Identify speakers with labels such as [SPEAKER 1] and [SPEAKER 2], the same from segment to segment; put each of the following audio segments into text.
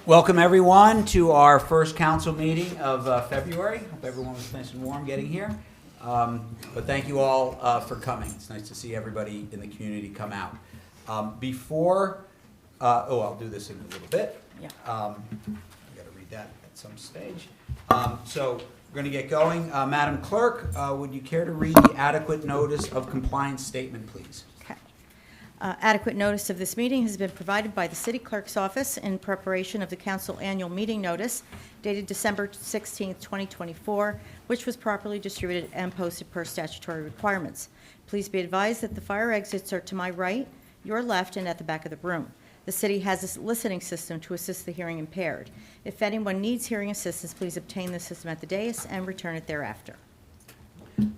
[SPEAKER 1] Welcome everyone to our first council meeting of February. Hope everyone was nice and warm getting here. But thank you all for coming. It's nice to see everybody in the community come out. I'll do this in a little bit.
[SPEAKER 2] Yeah.
[SPEAKER 1] I gotta read that at some stage. So we're gonna get going. Madam Clerk, would you care to read the adequate notice of compliance statement, please?
[SPEAKER 2] Okay. Adequate notice of this meeting has been provided by the City Clerk's Office in preparation of the Council Annual Meeting Notice dated December 16, 2024, which was properly distributed and posted per statutory requirements. Please be advised that the fire exits are to my right, your left, and at the back of the room. The city has a listening system to assist the hearing impaired. If anyone needs hearing assistance, please obtain the system at the dais and return it thereafter.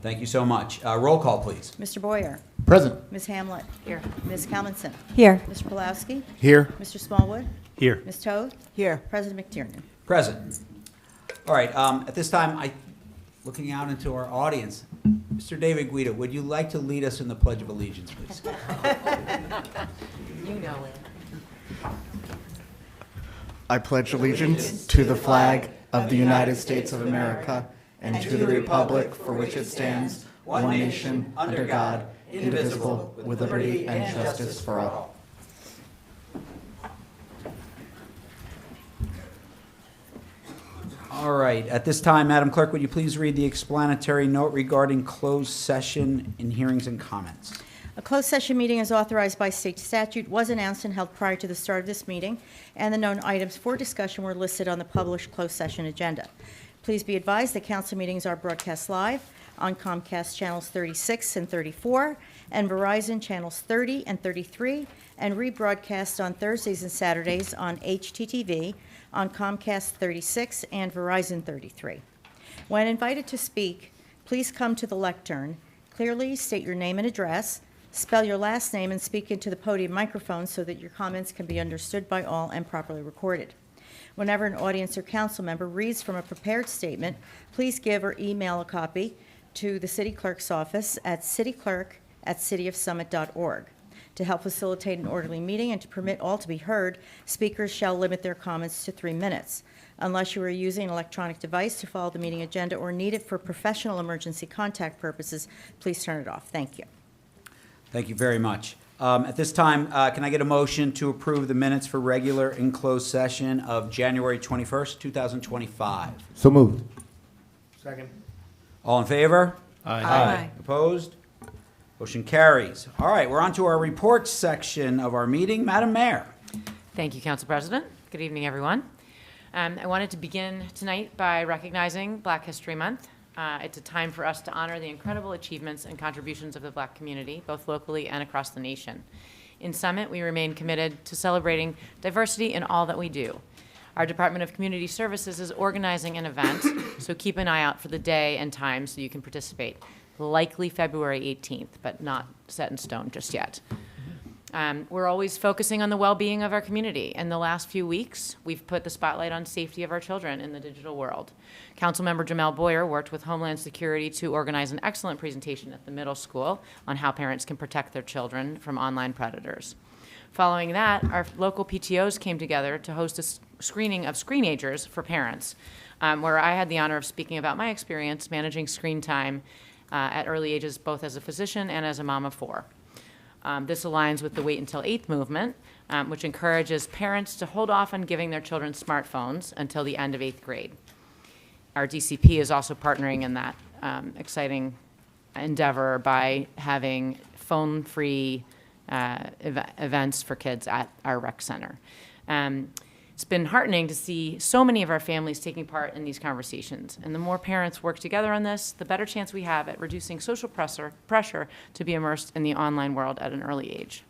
[SPEAKER 1] Thank you so much. Roll call, please.
[SPEAKER 2] Mr. Boyer.
[SPEAKER 3] Present.
[SPEAKER 2] Ms. Hamlet. Here. Ms. Kalmanson.
[SPEAKER 4] Here.
[SPEAKER 2] Mr. Pulowski.
[SPEAKER 3] Here.
[SPEAKER 2] Mr. Smallwood.
[SPEAKER 3] Here.
[SPEAKER 2] Ms. Toad.
[SPEAKER 4] Here.
[SPEAKER 2] President McTiernan.
[SPEAKER 1] Present. All right, at this time, looking out into our audience, Mr. David Guida, would you like to lead us in the Pledge of Allegiance, please?
[SPEAKER 4] You know it.
[SPEAKER 3] I pledge allegiance to the flag of the United States of America and to the republic for which it stands, one nation, under God, indivisible, with liberty and justice for all.
[SPEAKER 1] All right, at this time, Madam Clerk, would you please read the explanatory note regarding closed session in hearings and comments?
[SPEAKER 2] A closed session meeting as authorized by state statute was announced and held prior to the start of this meeting, and the known items for discussion were listed on the published closed session agenda. Please be advised that council meetings are broadcast live on Comcast channels 36 and 34 and Verizon channels 30 and 33, and rebroadcast on Thursdays and Saturdays on HTTV on Comcast 36 and Verizon 33. When invited to speak, please come to the lectern, clearly state your name and address, spell your last name, and speak into the podium microphone so that your comments can be understood by all and properly recorded. Whenever an audience or council member reads from a prepared statement, please give or email a copy to the City Clerk's office at cityclerk@cityofsummit.org. To help facilitate an orderly meeting and to permit all to be heard, speakers shall limit their comments to 3 minutes. Unless you are using an electronic device to follow the meeting agenda or need it for professional emergency contact purposes, please turn it off. Thank you.
[SPEAKER 1] Thank you very much. At this time, can I get a motion to approve the minutes for regular and closed session of January 21st, 2025?
[SPEAKER 3] So moved.
[SPEAKER 5] Second.
[SPEAKER 1] All in favor?
[SPEAKER 4] Aye.
[SPEAKER 1] Opposed? Motion carries. All right, we're on to our reports section of our meeting. Madam Mayor.
[SPEAKER 4] Thank you, Council President. Good evening, everyone. I wanted to begin tonight by recognizing Black History Month. It's a time for us to honor the incredible achievements and contributions of the Black community, both locally and across the nation. In Summit, we remain committed to celebrating diversity in all that we do. Our Department of Community Services is organizing an event, so keep an eye out for the day and time so you can participate. Likely February 18th, but not set in stone just yet. We're always focusing on the well-being of our community. In the last few weeks, we've put the spotlight on safety of our children in the digital world. Councilmember Jamel Boyer worked with Homeland Security to organize an excellent presentation at the middle school on how parents can protect their children from online predators. Following that, our local PTOs came together to host a screening of Screenagers for parents, where I had the honor of speaking about my experience managing screen time at early ages, both as a physician and as a mom of 4. This aligns with the Wait Until 8th movement, which encourages parents to hold off on giving their children smartphones until the end of 8th grade. Our DCP is also partnering in that exciting endeavor by having phone-free events for kids at our rec center. It's been heartening to see so many of our families taking part in these conversations. And the more parents work together on this, the better chance we have at reducing social pressure to be immersed in the online world at an early age.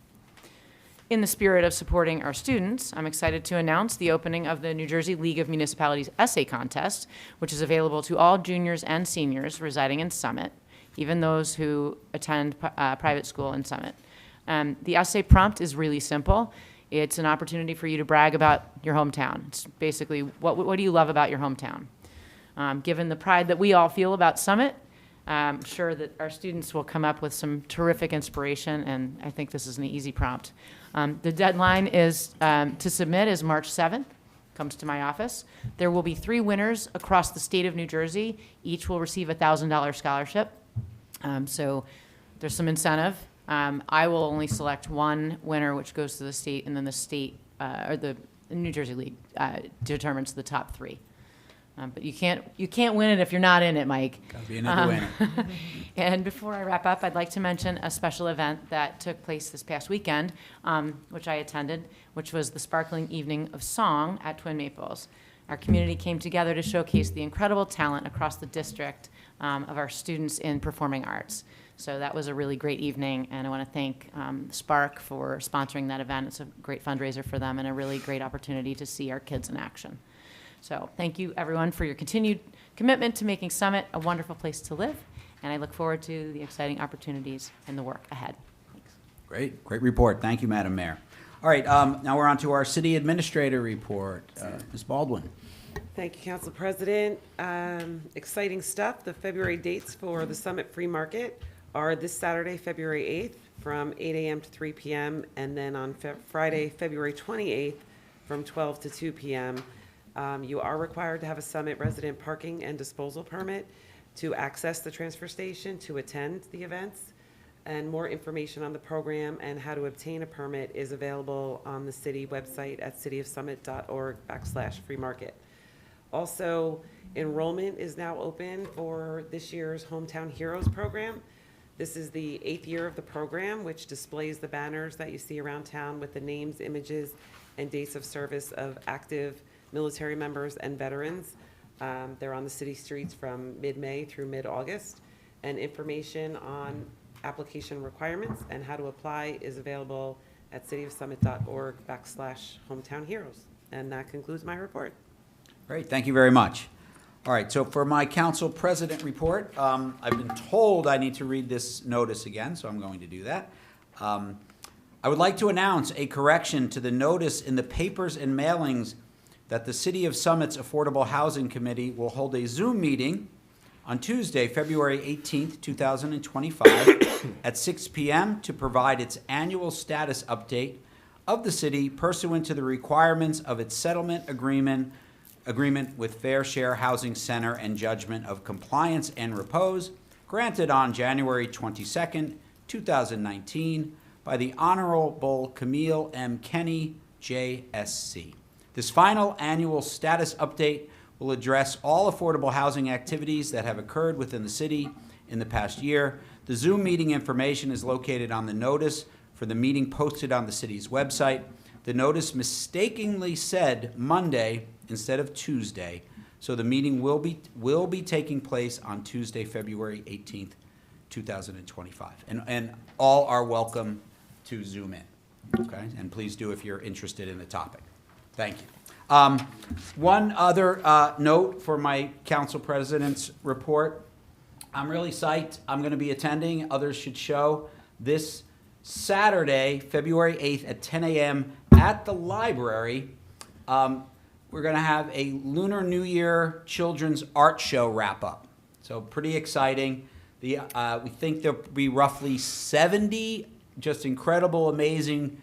[SPEAKER 4] In the spirit of supporting our students, I'm excited to announce the opening of the New Jersey League of Municipalities Essay Contest, which is available to all juniors and seniors residing in Summit, even those who attend private school in Summit. The essay prompt is really simple. It's an opportunity for you to brag about your hometown. It's basically, what do you love about your hometown? Given the pride that we all feel about Summit, I'm sure that our students will come up with some terrific inspiration, and I think this is an easy prompt. The deadline is to submit is March 7th, comes to my office. There will be 3 winners across the state of New Jersey. Each will receive a $1,000 scholarship. So there's some incentive. I will only select 1 winner, which goes to the state, and then the state, or the New Jersey League, determines the top 3. But you can't win it if you're not in it, Mike.
[SPEAKER 1] Gotta be in it to win it.
[SPEAKER 4] And before I wrap up, I'd like to mention a special event that took place this past weekend, which I attended, which was the Sparkling Evening of Song at Twin Maples. Our community came together to showcase the incredible talent across the district of our students in performing arts. So that was a really great evening, and I want to thank Spark for sponsoring that event. It's a great fundraiser for them and a really great opportunity to see our kids in action. So thank you, everyone, for your continued commitment to making Summit a wonderful place to live, and I look forward to the exciting opportunities and the work ahead. Thanks.
[SPEAKER 1] Great report. Thank you, Madam Mayor. All right, now we're on to our city administrator report. Ms. Baldwin.
[SPEAKER 5] Thank you, Council President. Exciting stuff. The February dates for the Summit Free Market are this Saturday, February 8th, from 8 a.m. to 3 p.m., and then on Friday, February 28th, from 12 to 2 p.m. You are required to have a Summit resident parking and disposal permit to access the transfer station to attend the events. And more information on the program and how to obtain a permit is available on the city website at cityofsummit.org/free market. Also, enrollment is now open for this year's Hometown Heroes program. This is the 8th year of the program, which displays the banners that you see around town with the names, images, and dates of service of active military members and veterans. They're on the city streets from mid-May through mid-August. And information on application requirements and how to apply is available at cityofsummit.org/hometown heroes. And that concludes my report.
[SPEAKER 1] Great, thank you very much. All right, so for my council president report, I've been told I need to read this notice again, so I'm going to do that. I would like to announce a correction to the notice in the papers and mailings that the City of Summit's Affordable Housing Committee will hold a Zoom meeting on Tuesday, February 18th, 2025, at 6 p.m. to provide its annual status update of the city pursuant to the requirements of its settlement agreement with Fair Share Housing Center and judgment of compliance and repose granted on January 22nd, 2019 by the Honorable Camille M. Kenny, JSC. This final annual status update will address all affordable housing activities that have occurred within the city in the past year. The Zoom meeting information is located on the notice for the meeting posted on the city's website. The notice mistakenly said Monday instead of Tuesday, so the meeting will be taking place on Tuesday, February 18th, 2025. And all are welcome to Zoom in, okay? And please do if you're interested in the topic. Thank you. One other note for my council president's report. I'm really psyched. I'm going to be attending. Others should show this Saturday, February 8th at 10 a.m. at the library. We're going to have a Lunar New Year children's art show wrap up. So pretty exciting. We think there'll be roughly 70 just incredible, amazing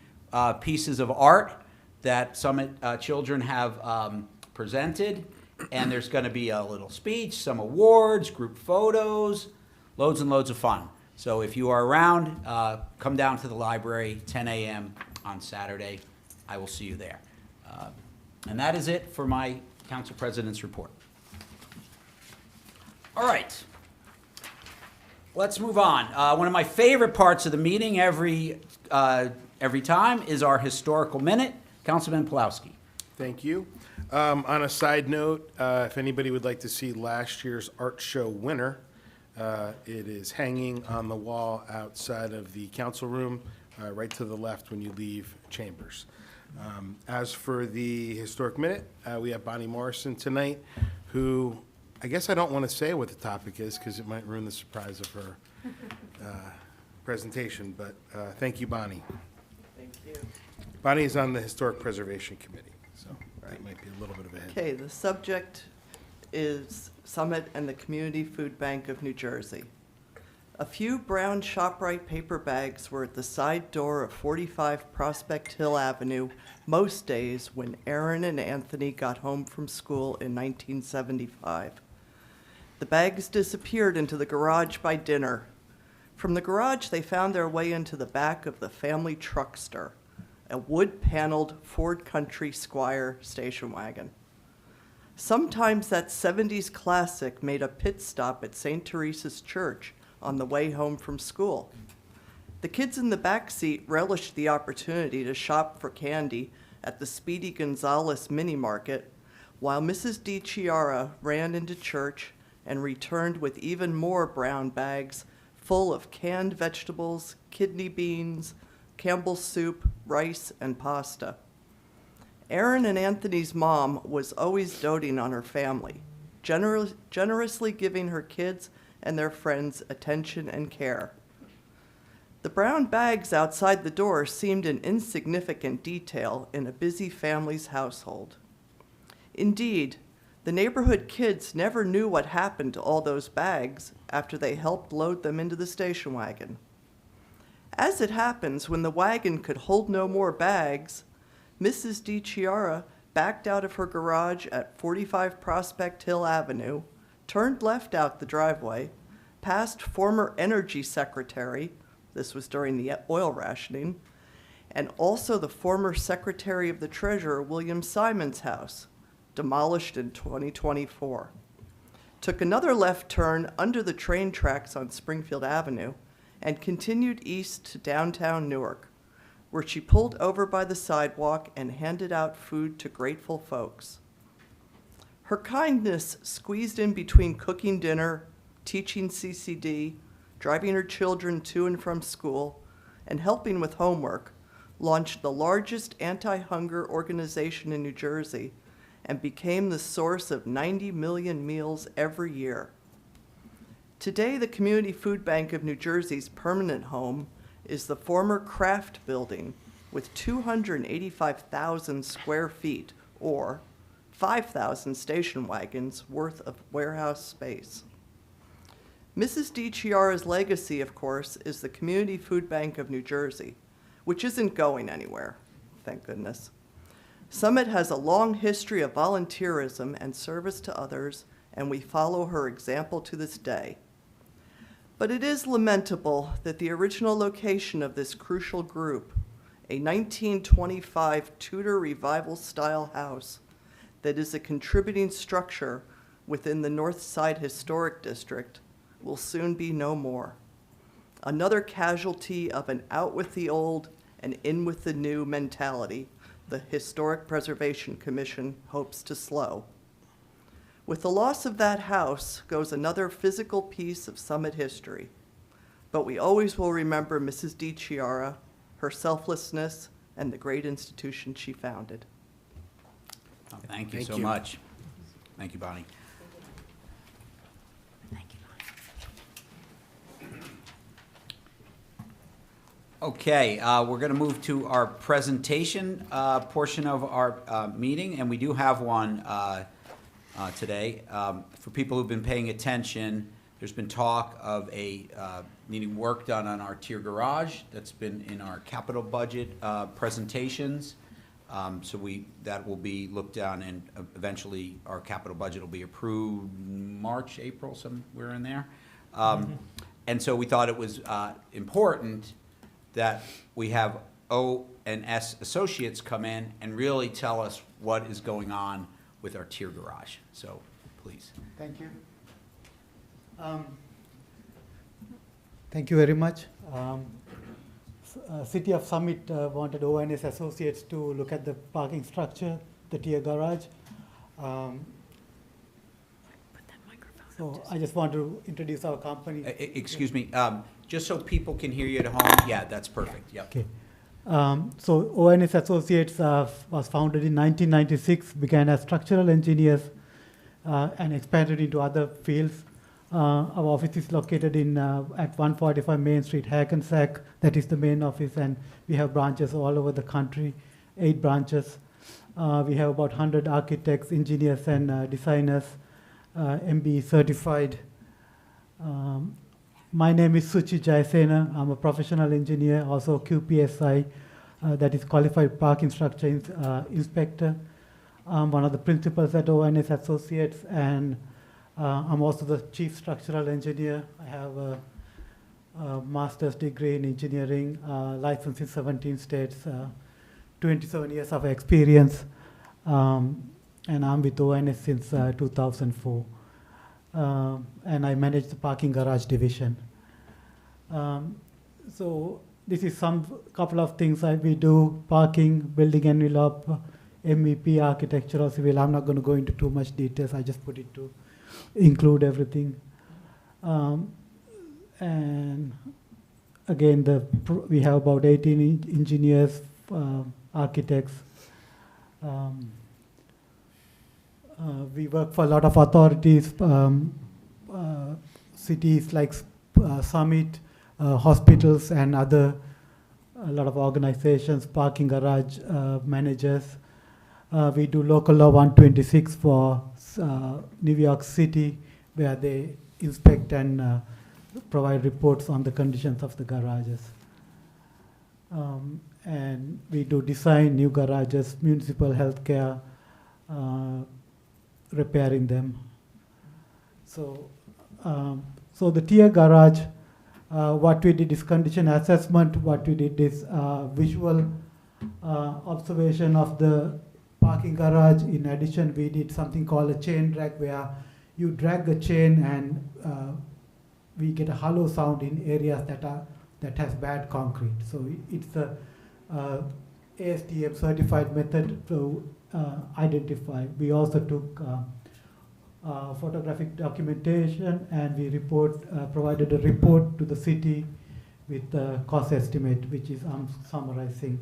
[SPEAKER 1] pieces of art that Summit children have presented, and there's going to be a little speech, some awards, group photos, loads and loads of fun. So if you are around, come down to the library, 10 a.m. on Saturday. I will see you there. And that is it for my council president's report. All right. Let's move on. One of my favorite parts of the meeting every time is our historical minute. Councilman Pulowski.
[SPEAKER 6] Thank you. On a side note, if anybody would like to see last year's art show winner, it is hanging on the wall outside of the council room, right to the left when you leave chambers. As for the historic minute, we have Bonnie Morrison tonight, who I guess I don't want to say what the topic is because it might ruin the surprise of her presentation, but thank you, Bonnie.
[SPEAKER 7] Thank you.
[SPEAKER 6] Bonnie is on the Historic Preservation Committee, so that might be a little bit of a hint.
[SPEAKER 7] Okay, the subject is Summit and the Community Food Bank of New Jersey. A few brown ShopRite paper bags were at the side door of 45 Prospect Hill Avenue most days when Aaron and Anthony got home from school in 1975. The bags disappeared into the garage by dinner. From the garage, they found their way into the back of the family truckster, a wood-paneled Ford Country Squire station wagon. Sometimes that 70s classic made a pit stop at St. Teresa's Church on the way home from school. The kids in the back seat relished the opportunity to shop for candy at the Speedy Gonzales mini market, while Mrs. DiChiara ran into church and returned with even more brown bags full of canned vegetables, kidney beans, Campbell's soup, rice, and pasta. Aaron and Anthony's mom was always doting on her family, generously giving her kids and their friends attention and care. The brown bags outside the door seemed an insignificant detail in a busy family's household. Indeed, the neighborhood kids never knew what happened to all those bags after they helped load them into the station wagon. As it happens, when the wagon could hold no more bags, Mrs. DiChiara backed out of her garage at 45 Prospect Hill Avenue, turned left out the driveway, past former Energy Secretary, this was during the oil rationing, and also the former Secretary of the Treasurer, William Simon's house, demolished in 2024. Took another left turn under the train tracks on Springfield Avenue and continued east to downtown Newark, where she pulled over by the sidewalk and handed out food to grateful folks. Her kindness squeezed in between cooking dinner, teaching CCD, driving her children to and from school, and helping with homework, launched the largest anti-hunger organization in New Jersey and became the source of 90 million meals every year. Today, the Community Food Bank of New Jersey's permanent home is the former Kraft Building with 285,000 square feet, or 5,000 station wagons worth of warehouse space. Mrs. DiChiara's legacy, of course, is the Community Food Bank of New Jersey, which isn't going anywhere, thank goodness. Summit has a long history of volunteerism and service to others, and we follow her example to this day. But it is lamentable that the original location of this crucial group, a 1925 Tudor Revival-style house that is a contributing structure within the North Side Historic District, will soon be no more. Another casualty of an out with the old and in with the new mentality the Historic Preservation Commission hopes to slow. With the loss of that house goes another physical piece of Summit history, but we always will remember Mrs. DiChiara, her selflessness, and the great institution she founded.
[SPEAKER 1] Oh, thank you
[SPEAKER 6] Thank
[SPEAKER 1] so
[SPEAKER 6] you.
[SPEAKER 1] much. Thank you, Bonnie.
[SPEAKER 4] Thank you.
[SPEAKER 1] Okay, we're going to move to our presentation portion of our meeting, and we do have one today. For people who've been paying attention, there's been talk of needing work done on our tier garage. That's been in our capital budget presentations. So that will be looked down, and eventually our capital budget will be approved March, April, somewhere in there. And so we thought it was important that we have O&S Associates come in and really tell us what is going on with our tier garage. So, please.
[SPEAKER 8] Thank you. Thank you very much. City of Summit wanted O&S Associates to look at the parking structure, the tier garage. So I just want to introduce our company.
[SPEAKER 1] Excuse me, just so people can hear you at home. Yeah, that's perfect. Yep.
[SPEAKER 8] Okay. So O&S Associates was founded in 1996, began as structural engineers and expanded into other fields. Our office is located at 145 Main Street, Hackensack. That is the main office, and we have branches all over the country, 8 branches. We have about 100 architects, engineers, and designers, MBE certified. My name is Suchi Jayasena. I'm a professional engineer, also QPSI, that is Qualified Park Infrastructure Inspector. I'm one of the principals at ONS Associates, and I'm also the Chief Structural Engineer. I have a master's degree in engineering, licensed in 17 states, 27 years of experience, and I'm with ONS since 2004. And I manage the parking garage division. So this is couple of things we do: parking, building envelope, MEP, architectural, civil. I'm not going to go into too much details. I just put it to include everything. And again, we have about 18 engineers, architects. We work for a lot of authorities, cities like Summit, hospitals, and a lot of organizations, parking garage managers. We do local law 126 for New York City, where they inspect and provide reports on the conditions of the garages. And we do design new garages, municipal healthcare, repairing them. So the tier garage, what we did is condition assessment. What we did is visual observation of the parking garage. In addition, we did something called a chain drag, where you drag the chain and we get a hollow sound in areas that has bad concrete. So it's a ASTM certified method to identify. We also took photographic documentation, and we provided a report to the city with the cost estimate, which is I'm summarizing.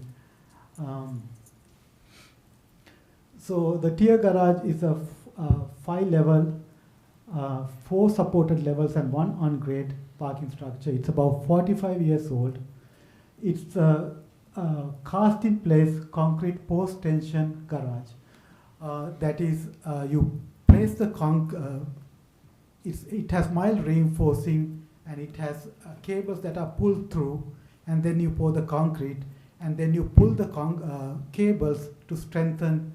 [SPEAKER 8] So the tier garage is a 5-level, 4 supported levels and 1 on-grade parking structure. It's about 45 years old. It's a cast-in-place concrete post-tension garage. That is, you place the it has mild reinforcing, and it has cables that are pulled through, and then you pour the concrete, and then you pull the cables to strengthen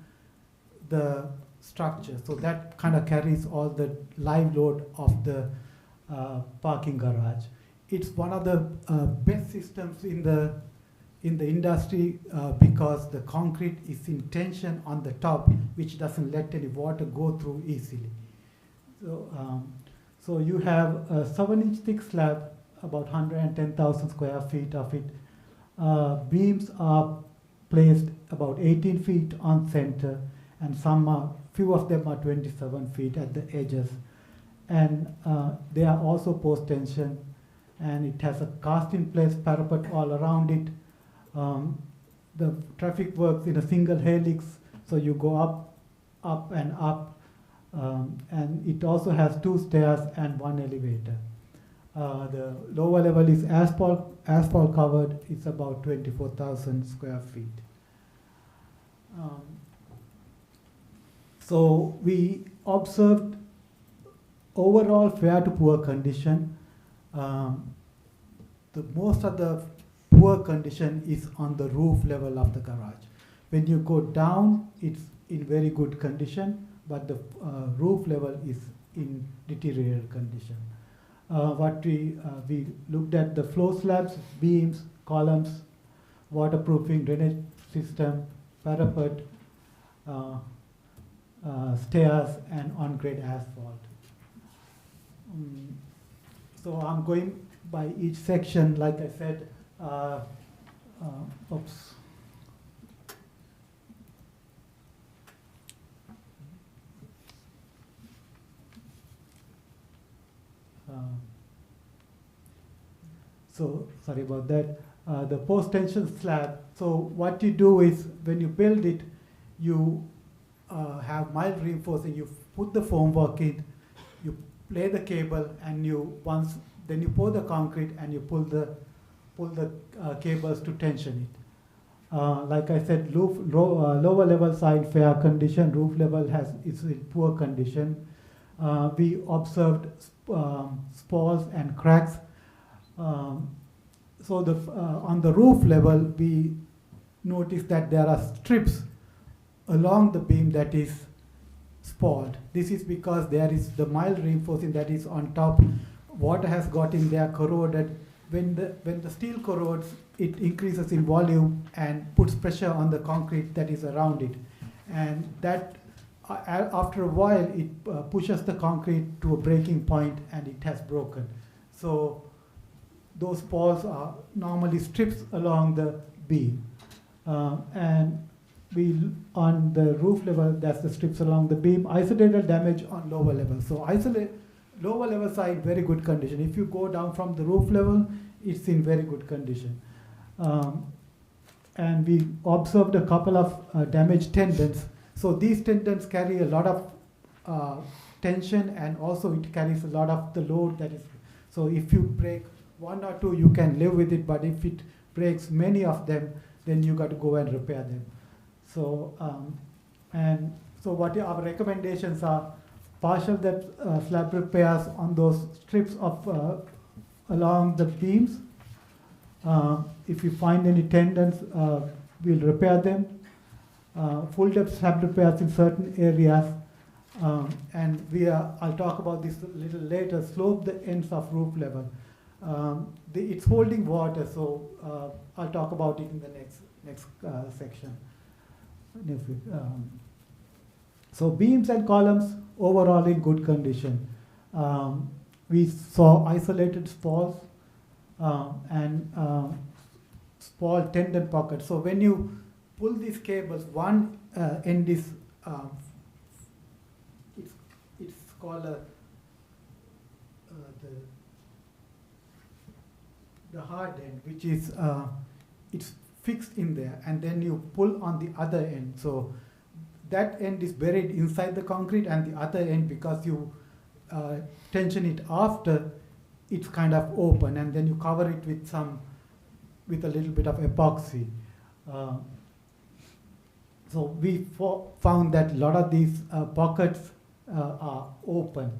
[SPEAKER 8] the structure. So that kind of carries all the live load of the parking garage. It's one of the best systems in the industry because the concrete is in tension on the top, which doesn't let any water go through easily. So you have a 7-inch thick slab, about 110,000 square feet of it. Beams are placed about 18 feet on center, and few of them are 27 feet at the edges. And they are also post tension, and it has a cast-in-place parapet all around it. The traffic works in a single helix, so you go up and up, and it also has 2 stairs and 1 elevator. The lower level is asphalt covered. It's about 24,000 square feet. So we observed overall fair to poor condition. Most of the poor condition is on the roof level of the garage. When you go down, it's in very good condition, but the roof level is in deteriorated condition. What we looked at the floor slabs, beams, columns, waterproofing, drainage system, parapet, stairs, and on-grade asphalt. So I'm going by each section, like I said. Oops. So sorry about that. The post-tension slab. So what you do is, when you build it, you have mild reinforcing. You put the formwork in, you lay the cable, and then you pour the concrete, and you pull the cables to tension it. Like I said, lower levels are in fair condition. Roof level is in poor condition. We observed spalls and cracks So on the roof level, we notice that there are strips along the beam that is spalled. This is because there is the mild reinforcing that is on top. Water has got in there, corroded. When the steel corrodes, it increases in volume and puts pressure on the concrete that is around it. And that, after a while, it pushes the concrete to a breaking point and it has broken. So those spalls are normally strips along the beam. And on the roof level, that's the strips along the beam. Isolated damage on lower levels. So lower levels are in very good condition. If you go down from the roof level, it's in very good condition. And we observed a couple of damaged tendons. So these tendons carry a lot of tension, and also it carries a lot of the load that is. So if you break one or two, you can live with it, but if it breaks many of them, then you got to go and repair them. So, what our recommendations are: partial depth slab repairs on those strips of along the beams. If you find any tendons, we'll repair them. Full depth slab repairs in certain areas, and I'll talk about this a little later. Slope the ends of roof level. It's holding water, so I'll talk about it in the next section. So beams and columns overall in good condition. We saw isolated spalls and small tendon pockets. So when you pull these cables, one end is it's called the hard end, which is it's fixed in there, and then you pull on the other end. So that end is buried inside the concrete, and the other end, because you tension it after, it's kind of open, and then you cover it with a little bit of epoxy. So we found that a lot of these pockets are open,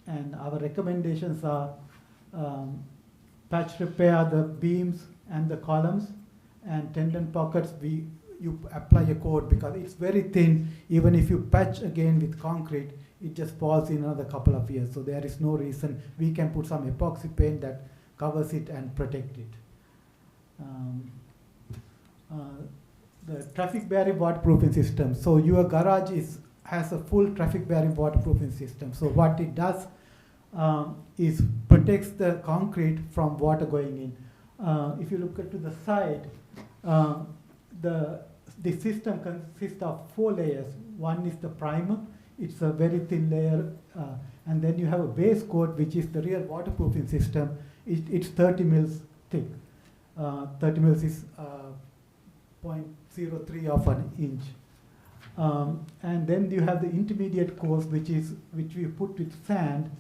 [SPEAKER 8] and our recommendations are patch repair the beams and the columns, and tendon pockets you apply a coat, because it's very thin. Even if you patch again with concrete, it just falls in another couple of years. So there is no reason. We can put some epoxy paint that covers it and protect it. The traffic barrier waterproofing system. So your garage has a full traffic barrier waterproofing system. So what it does is protects the concrete from water going in. If you look to the side, the system consists of 4 layers. One is the primer. It's a very thin layer, and then you have a base coat, which is the real waterproofing system. It's 30 mils thick. 30 mils is 0.03 of an inch. And then you have the intermediate coat, which we put with sand,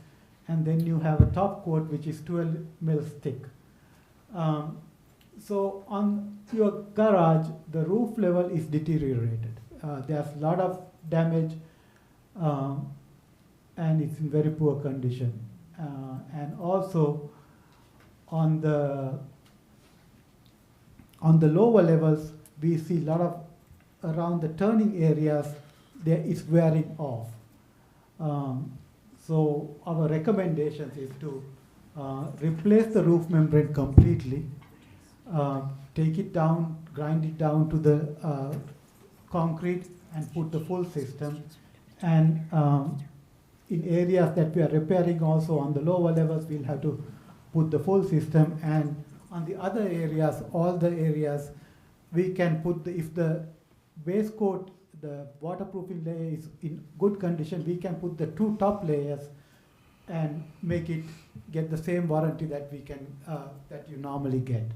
[SPEAKER 8] and then you have a top coat, which is 12 mils thick. So on your garage, the roof level is deteriorated. There's a lot of damage, and it's in very poor condition. And also on the lower levels, we see a lot of around the turning areas, it's wearing off. So our recommendations is to replace the roof membrane completely, take it down, grind it down to the concrete, and put the full system. And in areas that we are repairing also on the lower levels, we'll have to put the full system. And on the other areas, all the areas, we can put if the base coat, the waterproofing layer is in good condition, we can put the 2 top layers and make it get the same warranty that we can that you normally get.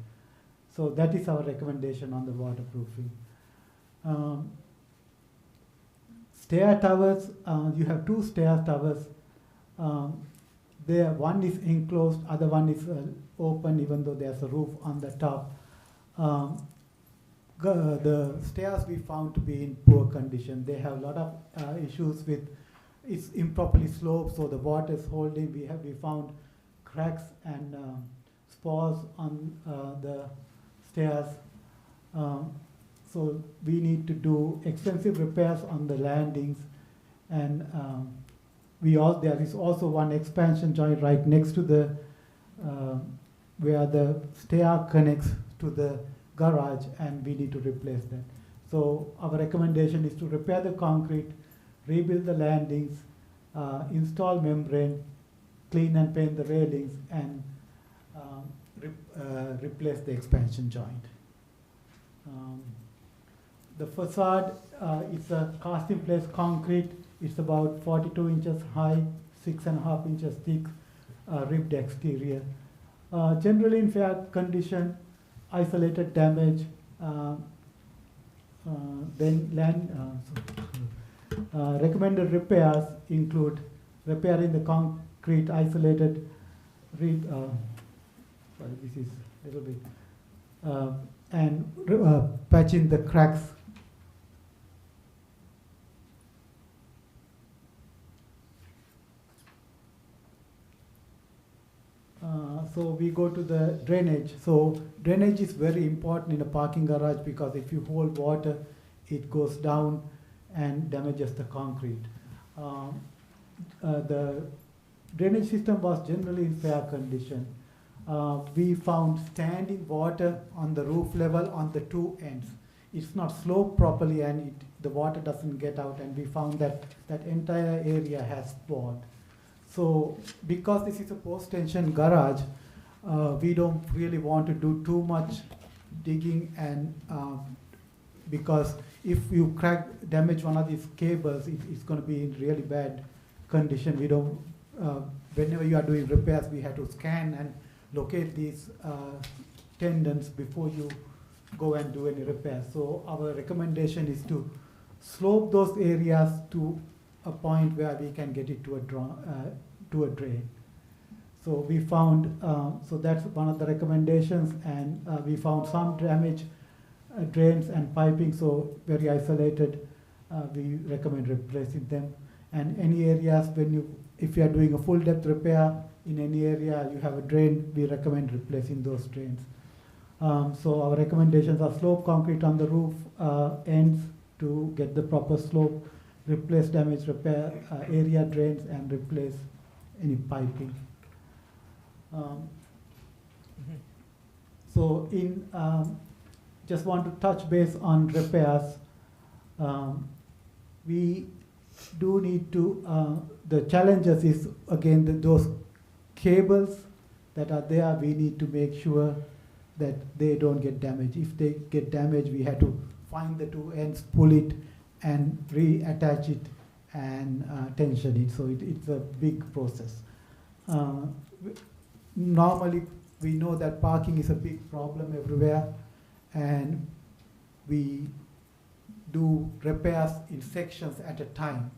[SPEAKER 8] So that is our recommendation on the waterproofing. Stair towers, you have 2 stair towers. There, one is enclosed, other one is open, even though there's a roof on the top. The stairs we found to be in poor condition. They have a lot of issues with, it's improperly sloped, so the water is holding. We found a cracks and spores on the stairs. So we need to do extensive repairs on the landings, and there is also one expansion joint right next to the where the stair connects to the garage, and we need to replace that. So our recommendation is to repair the concrete, rebuild the landings, install membrane, clean and paint the railings, and replace the expansion joint. The facade is a cast-in-place concrete. It's about 42 inches high, 6.5 inches thick, ribbed exterior. Generally in fair condition, isolated damage. Recommended repairs include repairing the concrete isolated this is a little bit, and patching the cracks. So we go to the drainage. So drainage is very important in a parking garage, because if you hold water, it goes down and damages the concrete. The drainage system was generally in fair condition. We found standing water on the roof level on the two ends. It's not sloped properly, and the water doesn't get out, and we found that that entire area has poured. So because this is a post-tension garage, we don't really want to do too much digging, and because if you damage one of these cables, it's going to be in really bad condition. We don't, whenever you are doing repairs, we have to scan and locate these tendons before you go and do any repairs. So our recommendation is to slope those areas to a point where we can get it to a drain. So we found, so that's one of the recommendations, and we found some damage drains and piping, so very isolated. We recommend replacing them. And any areas if you are doing a full depth repair in any area, you have a drain, we recommend replacing those drains. So our recommendations are slope concrete on the roof ends to get the proper slope, replace damaged repair area drains, and replace any piping. So just want to touch base on repairs. We do need to, the challenges is again those cables that are there, we need to make sure that they don't get damaged. If they get damaged, we have to find the two ends, pull it, and reattach it and tension it. So it's a big process. Normally, we know that parking is a big problem everywhere, and we do repairs in sections at a time.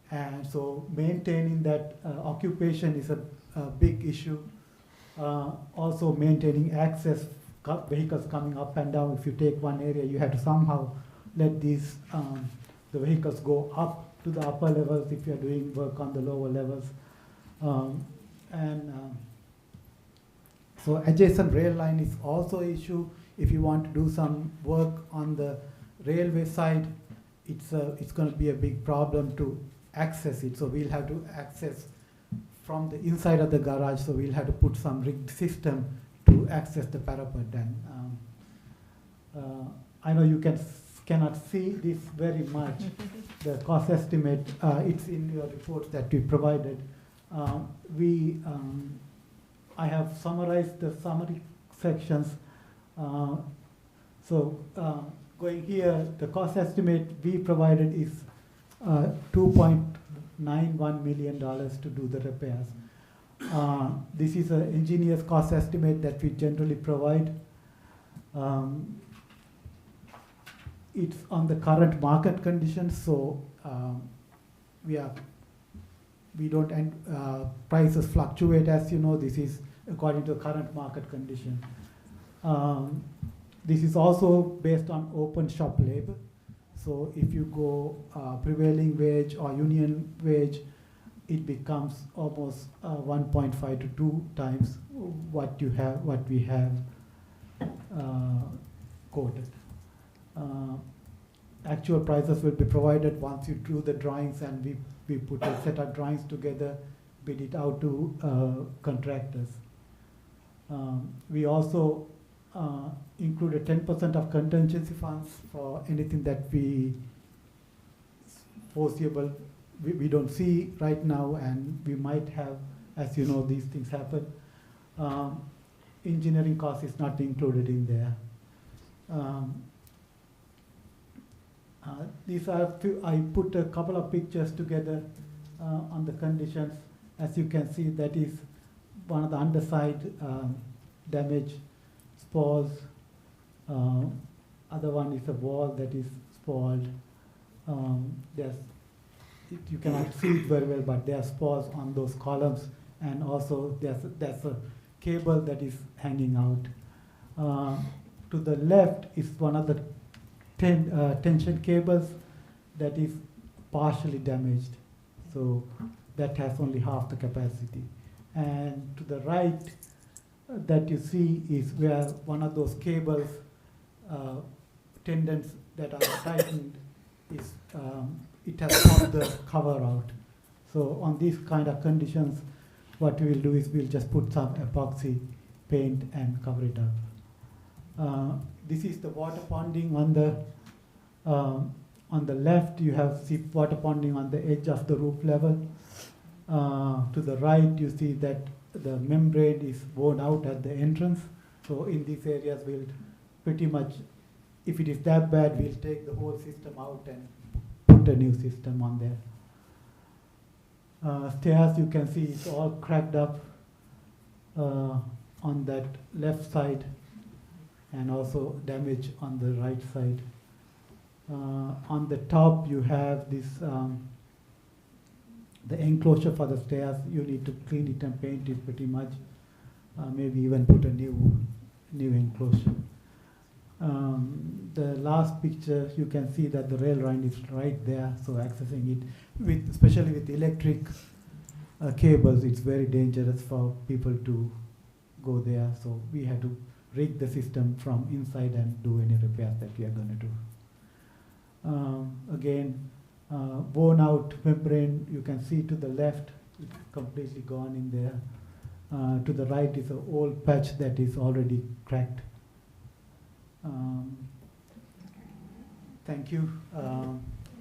[SPEAKER 8] And so maintaining that occupation is a big issue. Also maintaining access, vehicles coming up and down. If you take one area, you have to somehow let these the vehicles go up to the upper levels if you're doing work on the lower levels. So adjacent rail line is also an issue. If you want to do some work on the railway side, it's going to be a big problem to access it. So we'll have to access from the inside of the garage. So we'll have to put some rigged system to access the parapet. And I know you cannot see this very much. The cost estimate, it's in your reports that we provided. I have summarized the summary sections. Going here, the cost estimate we provided is $2.91 million to do the repairs. This is an engineer's cost estimate that we generally provide. It's on the current market conditions, so we don't prices fluctuate, as you know. This is according to the current market condition. This is also based on open shop labor. So if you go prevailing wage or union wage, it becomes almost 1.5 to 2 times what we have quoted. Actual prices will be provided once you do the drawings, and we put a set of drawings together, bid it out to contractors. We also included 10% of contingency funds for anything that we foreseeable we don't see right now, and we might have, as you know, these things happen. Engineering cost is not included in there. These are I put a couple of pictures together on the conditions. As you can see, that is one of the underside damage, spalls. Other one is a wall that is spalled. You cannot see it very well, but there are spalls on those columns, and also there's a cable that is hanging out. To the left is one of the tension cables that is partially damaged, so that has only half the capacity. And to the right that you see is where one of those cables tendons that are tightened is it has popped the cover out. So on these kind of conditions, what we will do is we'll just put some epoxy paint and cover it up. This is the water ponding on the left. You have see water ponding on the edge of the roof level. To the right, you see that the membrane is worn out at the entrance. So in these areas, we'll pretty much, if it is that bad, we'll take the whole system out and put a new system on there. Stairs, you can see it's all cracked up on that left side, and also damage on the right side. On the top, you have this the enclosure for the stairs. You need to clean it and paint it pretty much. Maybe even put a new enclosure. The last picture, you can see that the rail line is right there, so accessing it, especially with electric cables, it's very dangerous for people to go there. So we had to rig the system from inside and do any repairs that we are going to do. Again, worn out membrane, you can see to the left, it's completely gone in there. To the right is an old patch that is already cracked. Thank you.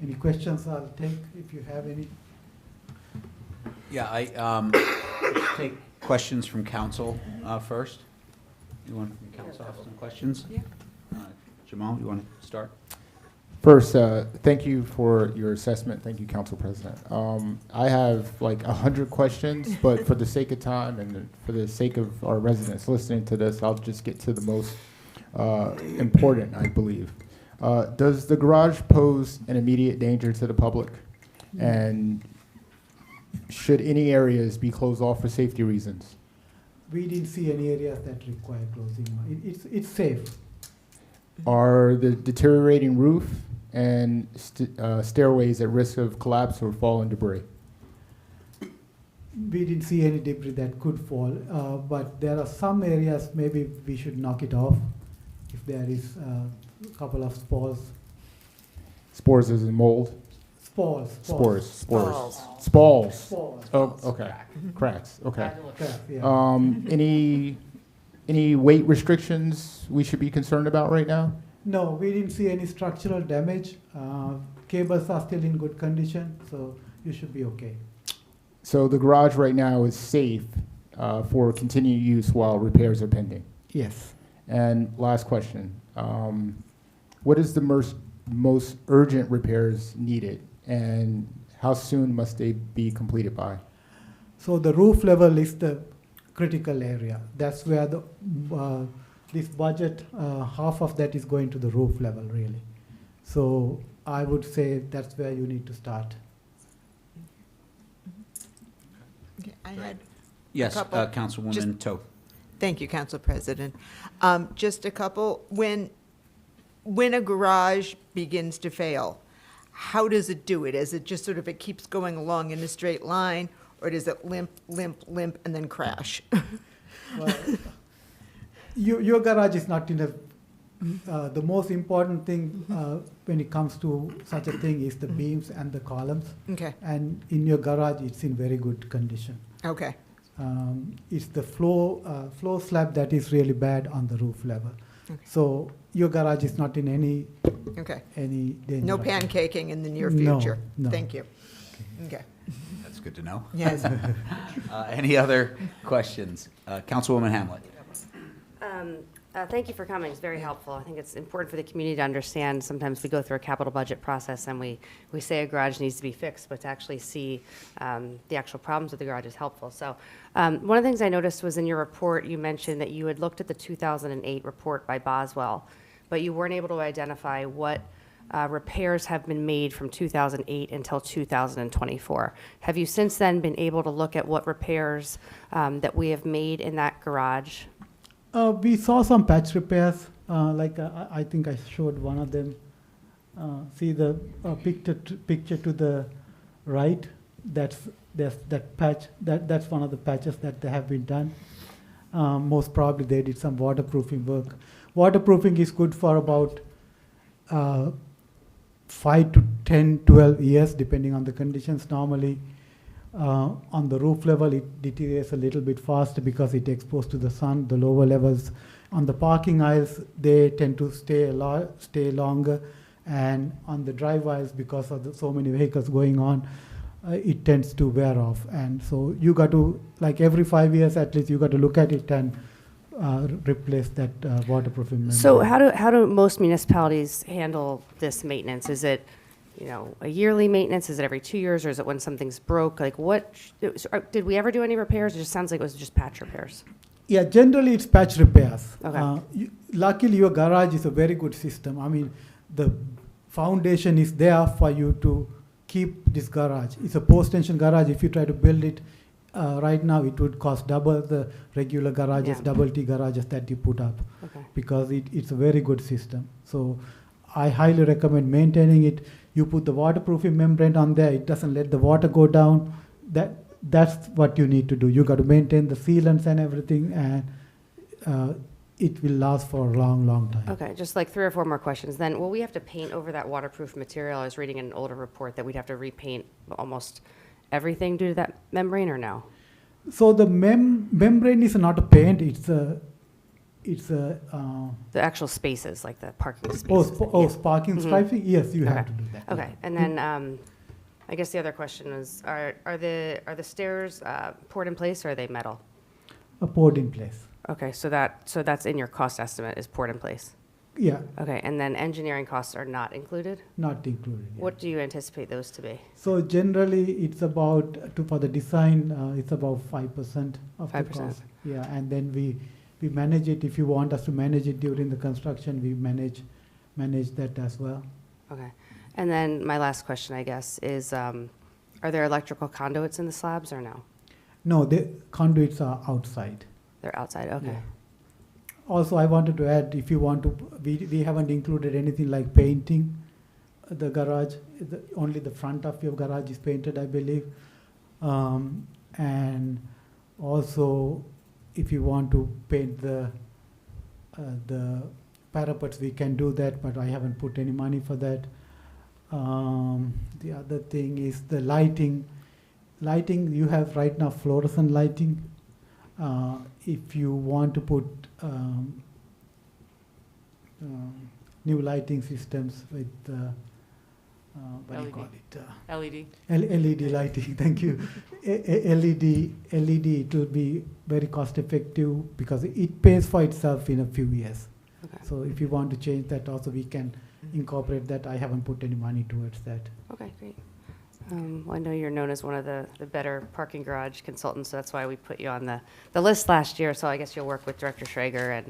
[SPEAKER 8] Any questions I'll take if you have any.
[SPEAKER 1] Yeah, I take questions from council first. Anyone from council have some questions?
[SPEAKER 9] Yeah.
[SPEAKER 1] Jamal, you want to start?
[SPEAKER 10] First, thank you for your assessment. Thank you, Council President. I have like 100 questions, but for the sake of time and for the sake of our residents listening to this, I'll just get to the most important, I believe. Does the garage pose an immediate danger to the public? And should any areas be closed off for safety reasons?
[SPEAKER 8] We didn't see any areas that require closing. It's safe.
[SPEAKER 10] Are the deteriorating roof and stairways at risk of collapse or fall and debris?
[SPEAKER 8] We didn't see any debris that could fall, but there are some areas maybe we should knock it off if there is a couple of spores.
[SPEAKER 10] Spores as in mold?
[SPEAKER 8] Spores.
[SPEAKER 10] Spores.
[SPEAKER 8] Spores.
[SPEAKER 10] Oh, okay. Cracks, okay.
[SPEAKER 8] Cracks, yeah.
[SPEAKER 10] Any weight restrictions we should be concerned about right now?
[SPEAKER 8] No, we didn't see any structural damage. Cables are still in good condition, so you should be okay.
[SPEAKER 10] So the garage right now is safe for continued use while repairs are pending?
[SPEAKER 8] Yes.
[SPEAKER 10] And last question. What is the most urgent repairs needed, and how soon must they be completed by?
[SPEAKER 8] So the roof level is the critical area. That's where the this budget, half of that is going to the roof level, really. So I would say that's where you need to start.
[SPEAKER 9] Okay, I had
[SPEAKER 1] Yes,
[SPEAKER 9] couple-
[SPEAKER 1] Councilwoman Toth.
[SPEAKER 9] Thank you, Council President. Just a couple, when a garage begins to fail, how does it do it? Is it just sort of, it keeps going along in a straight line, Or does it limp, limp, limp, and then crash?
[SPEAKER 8] Well, your garage is not in a, the most important thing when it comes to such a thing is the beams and the columns.
[SPEAKER 9] Okay,
[SPEAKER 8] And in your garage, it's in very good condition.
[SPEAKER 9] okay,
[SPEAKER 8] It's the floor slab that is really bad on the roof level.
[SPEAKER 9] Okay.
[SPEAKER 8] So your garage is not in any
[SPEAKER 9] okay.
[SPEAKER 8] danger.
[SPEAKER 9] No
[SPEAKER 8] of that.
[SPEAKER 9] pancaking in the near
[SPEAKER 8] No,
[SPEAKER 9] future?
[SPEAKER 8] no.
[SPEAKER 9] Thank you. Okay.
[SPEAKER 1] That's good to know.
[SPEAKER 9] Yes.
[SPEAKER 1] Any other questions? Councilwoman Hamlet.
[SPEAKER 11] Thank you for coming. It's very helpful. I think it's important for the community to understand. Sometimes we go through a capital budget process and we say a garage needs to be fixed, but to actually see the actual problems with the garage is helpful. So one of the things I noticed was in your report, you mentioned that you had looked at the 2008 report by Boswell, but you weren't able to identify what repairs have been made from 2008 until 2024. Have you since then been able to look at what repairs that we have made in that garage?
[SPEAKER 8] We saw some patch repairs, I think I showed one of them. See the picture to the right, that's that patch, that's one of the patches that have been done. Most probably they did some waterproofing work. Waterproofing is good for about 5 to 10, 12 years, depending on the conditions. Normally, on the roof level, it deteriorates a little bit faster because it exposed to the sun. The lower levels on the parking aisles, they tend to stay longer, and on the drive aisles, because of so many vehicles going on, it tends to wear off. And so you got to, like every 5 years at least, you got to look at it and replace that waterproofing membrane.
[SPEAKER 11] So how do most municipalities handle this maintenance? Is it, a yearly maintenance? Is it every 2 years, or is it when something's broke? Like did we ever do any repairs? It just sounds like it was just patch repairs.
[SPEAKER 8] Yeah, generally it's patch repairs.
[SPEAKER 11] Okay.
[SPEAKER 8] Luckily, your garage is a very good system. I mean, the foundation is there for you to keep this garage. It's a post-tension garage. If you try to build it right now, it would cost double the regular garages,
[SPEAKER 11] Yeah.
[SPEAKER 8] double T garages that you put up,
[SPEAKER 11] Okay.
[SPEAKER 8] because it's a very good system. So I highly recommend maintaining it. You put the waterproofing membrane on there. It doesn't let the water go down. That's what you need to do. You got to maintain the sealants and everything, and it will last for a long, long time.
[SPEAKER 11] Okay, just like 3 or 4 more questions. Then, will we have to paint over that waterproof material? I was reading in an older report that we'd have to repaint almost everything due to that membrane, or no?
[SPEAKER 8] So the membrane is not a paint. It's a
[SPEAKER 11] The actual spaces, like the parking spaces.
[SPEAKER 8] parking
[SPEAKER 11] Mhm.
[SPEAKER 8] striping. Yes, you have
[SPEAKER 11] Okay.
[SPEAKER 8] to do that.
[SPEAKER 11] Okay, and then I guess the other question is, are the stairs poured in place, or are they metal?
[SPEAKER 8] Poured in place.
[SPEAKER 11] Okay, so that's in your cost estimate, is poured in place.
[SPEAKER 8] Yeah,
[SPEAKER 11] Okay, and then engineering costs are not included?
[SPEAKER 8] not included. Yeah.
[SPEAKER 11] What do you anticipate those to be?
[SPEAKER 8] So generally, it's about for the design. It's about 5% of the
[SPEAKER 11] 5%.
[SPEAKER 8] cost. Yeah, and then we manage it. If you want us to manage it during the construction, we manage that as well.
[SPEAKER 11] Okay, and then my last question, I guess, is are there electrical conduits in the slabs, or no?
[SPEAKER 8] No, the conduits are outside.
[SPEAKER 11] They're outside, okay.
[SPEAKER 8] Yeah. Also, I wanted to add, if you want to, we haven't included anything like painting the garage. Only the front of your garage is painted, I believe. And also, if you want to paint the parapets, we can do that, but I haven't put any money for that. The other thing is the lighting. Lighting, you have right now fluorescent lighting. If you want to put new lighting systems with what do you call it?
[SPEAKER 4] LED.
[SPEAKER 8] LED lighting. Thank you. LED, it will be very cost effective because it pays for itself in a few years.
[SPEAKER 11] Okay.
[SPEAKER 8] So if you want to change that, also we can incorporate that. I haven't put any money towards that.
[SPEAKER 11] Okay, great. Well, I know you're known as one of the better parking garage consultants, so that's why we put you on the list last year. So I guess you'll work with Director Schrager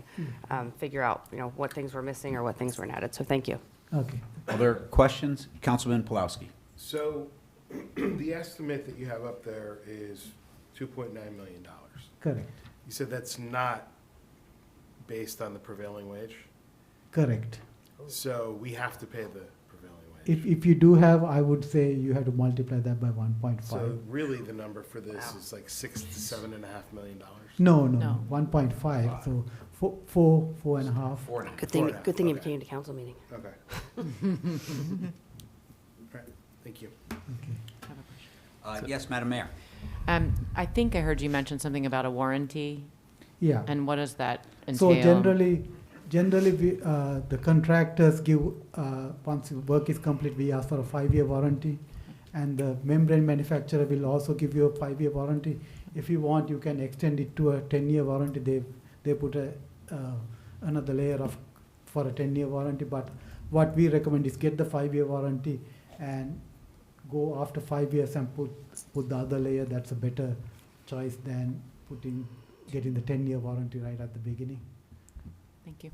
[SPEAKER 11] and figure out, what things were missing or what things weren't added. So thank you.
[SPEAKER 8] Okay.
[SPEAKER 1] Other questions? Councilman Pulowski.
[SPEAKER 6] So the estimate that you have up there is $2.9 million.
[SPEAKER 8] Correct.
[SPEAKER 6] You said that's not based on the prevailing wage?
[SPEAKER 8] Correct.
[SPEAKER 6] So we have to pay the prevailing
[SPEAKER 8] if you do have, I would say you have to multiply that by 1.5.
[SPEAKER 6] So really, the number for this is like $6 to $7.5 million.
[SPEAKER 8] No,
[SPEAKER 4] No.
[SPEAKER 8] 1.5. So 4.5.
[SPEAKER 1] 4.5.
[SPEAKER 11] Good thing you
[SPEAKER 6] Okay.
[SPEAKER 11] came to council meeting.
[SPEAKER 6] Okay. All right, thank you.
[SPEAKER 1] Yes, Madam Mayor.
[SPEAKER 4] I think I heard you mention something about a warranty,
[SPEAKER 8] Yeah.
[SPEAKER 4] and what does that entail?
[SPEAKER 8] So generally, we, the contractors give, once the work is complete, we ask for a 5-year warranty. And the membrane manufacturer will also give you a 5-year warranty. If you want, you can extend it to a 10-year warranty. They put another layer for a 10-year warranty. But what we recommend is get the 5-year warranty and go after 5 years and put the other layer. That's a better choice than getting the 10-year warranty right at the beginning.
[SPEAKER 4] Thank you.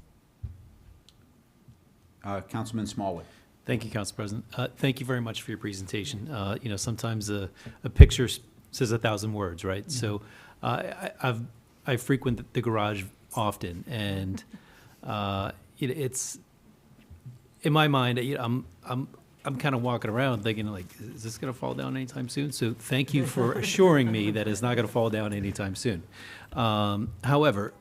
[SPEAKER 1] Councilman Smallwood.
[SPEAKER 12] Thank you, Council President. Thank you very much for your presentation. Sometimes a picture says 1,000 words, right? So I frequent the garage often, and it's in my mind. I'm kind of walking around thinking, like, is this going to fall down anytime soon? So thank you for assuring me that it's not going to fall down anytime soon. However,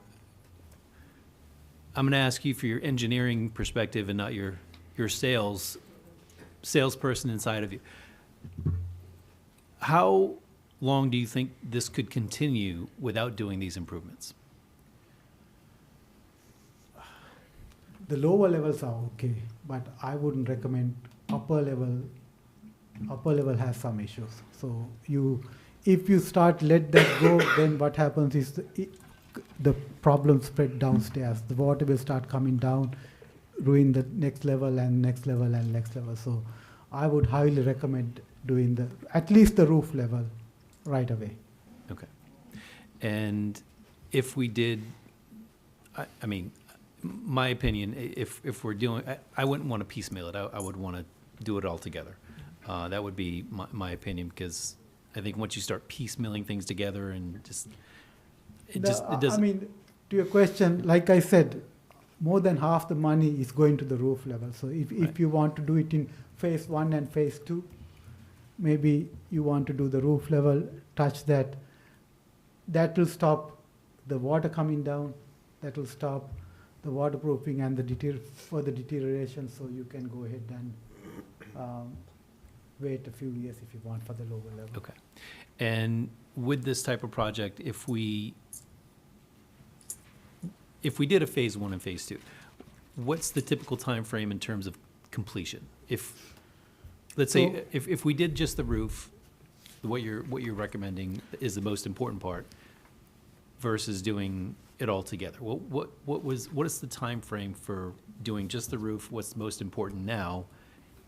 [SPEAKER 12] I'm going to ask you for your engineering perspective and not your salesperson inside of you. How long do you think this could continue without doing these improvements?
[SPEAKER 8] The lower levels are okay, but I wouldn't recommend upper level. Upper level has some issues. So if you let that go, then what happens is the problem spread downstairs. The water will start coming down, ruin the next level and next level and next level. So I would highly recommend doing at least the roof level right away.
[SPEAKER 12] Okay. And if we did, I mean, my opinion, if we're doing, I wouldn't want to piecemeal it. I would want to do it all together. That would be my opinion, because I think once you start piecemealing things together and it doesn't.
[SPEAKER 8] I mean, to your question, like I said, more than half the money is going to the roof level. So if you want to do it in phase 1 and phase 2, maybe you want to do the roof level, touch that. That will stop the water coming down. That will stop the waterproofing and the further deterioration. So you can go ahead and wait a few years if you want for the lower level.
[SPEAKER 12] Okay. And with this type of project, if we did a phase 1 and phase 2, what's the typical time frame in terms of completion? Let's say if we did just the roof, what you're recommending is the most important part, versus doing it all together. What is the time frame for doing just the roof? What's most important now,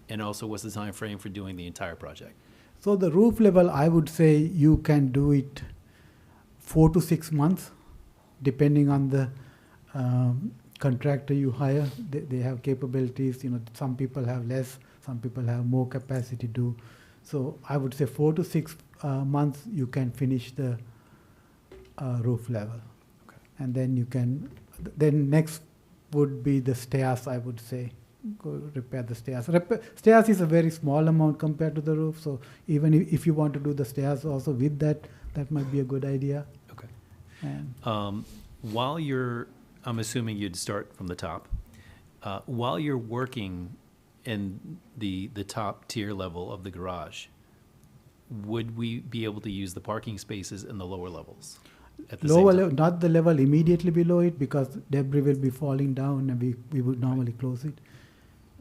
[SPEAKER 12] and also what's the time frame for doing the entire project?
[SPEAKER 8] So the roof level, I would say you can do it 4 to 6 months, depending on the contractor you hire. They have capabilities. Some people have less, some people have more capacity to do. So I would say 4 to 6 months you can finish the roof level.
[SPEAKER 12] Okay.
[SPEAKER 8] And then then next would be the stairs, I would say. Go repair the stairs. Stairs is a very small amount compared to the roof, so even if you want to do the stairs also with that might be a good idea.
[SPEAKER 12] Okay.
[SPEAKER 8] And
[SPEAKER 12] While I'm assuming you'd start from the top. While you're working in the top tier level of the garage, would we be able to use the parking spaces in the lower levels at the
[SPEAKER 8] lower
[SPEAKER 12] same
[SPEAKER 8] level,
[SPEAKER 12] time?
[SPEAKER 8] not the level immediately below it, because debris will be falling down and we would normally close it.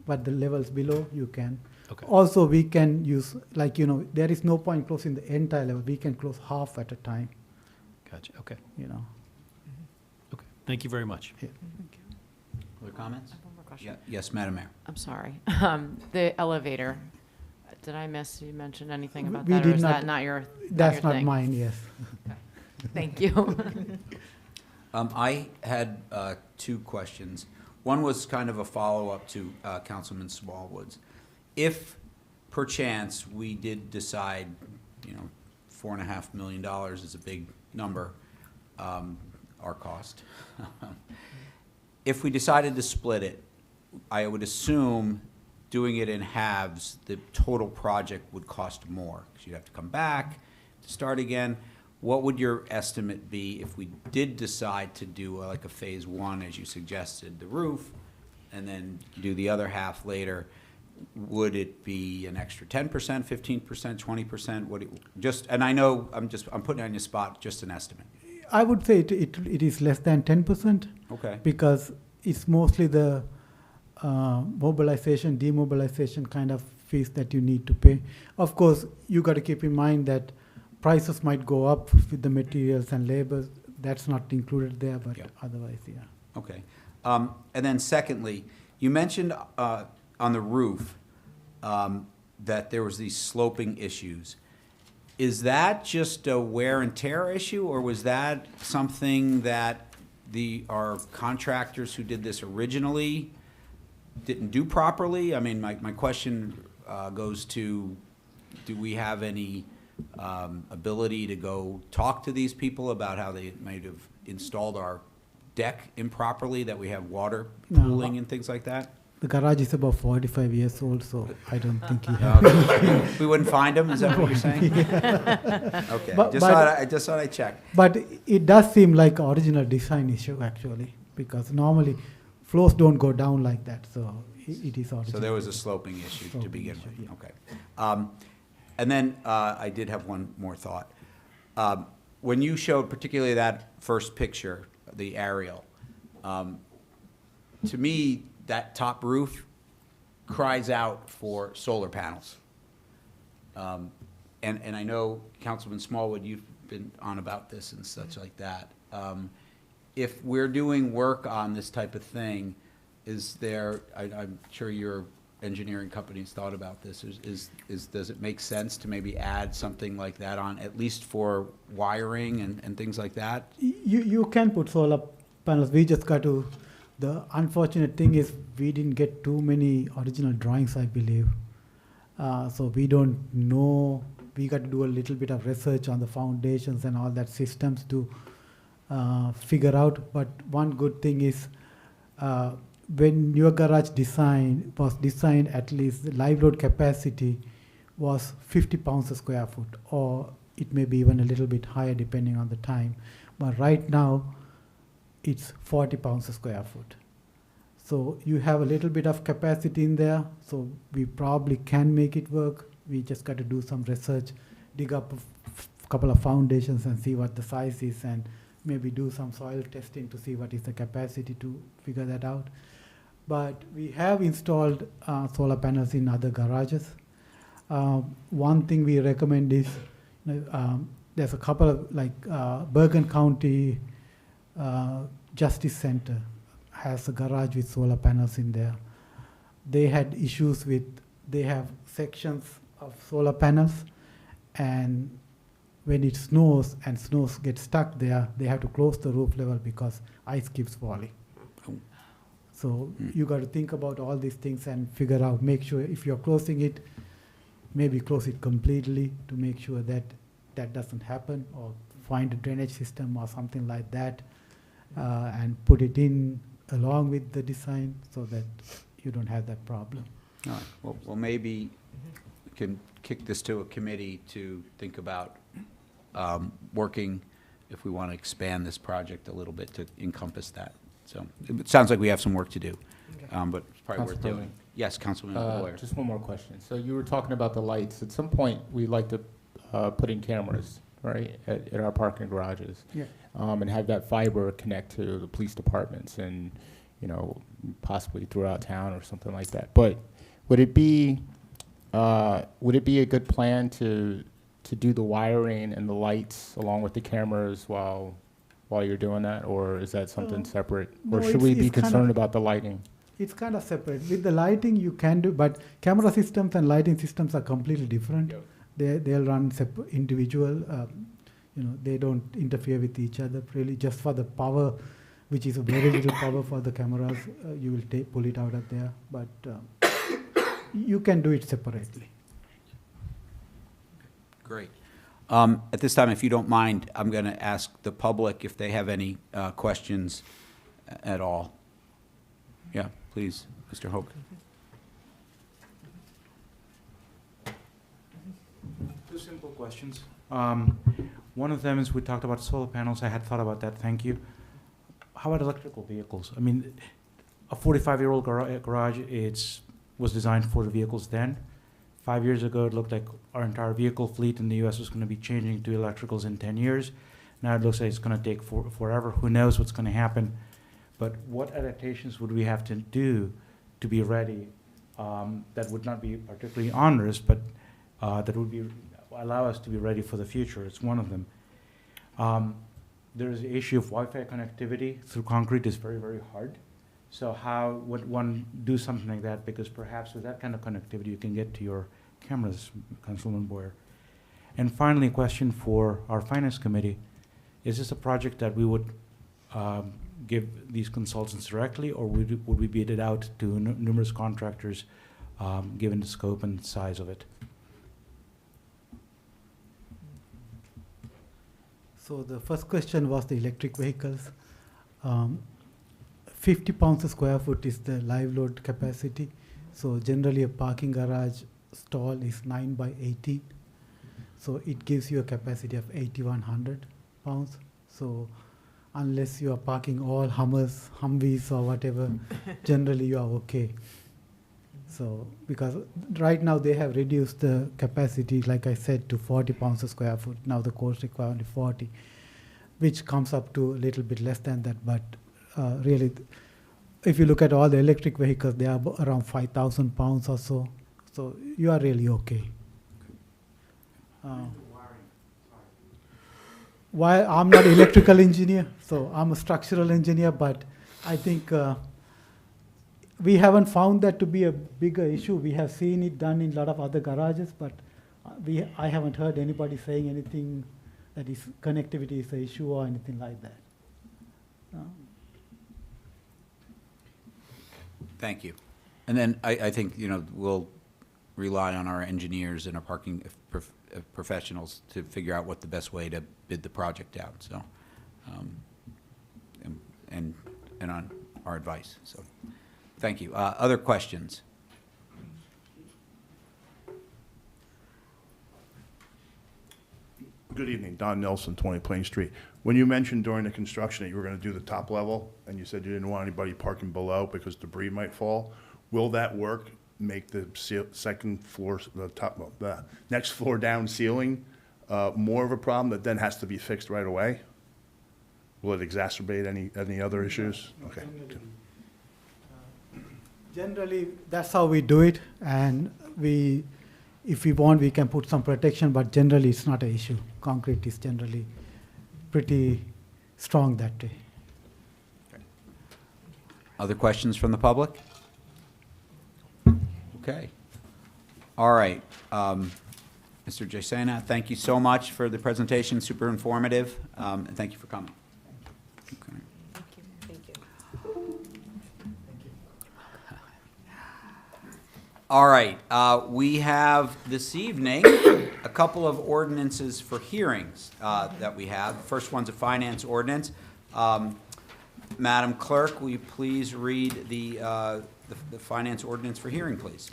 [SPEAKER 8] But the levels below, you can.
[SPEAKER 12] Okay.
[SPEAKER 8] Also, we can use, there is no point closing the entire level. We can close half at a time,
[SPEAKER 12] Gotcha. Okay. Okay. Thank you very much.
[SPEAKER 8] Yeah.
[SPEAKER 1] Other comments?
[SPEAKER 4] One more question.
[SPEAKER 1] Yeah. Yes, Madam Mayor.
[SPEAKER 4] I'm sorry. The elevator, did I miss you mention anything about
[SPEAKER 8] We
[SPEAKER 4] that, or
[SPEAKER 8] did
[SPEAKER 4] is
[SPEAKER 8] not-
[SPEAKER 4] that not your
[SPEAKER 8] That's not
[SPEAKER 4] thing?
[SPEAKER 8] mine, yes.
[SPEAKER 4] Thank you.
[SPEAKER 1] I had 2 questions. One was kind of a follow-up to Councilman Smallwood's. If perchance we did decide, $4.5 million is a big number, our cost. If we decided to split it, I would assume doing it in halves, the total project would cost more, because you'd have to come back to start again. What would your estimate be if we did decide to do like a phase one, as you suggested, the roof, and then do the other half later? Would it be an extra 10%, 15%, 20%? Just, and I know I'm putting it on your spot, just an estimate.
[SPEAKER 8] I would say it is less than 10%.
[SPEAKER 1] Okay.
[SPEAKER 8] Because it's mostly the mobilization, demobilization kind of fees that you need to pay. Of course, you got to keep in mind that prices might go up with the materials and labor. That's not included there, but otherwise, yeah.
[SPEAKER 1] Okay. And then secondly, you mentioned on the roof that there was these sloping issues. Is that just a wear and tear issue, or was that something that our contractors who did this originally didn't do properly? I mean, my question goes to, do we have any ability to go talk to these people about how they might have installed our deck improperly, that we have water pooling and things like that?
[SPEAKER 8] The garage is about 45 years old, so I don't think you have.
[SPEAKER 1] We wouldn't find them, is that what you're saying? Okay,
[SPEAKER 8] But-
[SPEAKER 1] just thought I'd check.
[SPEAKER 8] But it does seem like original design issue, actually, because normally floors don't go down like that, so it is original.
[SPEAKER 1] So there was a sloping issue to
[SPEAKER 8] Sloping
[SPEAKER 1] begin
[SPEAKER 8] issue,
[SPEAKER 1] with,
[SPEAKER 8] yeah.
[SPEAKER 1] okay. And then I did have one more thought. When you showed particularly that first picture, the aerial, to me, that top roof cries out for solar panels. And I know, Councilman Smallwood, you've been on about this and such like that. If we're doing work on this type of thing, is there, I'm sure your engineering company's thought about this, does it make sense to maybe add something like that on, at least for wiring and things like that?
[SPEAKER 8] You can put solar panels. We just got to. The unfortunate thing is we didn't get too many original drawings, I believe. So we don't know. We got to do a little bit of research on the foundations and all that systems to figure out. But one good thing is when your garage was designed, at least the live load capacity was 50 pounds a square foot, or it may be even a little bit higher depending on the time. But right now, it's 40 pounds a square foot. So you have a little bit of capacity in there, so we probably can make it work. We just got to do some research, dig up a couple of foundations and see what the size is, and maybe do some soil testing to see what is the capacity to figure that out. But we have installed solar panels in other garages. One thing we recommend is, there's a couple of, like Bergen County Justice Center has a garage with solar panels in there. They had issues with, they have sections of solar panels, and when it snows and snows get stuck there, they have to close the roof level because ice keeps falling. So you got to think about all these things and figure out, make sure if you're closing it, maybe close it completely to make sure that that doesn't happen, or find a drainage system or something like that. And put it in along with the design so that you don't have that problem.
[SPEAKER 1] All right. Well, maybe we can kick this to a committee to think about working, if we want to expand this project a little bit to encompass that. So it sounds like we have some work to do, but it's probably worth
[SPEAKER 10] Councilman
[SPEAKER 1] doing. Yes, Councilman Boyer.
[SPEAKER 10] Just one more question. So you were talking about the lights. At some point, we'd like to put in cameras, right, at our parking garages.
[SPEAKER 8] Yeah.
[SPEAKER 10] And have that fiber connect to the police departments and, possibly throughout town or something like that. But would it be a good plan to do the wiring and the lights along with the cameras while you're doing that, or is that something separate? Or
[SPEAKER 8] no,
[SPEAKER 10] should we be
[SPEAKER 8] it's kind
[SPEAKER 10] concerned
[SPEAKER 8] of-
[SPEAKER 10] about the lighting?
[SPEAKER 8] It's kind of separate. With the lighting, you can do, but camera systems and lighting systems are completely different. They'll run individual. They don't interfere with each other. Really, just for the power, which is a very little power for the cameras, you will pull it out of there. But you can do it separately.
[SPEAKER 1] Great. At this time, if you don't mind, I'm going to ask the public if they have any questions at all. Yeah, please, Mr. Hoke.
[SPEAKER 13] Two simple questions. One of them is we talked about solar panels. I had thought about that. Thank you. How about electrical vehicles? I mean, a 45-year-old garage, was designed for the vehicles then. 5 years ago, it looked like our entire vehicle fleet in the U.S. was going to be changing to electricals in 10 years. Now it looks like it's going to take forever. Who knows what's going to happen? But what adaptations would we have to do to be ready that would not be particularly onerous, but that would allow us to be ready for the future? It's one of them. There is the issue of Wi-Fi connectivity through concrete is very, very hard. So how would one do something like that? Because perhaps with that kind of connectivity, you can get to your cameras, Councilman Boyer. And finally, a question for our Finance Committee. Is this a project that we would give these consultants directly, or would we bid it out to numerous contractors, given the scope and size of it?
[SPEAKER 8] So the first question was the electric vehicles. 50 pounds a square foot is the live load capacity. So generally a parking garage stall is 9 by 18. So it gives you a capacity of 8,100 pounds. So unless you are parking all Hummers, Humvees or whatever, generally you are okay. So because right now they have reduced the capacity, like I said, to 40 pounds a square foot. Now the codes require only 40, which comes up to a little bit less than that. But really, if you look at all the electric vehicles, they are around 5,000 pounds or so. So you are really okay. Why I'm not an electrical engineer, so I'm a structural engineer, but I think we haven't found that to be a bigger issue. We have seen it done in a lot of other garages, but I haven't heard anybody saying anything that is connectivity is an issue or anything like that.
[SPEAKER 1] Thank you. And then I think, we'll rely on our engineers and our parking professionals to figure out what the best way to bid the project out, so, and on our advice, so, thank you. Other questions?
[SPEAKER 14] Good evening, Don Nelson, 20 Plain Street. When you mentioned during the construction that you were going to do the top level, and you said you didn't want anybody parking below because debris might fall, will that work? Make the second floor, the next floor down ceiling more of a problem that then has to be fixed right away? Will it exacerbate any other issues? Okay.
[SPEAKER 8] Generally, that's how we do it, and if we want, we can put some protection, but generally it's not an issue. Concrete is generally pretty strong that way.
[SPEAKER 1] Other questions from the public? Okay. All right. Mr. Jasena, thank you so much for the presentation, super informative, and thank you for coming. Okay.
[SPEAKER 11] Thank you.
[SPEAKER 1] All right, we have this evening a couple of ordinances for hearings that we have. The first one's a finance ordinance. Madam Clerk, will you please read the finance ordinance for hearing, please?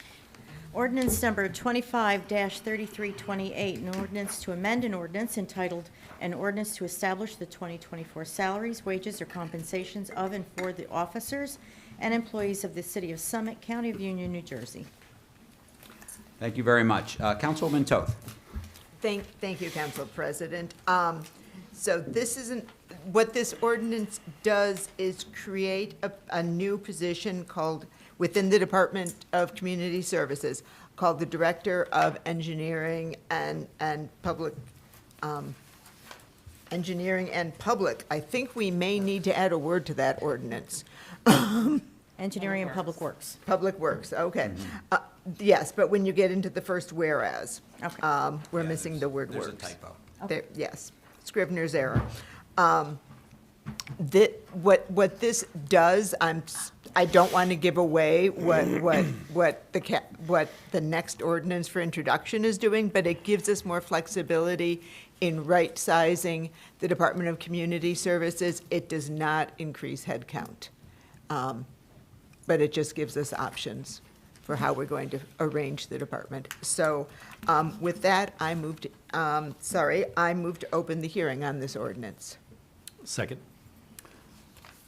[SPEAKER 2] Ordinance number 25-3328, an ordinance to amend an ordinance entitled, an ordinance to establish the 2024 salaries, wages, or compensations of and for the officers and employees of the City of Summit, County of Union, New Jersey.
[SPEAKER 1] Thank you very much. Councilwoman Toth.
[SPEAKER 9] Thank you, Council President. So this isn't, what this ordinance does is create a new position called, within the Department of Community Services, called the Director of Engineering and Public, Engineering and Public. I think we may need to add a word to that ordinance.
[SPEAKER 2] Engineering and Public Works.
[SPEAKER 9] Public Works, okay. Yes, but when you get into the first whereas,
[SPEAKER 2] Okay.
[SPEAKER 9] we're missing the word works.
[SPEAKER 1] There's a typo.
[SPEAKER 9] There, yes, Scrivener's error. What this does, I don't want to give away what the next ordinance for introduction is doing, but it gives us more flexibility in right-sizing the Department of Community Services. It does not increase headcount, but it just gives us options. for how we're going to arrange the department. So with that, I move to open the hearing on this ordinance.
[SPEAKER 12] Second.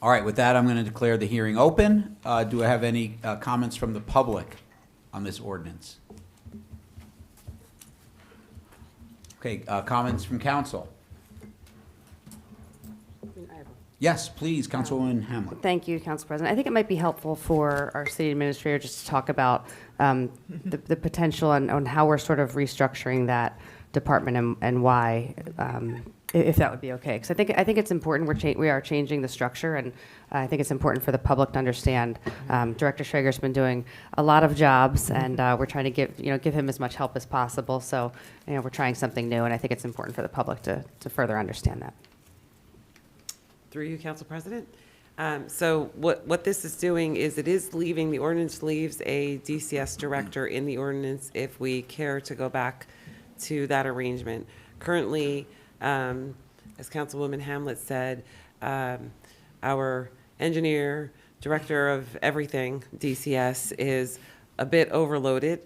[SPEAKER 1] All right, with that, I'm going to declare the hearing open. Do I have any comments from the public on this ordinance? Okay, comments from council? Yes, please, Councilwoman Hamlet.
[SPEAKER 11] Thank you, Council President. I think it might be helpful for our city administrator just to talk about the potential and on how we're sort of restructuring that department and why, if that would be okay. Because I think it's important. We are changing the structure, and I think it's important for the public to understand. Director Schrager's been doing a lot of jobs, and we're trying to give him as much help as possible. So we're trying something new, and I think it's important for the public to further understand that.
[SPEAKER 5] Through you, Council President. So what this is doing is it is leaving, the ordinance leaves a DCS director in the ordinance if we care to go back to that arrangement. Currently, as Councilwoman Hamlet said, our engineer, director of everything, DCS, is a bit overloaded.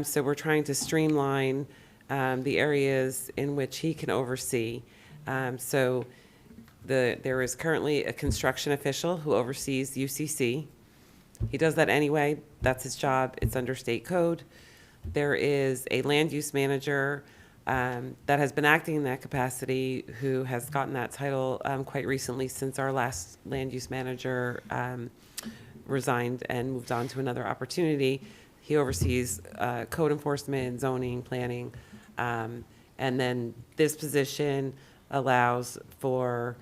[SPEAKER 5] So we're trying to streamline the areas in which he can oversee. So there is currently a construction official who oversees UCC. He does that anyway. That's his job. It's under state code. There is a land use manager that has been acting in that capacity who has gotten that title quite recently since our last land use manager resigned and moved on to another opportunity. He oversees code enforcement, zoning, planning. And then this position allows for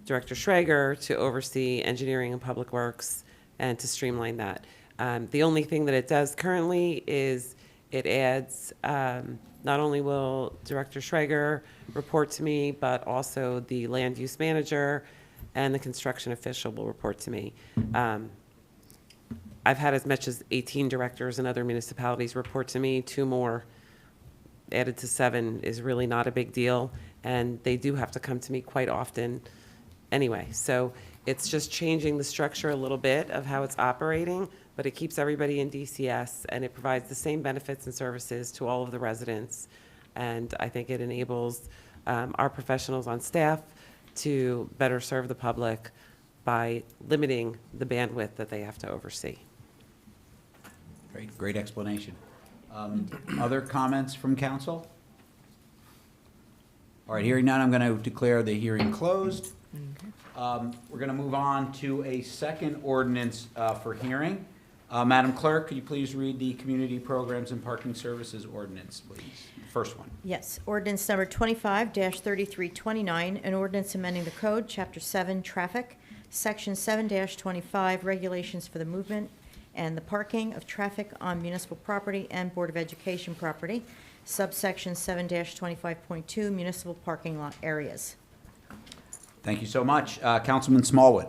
[SPEAKER 5] Director Schrager to oversee engineering and public works and to streamline that. The only thing that it does currently is it adds, not only will Director Schrager report to me, but also the land use manager and the construction official will report to me. I've had as much as 18 directors in other municipalities report to me. 2 more added to 7 is really not a big deal, and they do have to come to me quite often anyway. So it's just changing the structure a little bit of how it's operating, but it keeps everybody in DCS, and it provides the same benefits and services to all of the residents. And I think it enables our professionals on staff to better serve the public by limiting the bandwidth that they have to oversee.
[SPEAKER 1] Great explanation. Other comments from council? All right, hearing none, I'm going to declare the hearing closed. We're going to move on to a second ordinance for hearing. Madam Clerk, could you please read the Community Programs and Parking Services Ordinance, please? First one.
[SPEAKER 2] Yes, ordinance number 25-3329, an ordinance amending the code, Chapter 7, Traffic, Section 7-25, Regulations for the Movement and the Parking of Traffic on Municipal Property and Board of Education Property, subsection 7-25.2, Municipal Parking Lot Areas.
[SPEAKER 1] Thank you so much. Councilman Smallwood.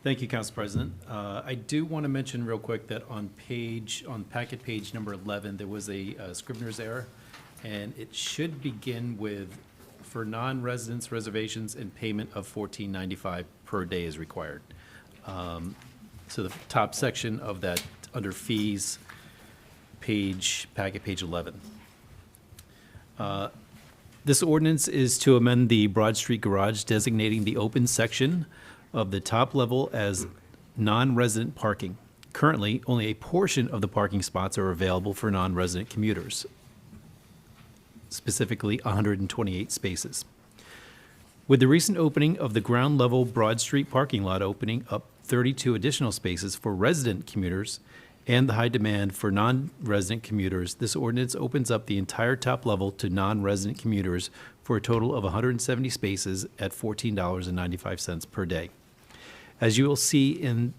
[SPEAKER 12] Thank you, Council President. I do want to mention real quick that on packet page number 11, there was a Scrivener's error, and it should begin with, for non-residents, reservations and payment of $14.95 per day is required. So the top section of that, under fees, packet page 11. This ordinance is to amend the Broad Street Garage, designating the open section of the top level as non-resident parking. Currently, only a portion of the parking spots are available for non-resident commuters, specifically 128 spaces. With the recent opening of the ground level Broad Street parking lot, opening up 32 additional spaces for resident commuters and the high demand for non-resident commuters, this ordinance opens up the entire top level to non-resident commuters for a total of 170 spaces at $14.95 per day. As you will see in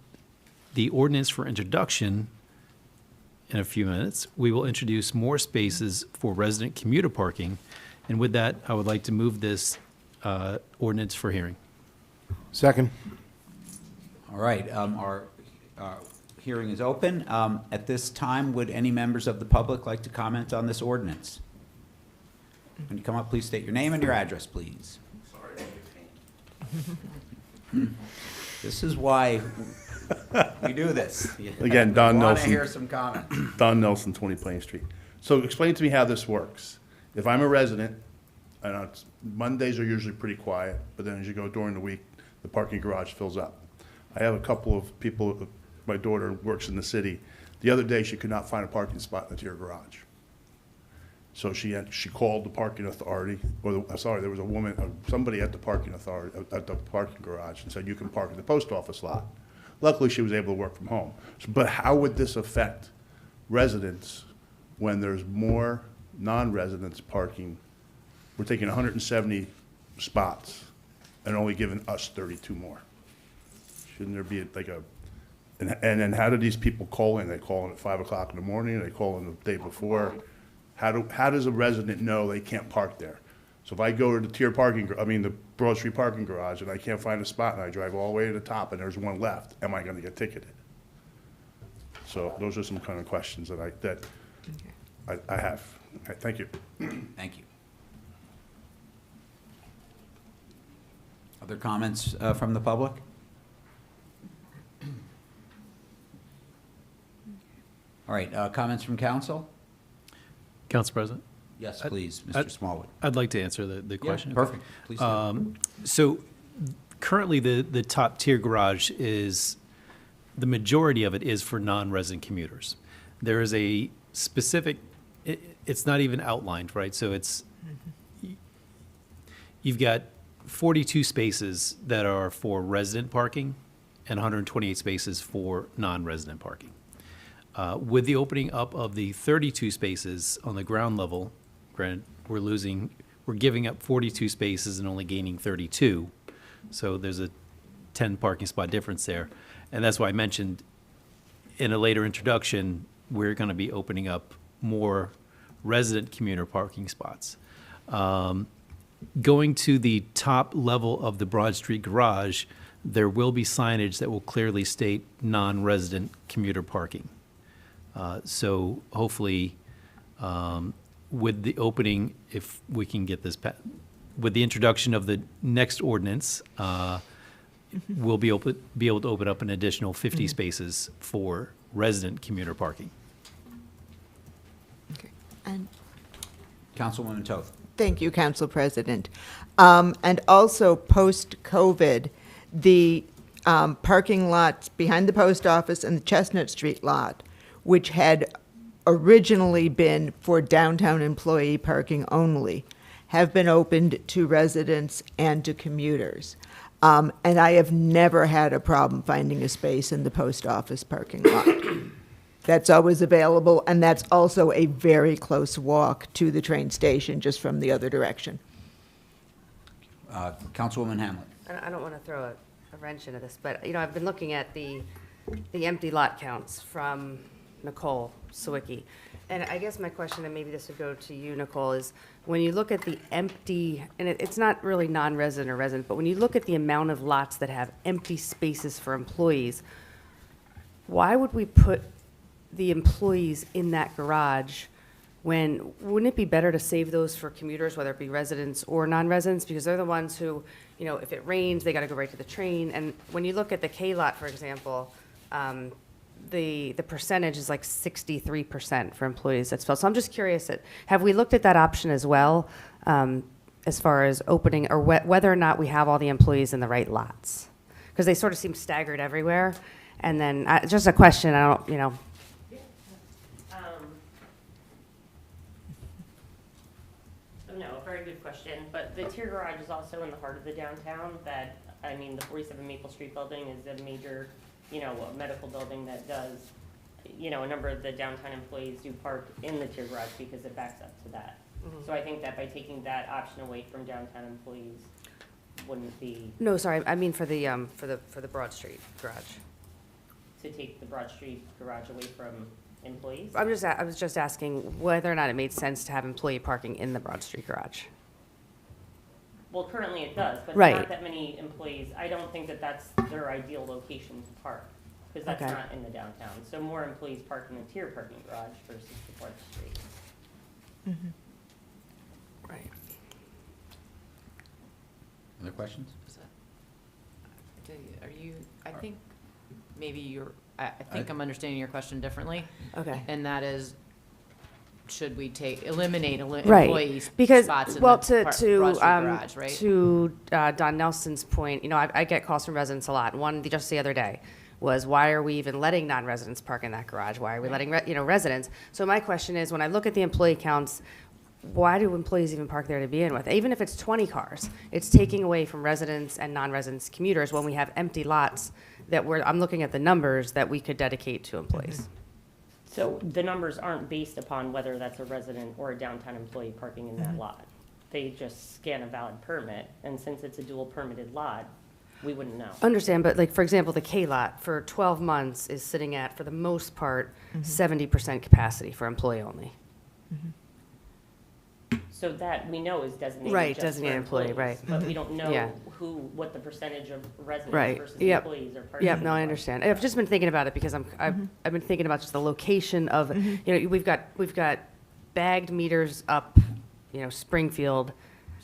[SPEAKER 12] the ordinance for introduction in a few minutes, we will introduce more spaces for resident commuter parking. And with that, I would like to move this ordinance for hearing.
[SPEAKER 6] Second.
[SPEAKER 1] All right, our hearing is open. At this time, would any members of the public like to comment on this ordinance? When you come up, please state your name and your address, please. This is why We do this.
[SPEAKER 14] Again, Don
[SPEAKER 1] We want
[SPEAKER 14] Nelson.
[SPEAKER 1] to hear some comments.
[SPEAKER 14] Don Nelson, 20 Plain Street. So explain to me how this works. If I'm a resident, and Mondays are usually pretty quiet, but then as you go during the week, the parking garage fills up. I have a couple of people, my daughter works in the city. The other day, she could not find a parking spot in the tier garage. So she called the parking authority, there was a woman, somebody at the parking authority, at the parking garage, and said, you can park in the post office lot. Luckily, she was able to work from home. But how would this affect residents when there's more non-residents parking? We're taking 170 spots and only giving us 32 more. Shouldn't there be like and then how do these people call in? They call in at 5 o'clock in the morning, they call in the day before? How does a resident know they can't park there? So if I go to the Broad Street parking garage, and I can't find a spot, and I drive all the way to the top, and there's one left, am I gonna get ticketed? So those are some kind of questions that I have. All right, thank you.
[SPEAKER 1] Thank you. Other comments from the public? All right, comments from council?
[SPEAKER 12] Council President?
[SPEAKER 1] Yes, please, Mr. Smallwood.
[SPEAKER 12] I'd like to answer the question.
[SPEAKER 1] Perfect. Please do.
[SPEAKER 12] So currently, the top tier garage is, the majority of it is for non-resident commuters. There is a specific, it's not even outlined, right? So you've got 42 spaces that are for resident parking and 128 spaces for non-resident parking. With the opening up of the 32 spaces on the ground level, granted, we're giving up 42 spaces and only gaining 32. So there's a 10 parking spot difference there. And that's why I mentioned in a later introduction, we're going to be opening up more resident commuter parking spots. Going to the top level of the Broad Street garage, there will be signage that will clearly state non-resident commuter parking. So hopefully, with the opening, if we can get this, with the introduction of the next ordinance, we'll be able to open up an additional 50 spaces for resident commuter parking.
[SPEAKER 9] Okay. And
[SPEAKER 1] Councilwoman Toth.
[SPEAKER 9] thank you, Council President. And also, post-COVID, the parking lots behind the post office and the Chestnut Street lot, which had originally been for downtown employee parking only, have been opened to residents and to commuters. And I have never had a problem finding a space in the post office parking lot. That's always available, and that's also a very close walk to the train station, just from the other direction.
[SPEAKER 1] Councilwoman Hamlet.
[SPEAKER 11] I don't want to throw a wrench into this, but, I've been looking at the empty lot counts from Nicole Sawicki. And I guess my question, and maybe this would go to you, Nicole, is when you look at the empty, and it's not really non-resident or resident, but when you look at the amount of lots that have empty spaces for employees, why would we put the employees in that garage when, wouldn't it be better to save those for commuters, whether it be residents or non-residents? Because they're the ones who, if it rains, they got to go right to the train. And when you look at the K lot, for example, the percentage is like 63% for employees that's filled. So I'm just curious, have we looked at that option as well, as far as opening, or whether or not we have all the employees in the right lots? Because they sort of seem staggered everywhere. And then, just a question, I don't,
[SPEAKER 15] No, a very good question, but the tier garage is also in the heart of the downtown the 47 Maple Street building is a major, a medical building that does, a number of the downtown employees do park in the tier garage because it backs up to that.
[SPEAKER 11] Mm-hmm.
[SPEAKER 15] So I think that by taking that option away from downtown employees wouldn't be,
[SPEAKER 11] no, sorry, I mean for the Broad Street garage.
[SPEAKER 15] to take the Broad Street garage away from employees.
[SPEAKER 11] I was just asking whether or not it made sense to have employee parking in the Broad Street garage.
[SPEAKER 15] Well, currently it does, but
[SPEAKER 11] Right.
[SPEAKER 15] not that many employees. I don't think that that's their ideal location to park, because that's
[SPEAKER 11] Okay.
[SPEAKER 15] not in the downtown. So more employees park in the tier parking garage versus the Broad Street.
[SPEAKER 11] Right.
[SPEAKER 1] Other questions?
[SPEAKER 4] Are you, I think maybe I think I'm understanding your question differently.
[SPEAKER 11] Okay.
[SPEAKER 4] And that is, should we eliminate
[SPEAKER 11] Right.
[SPEAKER 4] employee
[SPEAKER 11] Because,
[SPEAKER 4] spots in
[SPEAKER 11] well,
[SPEAKER 4] the Broad Street garage, right?
[SPEAKER 11] to Don Nelson's point, you know, I get calls from residents a lot. One just the other day was, why are we even letting non-residents park in that garage? Why are we letting residents? So my question is, when I look at the employee counts, why do employees even park there to begin with? Even if it's 20 cars, it's taking away from residents and non-residents commuters when we have empty lots that I'm looking at the numbers that we could dedicate to employees.
[SPEAKER 15] So the numbers aren't based upon whether that's a resident or a downtown employee parking in that lot. They just scan a valid permit, and since it's a dual permitted lot, we wouldn't know.
[SPEAKER 11] Understand, but like, for example, the K lot for 12 months is sitting at, for the most part, 70% capacity for employee only.
[SPEAKER 15] So that we know is designated
[SPEAKER 11] Right,
[SPEAKER 15] just for
[SPEAKER 11] designated employee,
[SPEAKER 15] employees,
[SPEAKER 11] right.
[SPEAKER 15] But we don't know
[SPEAKER 11] Yeah.
[SPEAKER 15] what the percentage of residents
[SPEAKER 11] Right,
[SPEAKER 15] versus
[SPEAKER 11] yep.
[SPEAKER 15] employees are parking.
[SPEAKER 11] Yep,
[SPEAKER 15] in
[SPEAKER 11] no,
[SPEAKER 15] the
[SPEAKER 11] I
[SPEAKER 15] lot.
[SPEAKER 11] understand. I've just been thinking about it because I've been thinking about just the location of, you know, we've got bagged meters up, you know, Springfield,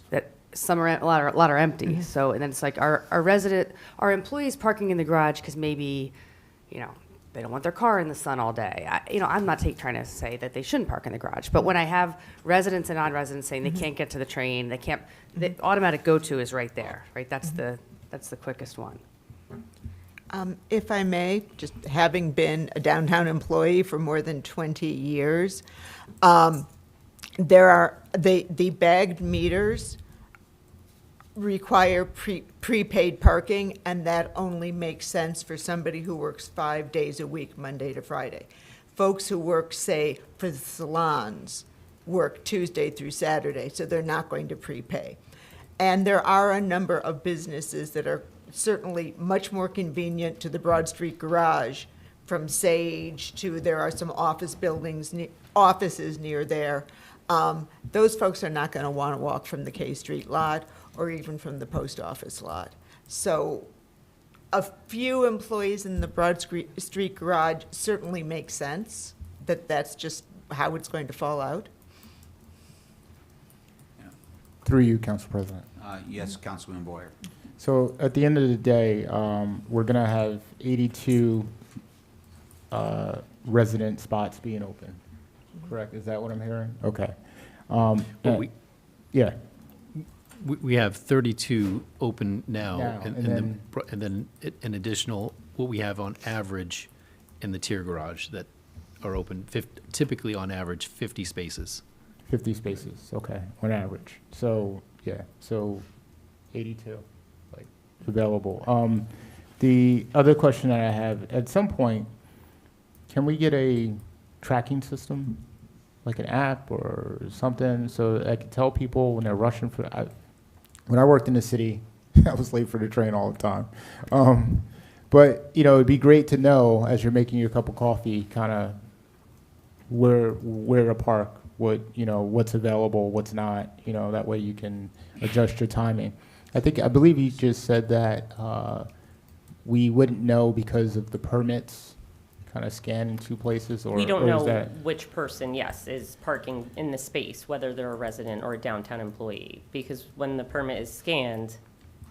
[SPEAKER 11] that some are, a lot are empty. So, and then it's like, our employees parking in the garage because maybe, you know, they don't want their car in the sun all day. I'm not trying to say that they shouldn't park in the garage, but when I have residents and non-residents saying they can't get to the train, the automatic go-to is right there, right? That's the quickest one.
[SPEAKER 9] If I may, just having been a downtown employee for more than 20 years, there are, the bagged meters require prepaid parking, and that only makes sense for somebody who works 5 days a week, Monday to Friday. Folks who work, say, for the salons, work Tuesday through Saturday, so they're not going to prepay. And there are a number of businesses that are certainly much more convenient to the Broad Street garage, from Sage to, there are some offices near there. Those folks are not going to want to walk from the K Street lot or even from the post office lot. So a few employees in the Broad Street garage certainly makes sense, that's just how it's going to fall out.
[SPEAKER 10] Through you, Council President.
[SPEAKER 1] Yes, Councilman Boyer.
[SPEAKER 10] So at the end of the day, we're going to have 82 resident spots being open, correct? Is that what I'm hearing? Okay.
[SPEAKER 12] But
[SPEAKER 10] Yeah,
[SPEAKER 12] we have 32 open now,
[SPEAKER 10] Now,
[SPEAKER 12] and then an additional, what we have on average in the tier garage that are open, typically on average 50 spaces.
[SPEAKER 10] 50 spaces, okay, on average. So, yeah, so 82, like, available. The other question that I have, at some point, can we get a tracking system, like an app or something, so that I can tell people when they're rushing for, when I worked in the city, I was late for the train all the time. But, you know, it'd be great to know, as you're making your cup of coffee, kind of where to park, what's available, what's not, that way you can adjust your timing. I believe you just said that we wouldn't know because of the permits kind of scanned in two places, or
[SPEAKER 15] We don't
[SPEAKER 10] or is
[SPEAKER 15] know
[SPEAKER 10] that-
[SPEAKER 15] which person, yes, is parking in the space, whether they're a resident or a downtown employee. Because when the permit is scanned,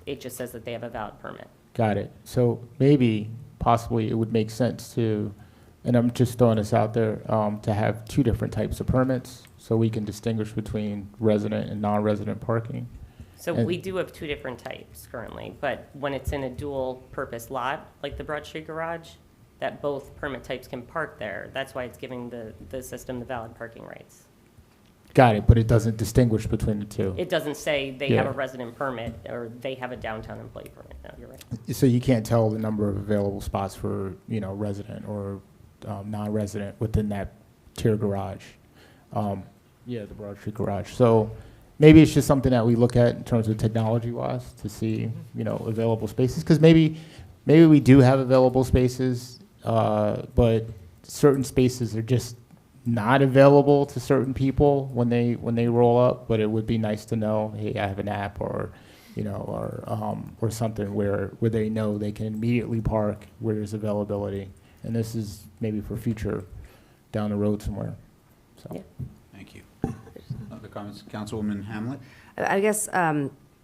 [SPEAKER 15] it just says that they have a valid permit.
[SPEAKER 10] Got it. So maybe, possibly, it would make sense to, and I'm just throwing this out there, to have two different types of permits, so we can distinguish between resident and non-resident parking.
[SPEAKER 15] So
[SPEAKER 10] And-
[SPEAKER 15] we do have two different types currently, but when it's in a dual-purpose lot, like the Broad Street Garage, that both permit types can park there. That's why it's giving the system the valid parking rights.
[SPEAKER 10] Got it, but it doesn't distinguish between the two.
[SPEAKER 15] It doesn't say they have
[SPEAKER 10] Yeah.
[SPEAKER 15] a resident permit or they have a downtown employee permit. No, you're right.
[SPEAKER 10] So you can't tell the number of available spots for, resident or non-resident within that tier garage. Yeah, the Broad Street Garage. So maybe it's just something that we look at in terms of technology-wise to see, available spaces. Because maybe we do have available spaces, but certain spaces are just not available to certain people when they roll up. But it would be nice to know, hey, I have an app or something where they know they can immediately park where there's availability. And this is maybe for future down the road somewhere. So.
[SPEAKER 15] Yeah.
[SPEAKER 1] Thank you. Other comments? Councilwoman Hamlet?
[SPEAKER 11] I guess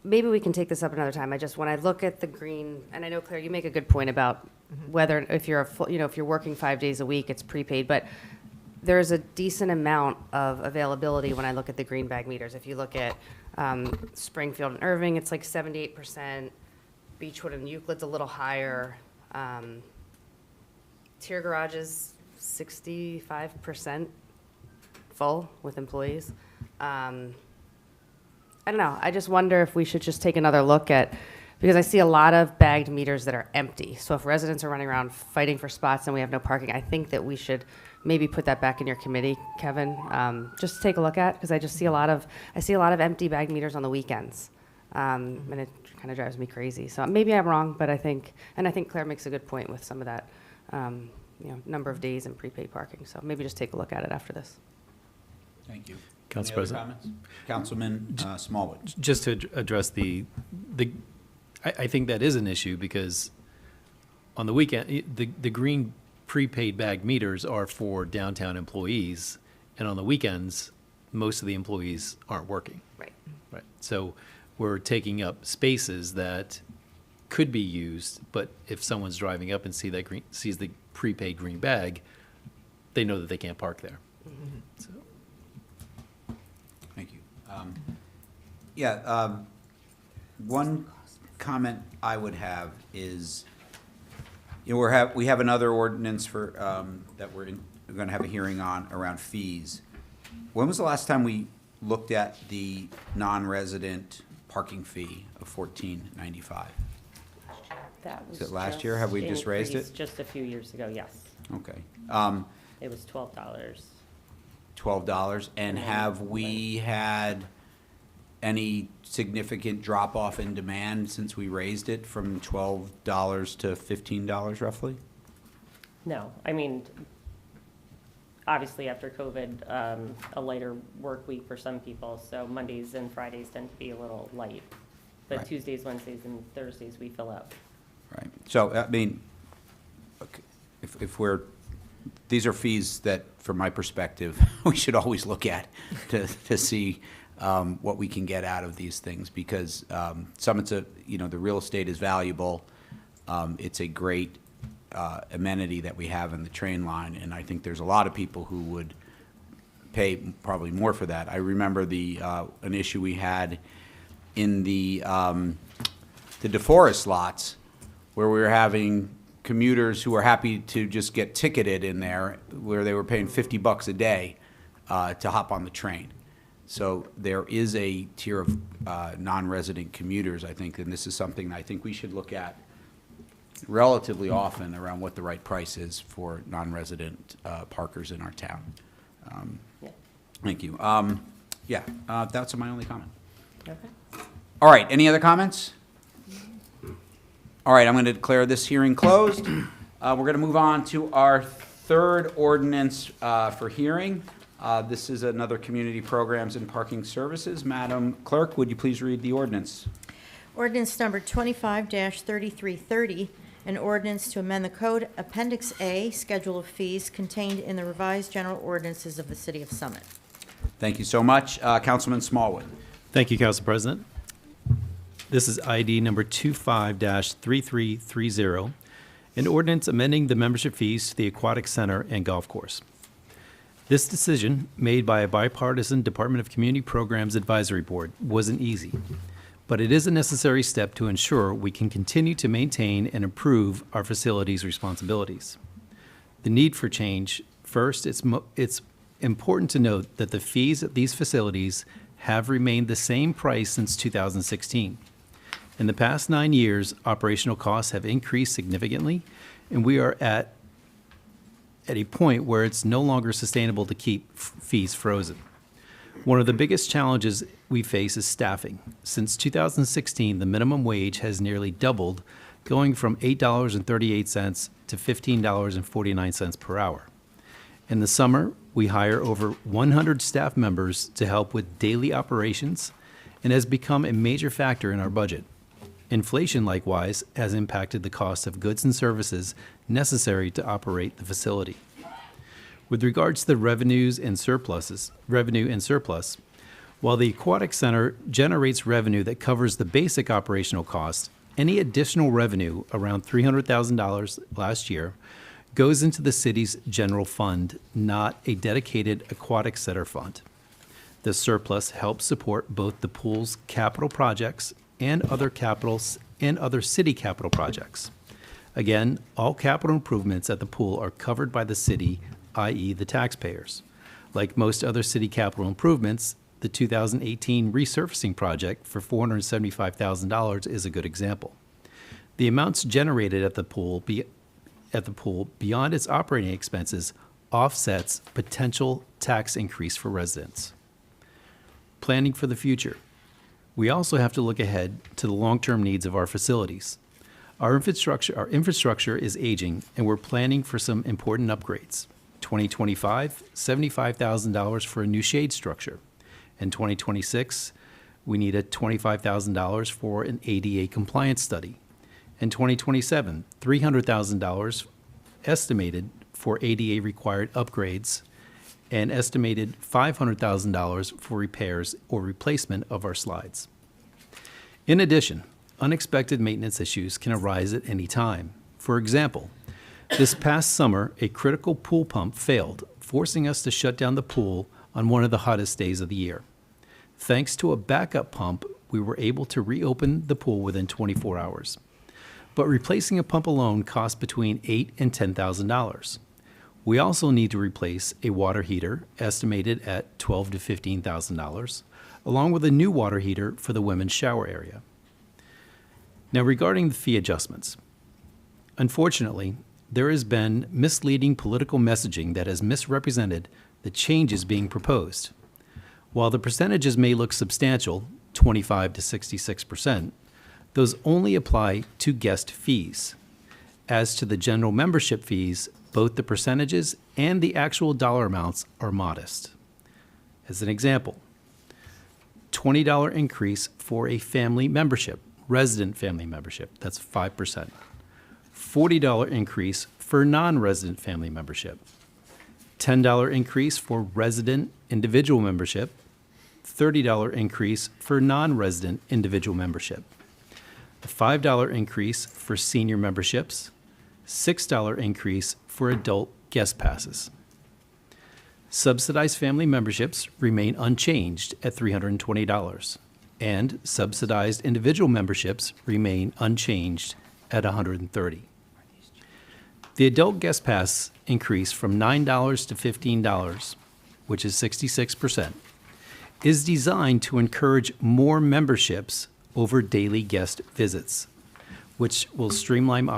[SPEAKER 11] maybe we can take this up another time. When I look at the green, and I know, Claire, you make a good point about whether, if you're a full, if you're working 5 days a week, it's prepaid, but there's a decent amount of availability when I look at the green bag meters. If you look at Springfield and Irving, it's like 78%. Beechwood and Euclid's a little higher. Tier Garage is 65% full with employees. I don't know. I just wonder if we should just take another look at, because I see a lot of bagged meters that are empty. So if residents are running around fighting for spots and we have no parking, I think that we should maybe put that back in your committee, Kevin, just to take a look at, because I see a lot of empty bagged meters on the weekends. And it kind of drives me crazy. So maybe I'm wrong, but I think Claire makes a good point with some of that, number of days and prepaid parking. So maybe just take a look at it after this.
[SPEAKER 1] Thank you.
[SPEAKER 12] Council
[SPEAKER 1] Any other
[SPEAKER 12] President.
[SPEAKER 1] comments? Councilman Smallwood.
[SPEAKER 12] Just to address I think that is an issue because on the weekend, the green prepaid bag meters are for downtown employees, and on the weekends, most of the employees aren't working.
[SPEAKER 11] Right.
[SPEAKER 12] Right. So we're taking up spaces that could be used, but if someone's driving up and sees the prepaid green bag, they know that they can't park there. So.
[SPEAKER 1] Thank you. One comment I would have is, we have another ordinance for, that we're going to have a hearing on around fees. When was the last time we looked at the non-resident parking fee of $14.95?
[SPEAKER 15] That was
[SPEAKER 1] Is it last year? Have we just raised it?
[SPEAKER 15] increased Just a few years ago, yes.
[SPEAKER 1] Okay.
[SPEAKER 15] It was $12.
[SPEAKER 1] $12. And have we had any significant drop-off in demand since we raised it from $12 to $15 roughly?
[SPEAKER 15] No, I mean, obviously after COVID, a lighter work week for some people, so Mondays and Fridays tend to be a little light. But
[SPEAKER 1] Right.
[SPEAKER 15] Tuesdays, Wednesdays, and Thursdays, we fill up.
[SPEAKER 1] Right. So, I mean, okay, these are fees that, from my perspective, we should always look at to see what we can get out of these things, because the real estate is valuable. It's a great amenity that we have in the train line, and I think there's a lot of people who would pay probably more for that. I remember an issue we had in the DeForest lots, where we were having commuters who were happy to just get ticketed in there, where they were paying $50 a day to hop on the train. So there is a tier of non-resident commuters, I think, and this is something I think we should look at relatively often around what the right price is for non-resident parkers in our town.
[SPEAKER 15] Yeah.
[SPEAKER 1] Thank you. That's my only comment.
[SPEAKER 15] Okay.
[SPEAKER 1] All right, any other comments? All right, I'm going to declare this hearing closed. We're going to move on to our third ordinance for hearing. This is another community programs and parking services. Madam Clerk, would you please read the ordinance?
[SPEAKER 2] Ordinance number 25-3330, an ordinance to amend the code Appendix A, Schedule of Fees, contained in the revised general ordinances of the City of Summit.
[SPEAKER 1] Thank you so much. Councilman Smallwood.
[SPEAKER 12] Thank you, Council President. This is ID number 25-3330, an ordinance amending the membership fees to the Aquatic Center and Golf Course. This decision, made by a bipartisan Department of Community Programs Advisory Board, wasn't easy, but it is a necessary step to ensure we can continue to maintain and improve our facilities' responsibilities. The need for change: first, it's important to note that the fees at these facilities have remained the same price since 2016. In the past 9 years, operational costs have increased significantly, and we are at a point where it's no longer sustainable to keep fees frozen. One of the biggest challenges we face is staffing. Since 2016, the minimum wage has nearly doubled, going from $8.38 to $15.49 per hour. In the summer, we hire over 100 staff members to help with daily operations and has become a major factor in our budget. Inflation, likewise, has impacted the cost of goods and services necessary to operate the facility. With regards to the revenue and surplus, while the Aquatic Center generates revenue that covers the basic operational costs any additional revenue, around $300,000 last year, goes into the city's general fund, not a dedicated aquatic center fund. The surplus helps support both the pool's capital projects and other city capital projects. Again, all capital improvements at the pool are covered by the city, i.e. the taxpayers. Like most other city capital improvements, the 2018 resurfacing project for $475,000 is a good example. The amounts generated at the pool beyond its operating expenses offsets potential tax increase for residents. Planning for the future. We also have to look ahead to the long-term needs of our facilities. Our infrastructure is aging, and we're planning for some important upgrades. 2025, $75,000 for a new shade structure. In 2026, we need $25,000 for an ADA compliance study. In 2027, $300,000 estimated for ADA required upgrades, and estimated $500,000 for repairs or replacement of our slides. In addition, unexpected maintenance issues can arise at any time. For example, this past summer, a critical pool pump failed, forcing us to shut down the pool on one of the hottest days of the year. Thanks to a backup pump, we were able to reopen the pool within 24 hours. But replacing a pump alone costs between $8,000 and $10,000. We also need to replace a water heater, estimated at $12,000 to $15,000, along with a new water heater for the women's shower area. Now, regarding the fee adjustments, unfortunately, there has been misleading political messaging that has misrepresented the changes being proposed. While the percentages may look substantial, 25 to 66%, those only apply to guest fees. As to the general membership fees, both the percentages and the actual dollar amounts are modest. As an example, $20 increase for a family membership, resident family membership, that's 5%. $40 increase for non-resident family membership. $10 increase for resident individual membership. $30 increase for non-resident individual membership. A $5 increase for senior memberships. $6 increase for adult guest passes. Subsidized family memberships remain unchanged at $320, and subsidized individual memberships remain unchanged at $130. The adult guest pass increase from $9 to $15, which is 66%, is designed to encourage more memberships over daily guest visits, which will streamline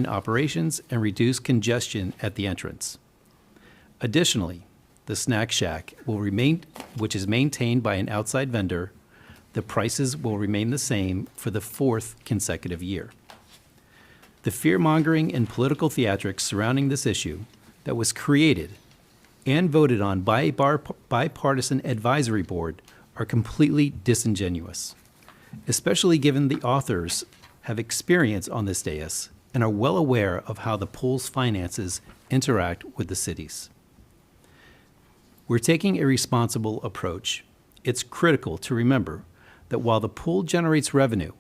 [SPEAKER 12] operations and reduce congestion at the entrance. Additionally, the Snack Shack will remain, which is maintained by an outside vendor. The prices will remain the same for the fourth consecutive year. The fear-mongering and political theatrics surrounding this issue that was created and voted on by a bipartisan advisory board are completely disingenuous, especially given the authors have experience on this dais and are well aware of how the pool's finances interact with the city's. We're taking a responsible approach. It's critical to remember that while the pool generates revenue,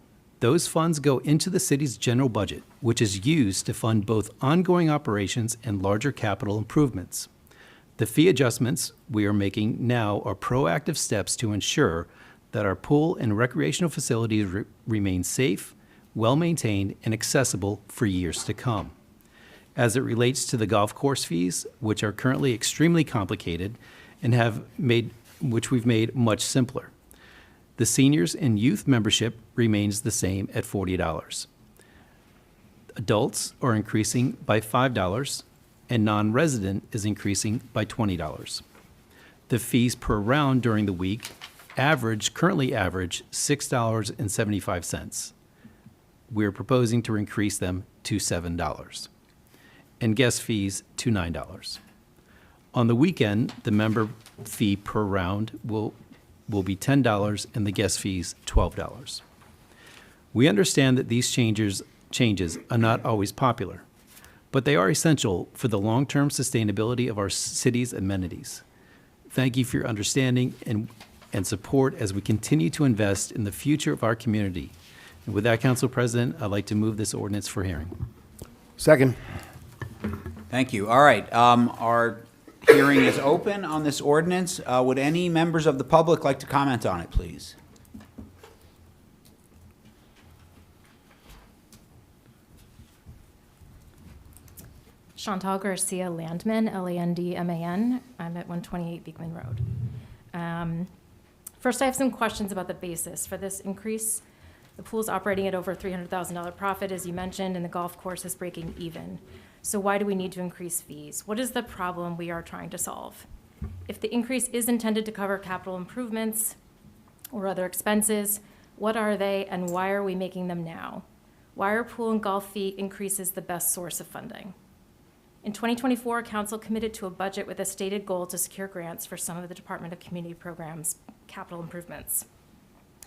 [SPEAKER 12] those funds go into the city's general budget, which is used to fund both ongoing operations and larger capital improvements. The fee adjustments we are making now are proactive steps to ensure that our pool and recreational facilities remain safe, well-maintained, and accessible for years to come. As it relates to the golf course fees, which are currently extremely complicated and which we've made much simpler. The seniors and youth membership remains the same at $40. Adults are increasing by $5, and non-resident is increasing by $20. The fees per round during the week currently average $6.75. We're proposing to increase them to $7, and guest fees to $9. On the weekend, the member fee per round will be $10 and the guest fees $12. We understand that these changes are not always popular, but they are essential for the long-term sustainability of our city's amenities. Thank you for your understanding and support as we continue to invest in the future of our community. With that, Council President, I'd like to move this ordinance for hearing.
[SPEAKER 6] Second.
[SPEAKER 1] Thank you. All right, our hearing is open on this ordinance. Would any members of the public like to comment on it, please?
[SPEAKER 16] Chantal Garcia Landman, Landman. I'm at 128 Beekman Road. First, I have some questions about the basis for this increase. The pool's operating at over $300,000 profit, as you mentioned, and the golf course is breaking even. So why do we need to increase fees? What is the problem we are trying to solve? If the increase is intended to cover capital improvements or other expenses, what are they and why are we making them now? Why are pool and golf fee increases the best source of funding? In 2024, Council committed to a budget with a stated goal to secure grants for some of the Department of Community Programs capital improvements.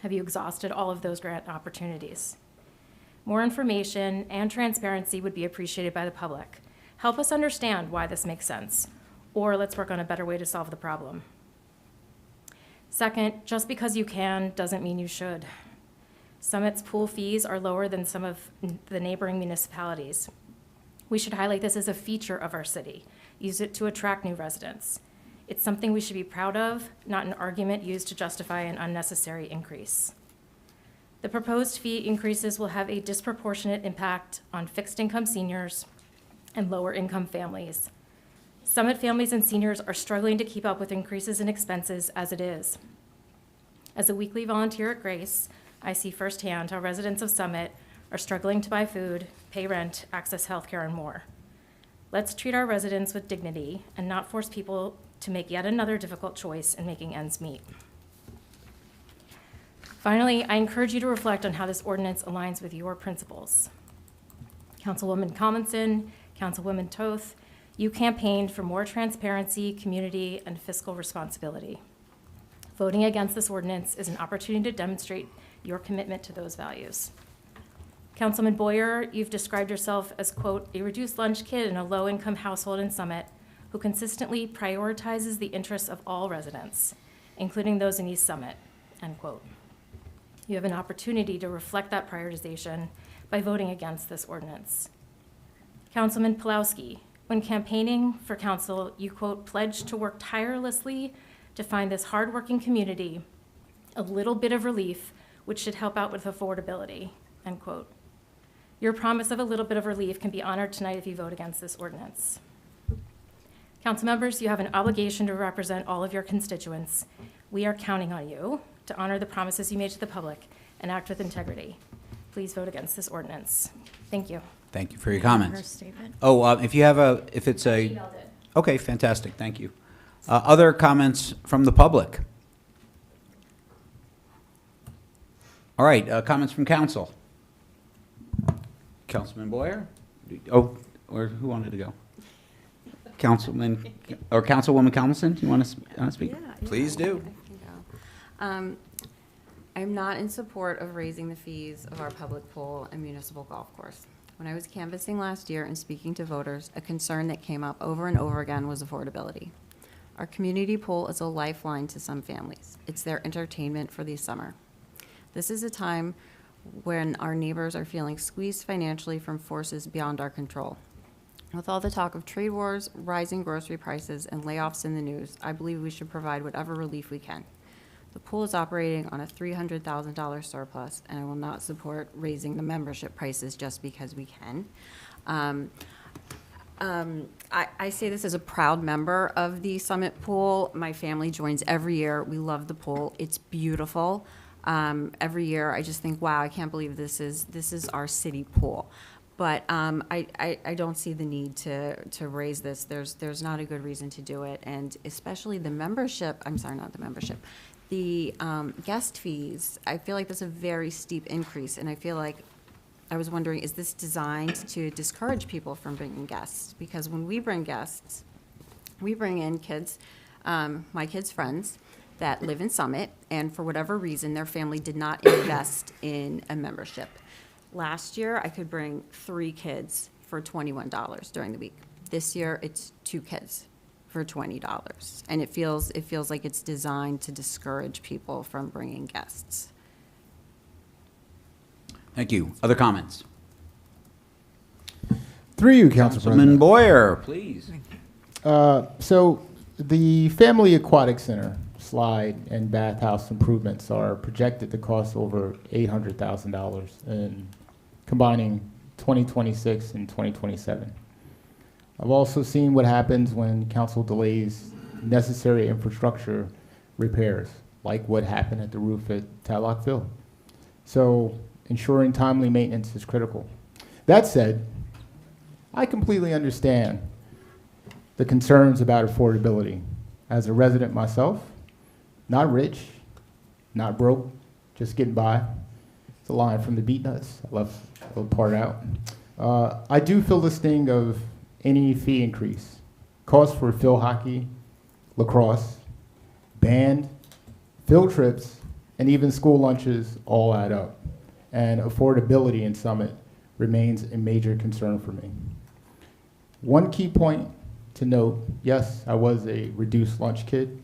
[SPEAKER 16] Have you exhausted all of those grant opportunities? More information and transparency would be appreciated by the public. Help us understand why this makes sense, or let's work on a better way to solve the problem. Second, just because you can doesn't mean you should. Summit's pool fees are lower than some of the neighboring municipalities. We should highlight this as a feature of our city, use it to attract new residents. It's something we should be proud of, not an argument used to justify an unnecessary increase. The proposed fee increases will have a disproportionate impact on fixed-income seniors and lower-income families. Summit families and seniors are struggling to keep up with increases in expenses as it is. As a weekly volunteer at Grace, I see firsthand how residents of Summit are struggling to buy food, pay rent, access healthcare, and more. Let's treat our residents with dignity and not force people to make yet another difficult choice in making ends meet. Finally, I encourage you to reflect on how this ordinance aligns with your principles. Councilwoman Comments, Councilwoman Toth, you campaigned for more transparency, community, and fiscal responsibility. Voting against this ordinance is an opportunity to demonstrate your commitment to those values. Councilman Boyer, you've described yourself as, quote, a reduced lunch kid in a low-income household in Summit who consistently prioritizes the interests of all residents, including those in East Summit, end quote. You have an opportunity to reflect that prioritization by voting against this ordinance. Councilman Pulowski, when campaigning for council, you, quote, pledged to work tirelessly to find this hardworking community a little bit of relief, which should help out with affordability, end quote. Your promise of a little bit of relief can be honored tonight if you vote against this ordinance. Council members, you have an obligation to represent all of your constituents. We are counting on you to honor the promises you made to the public and act with integrity. Please vote against this ordinance. Thank you.
[SPEAKER 1] Thank you for your comments.
[SPEAKER 2] Her statement.
[SPEAKER 1] Oh, if it's a,
[SPEAKER 16] Emailed it.
[SPEAKER 1] okay, fantastic, thank you. Other comments from the public? All right, comments from council. Councilman Boyer? Oh, or who wanted to go? Councilman, or Councilwoman Collison, do you want to speak? Please do.
[SPEAKER 17] I'm not in support of raising the fees of our public pool and municipal golf course. When I was canvassing last year and speaking to voters, a concern that came up over and over again was affordability. Our community pool is a lifeline to some families. It's their entertainment for the summer. This is a time when our neighbors are feeling squeezed financially from forces beyond our control. With all the talk of trade wars, rising grocery prices, and layoffs in the news, I believe we should provide whatever relief we can. The pool is operating on a $300,000 surplus, and I will not support raising the membership prices just because we can. I say this as a proud member of the Summit Pool. My family joins every year. We love the pool. It's beautiful. Every year, I just think, wow, I can't believe this is our city pool. But I don't see the need to raise this. There's not a good reason to do it, and especially the membership. I'm sorry, not the membership. The guest fees. I feel like that's a very steep increase, and I feel like I was wondering, is this designed to discourage people from bringing guests? Because when we bring guests, we bring in kids, my kids' friends that live in Summit, and for whatever reason, their family did not invest in a membership. Last year, I could bring 3 kids for $21 during the week. This year, it's 2 kids for $20, and it feels like it's designed to discourage people from bringing guests.
[SPEAKER 1] Thank you. Other comments?
[SPEAKER 10] Through you, Council
[SPEAKER 1] Councilman
[SPEAKER 10] President.
[SPEAKER 1] Boyer, please.
[SPEAKER 10] So the Family Aquatic Center slide and bathhouse improvements are projected to cost over $800,000 in combining 2026 and 2027. I've also seen what happens when council delays necessary infrastructure repairs, like what happened at the roof at Tadlockville. So ensuring timely maintenance is critical. That said, I completely understand the concerns about affordability. As a resident myself, not rich, not broke, just getting by. It's a line from the Beatnuts. I love the part out. I do feel the sting of any fee increase. Costs for field hockey, lacrosse, band, field trips, and even school lunches all add up. And affordability in Summit remains a major concern for me. One key point to note, yes, I was a reduced lunch kid,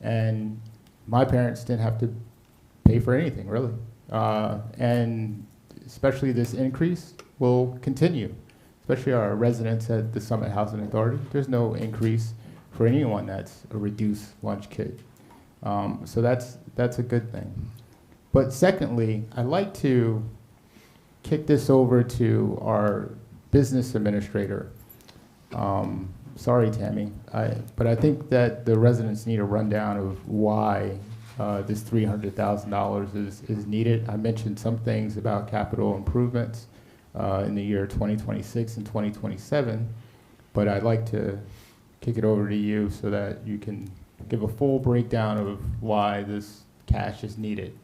[SPEAKER 10] and my parents didn't have to pay for anything, really. And especially this increase will continue, especially our residents at the Summit Housing Authority. There's no increase for anyone that's a reduced lunch kid. So that's a good thing. But secondly, I'd like to kick this over to our business administrator. Sorry, Tammy, but I think that the residents need a rundown of why this $300,000 is needed. I mentioned some things about capital improvements in the year 2026 and 2027, but I'd like to kick it over to you so that you can give a full breakdown of why this cash is needed.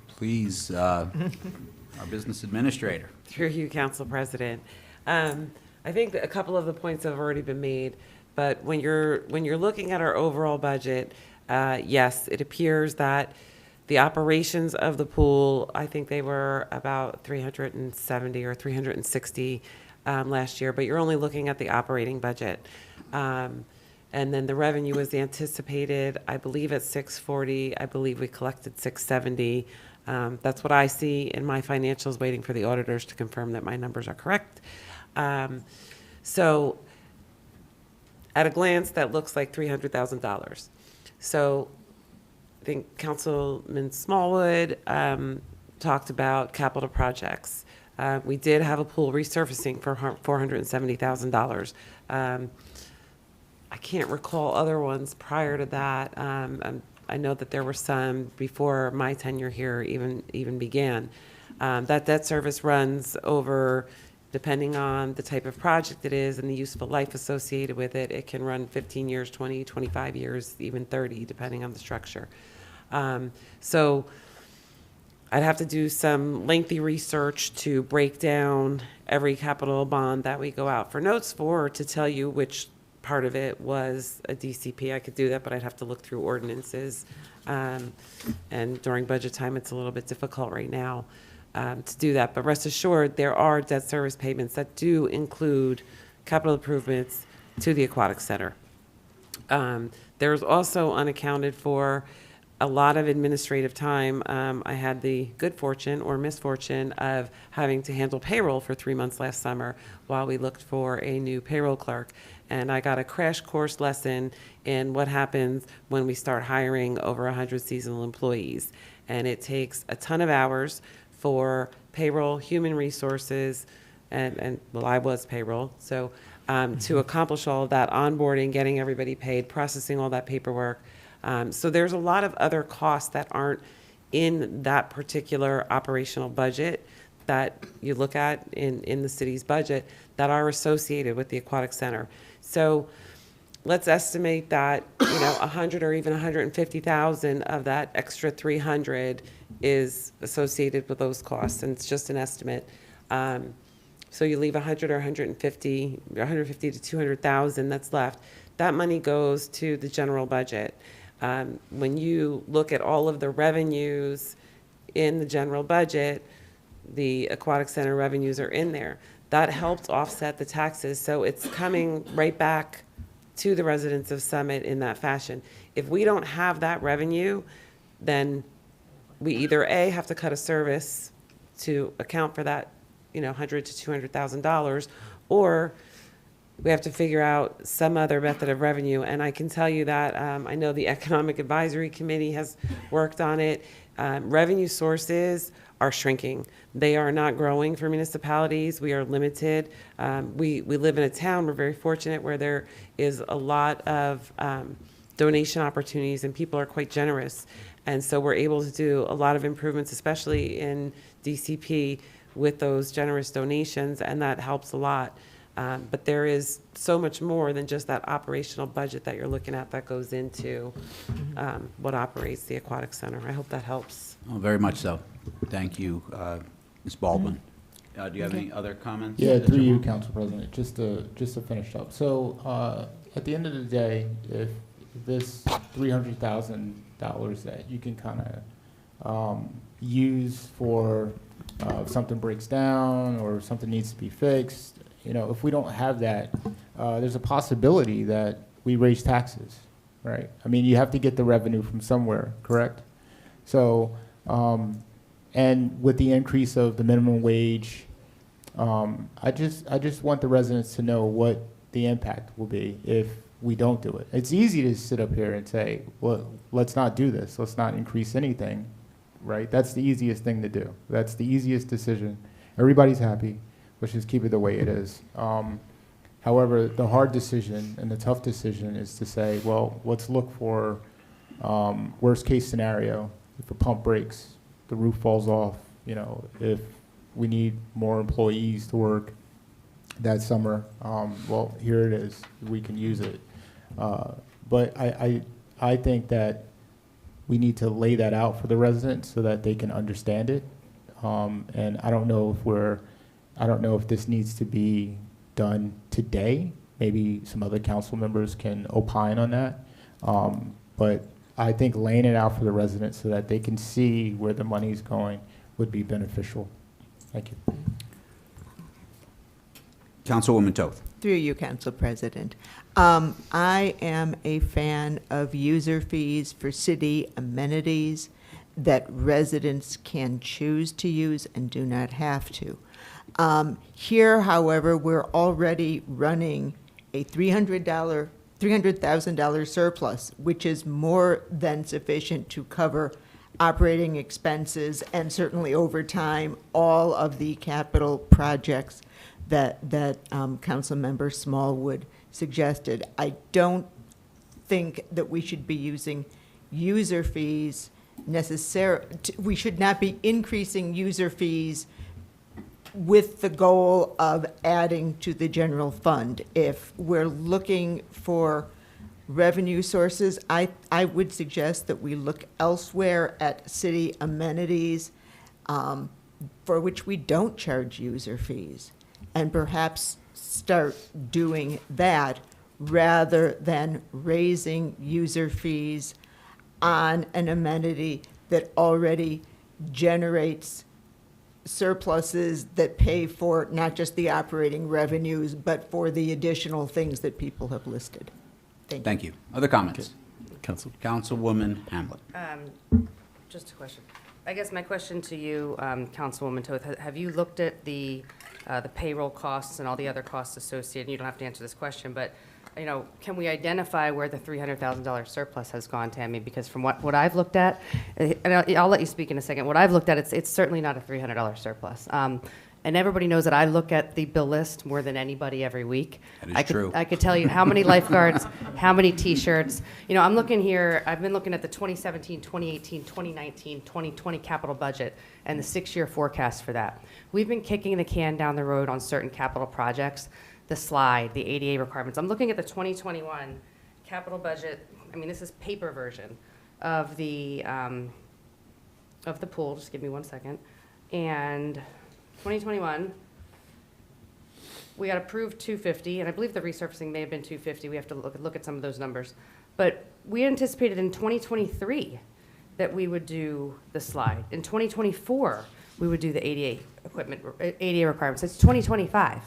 [SPEAKER 1] Please, our business administrator.
[SPEAKER 5] Through you, Council President. I think that a couple of the points have already been made, but when you're looking at our overall budget, yes, it appears that the operations of the pool, I think they were about 370 or 360 last year, but you're only looking at the operating budget. And then the revenue was anticipated, I believe, at 640. I believe we collected 670. That's what I see in my financials, waiting for the auditors to confirm that my numbers are correct. So at a glance, that looks like $300,000. So I think Councilman Smallwood talked about capital projects. We did have a pool resurfacing for $470,000. I can't recall other ones prior to that. I know that there were some before my tenure here even began. That debt service runs over, depending on the type of project it is and the useful life associated with it, it can run 15 years, 20, 25 years, even 30, depending on the structure. So I'd have to do some lengthy research to break down every capital bond that we go out for notes for to tell you which part of it was a DCP. I could do that, but I'd have to look through ordinances. And during budget time, it's a little bit difficult right now to do that. But rest assured, there are debt service payments that do include capital improvements to the aquatic center. There's also unaccounted for a lot of administrative time. I had the good fortune or misfortune of having to handle payroll for 3 months last summer while we looked for a new payroll clerk. And I got a crash course lesson in what happens when we start hiring over 100 seasonal employees. And it takes a ton of hours for payroll, human resources, and well, I was payroll. So to accomplish all of that onboarding, getting everybody paid, processing all that paperwork. So there's a lot of other costs that aren't in that particular operational budget that you look at in the city's budget that are associated with the aquatic center. So let's estimate that, 100 or even 150,000 of that extra 300 is associated with those costs, and it's just an estimate. So you leave 100 or 150 to 200,000 that's left. That money goes to the general budget. When you look at all of the revenues in the general budget, the aquatic center revenues are in there. That helps offset the taxes, so it's coming right back to the residents of Summit in that fashion. If we don't have that revenue, then we either A, have to cut a service to account for that, $100,000 to $200,000, or we have to figure out some other method of revenue. And I can tell you that I know the Economic Advisory Committee has worked on it. Revenue sources are shrinking. They are not growing for municipalities. We are limited. We live in a town, we're very fortunate, where there is a lot of donation opportunities and people are quite generous. And so we're able to do a lot of improvements, especially in DCP, with those generous donations, and that helps a lot. But there is so much more than just that operational budget that you're looking at that goes into what operates the Aquatic Center. I hope that helps.
[SPEAKER 1] Oh, very much so. Thank you, Ms. Baldwin. Do you have any other comments?
[SPEAKER 10] Yeah,
[SPEAKER 1] that
[SPEAKER 10] through you,
[SPEAKER 1] want?
[SPEAKER 10] Council President, just to finish up. So, at the end of the day, if this $300,000 that you can kind of use for if something breaks down or something needs to be fixed, if we don't have that, there's a possibility that we raise taxes, right? I mean, you have to get the revenue from somewhere, correct? So, and with the increase of the minimum wage, I just want the residents to know what the impact will be if we don't do it. It's easy to sit up here and say, well, let's not do this. Let's not increase anything, right? That's the easiest thing to do. That's the easiest decision. Everybody's happy. Let's just keep it the way it is. However, the hard decision and the tough decision is to say, well, let's look for worst case scenario. If a pump breaks, the roof falls off, if we need more employees to work that summer, well, here it is. We can use it. But I think that we need to lay that out for the residents so that they can understand it. And I don't know if this needs to be done today. Maybe some other council members can opine on that. But I think laying it out for the residents so that they can see where the money's going would be beneficial. Thank you.
[SPEAKER 1] Councilwoman Toth.
[SPEAKER 9] Through you, Council President. I am a fan of user fees for city amenities that residents can choose to use and do not have to. Here, however, we're already running a $300,000 surplus, which is more than sufficient to cover operating expenses and certainly over time all of the capital projects that Councilmember Smallwood suggested. I don't think that we should be using user fees we should not be increasing user fees with the goal of adding to the general fund. If we're looking for revenue sources, I would suggest that we look elsewhere at city amenities for which we don't charge user fees, and perhaps start doing that rather than raising user fees on an amenity that already generates surpluses that pay for not just the operating revenues, but for the additional things that people have listed. Thank you.
[SPEAKER 1] Thank you. Other comments?
[SPEAKER 12] Council.
[SPEAKER 1] Councilwoman Hamlet.
[SPEAKER 11] Just a question. I guess my question to you, Councilwoman Toth, have you looked at the payroll costs and all the other costs associated? You don't have to answer this question, but can we identify where the $300,000 surplus has gone, Tammy? Because from what I've looked at, and I'll let you speak in a second. What I've looked at, it's certainly not a $300 surplus. And everybody knows that I look at the bill list more than anybody every week.
[SPEAKER 1] That is true.
[SPEAKER 11] I could tell you how many lifeguards, how many T-shirts. I'm looking here, I've been looking at the 2017, 2018, 2019, 2020 capital budget and the 6-year forecast for that. We've been kicking the can down the road on certain capital projects, the slide, the ADA requirements. I'm looking at the 2021 capital budget. This is paper version of the pool. Just give me one second. And 2021, we got approved 250, and I believe the resurfacing may have been 250. We have to look at some of those numbers. But we anticipated in 2023 that we would do the slide. In 2024, we would do the ADA requirements. It's 2025.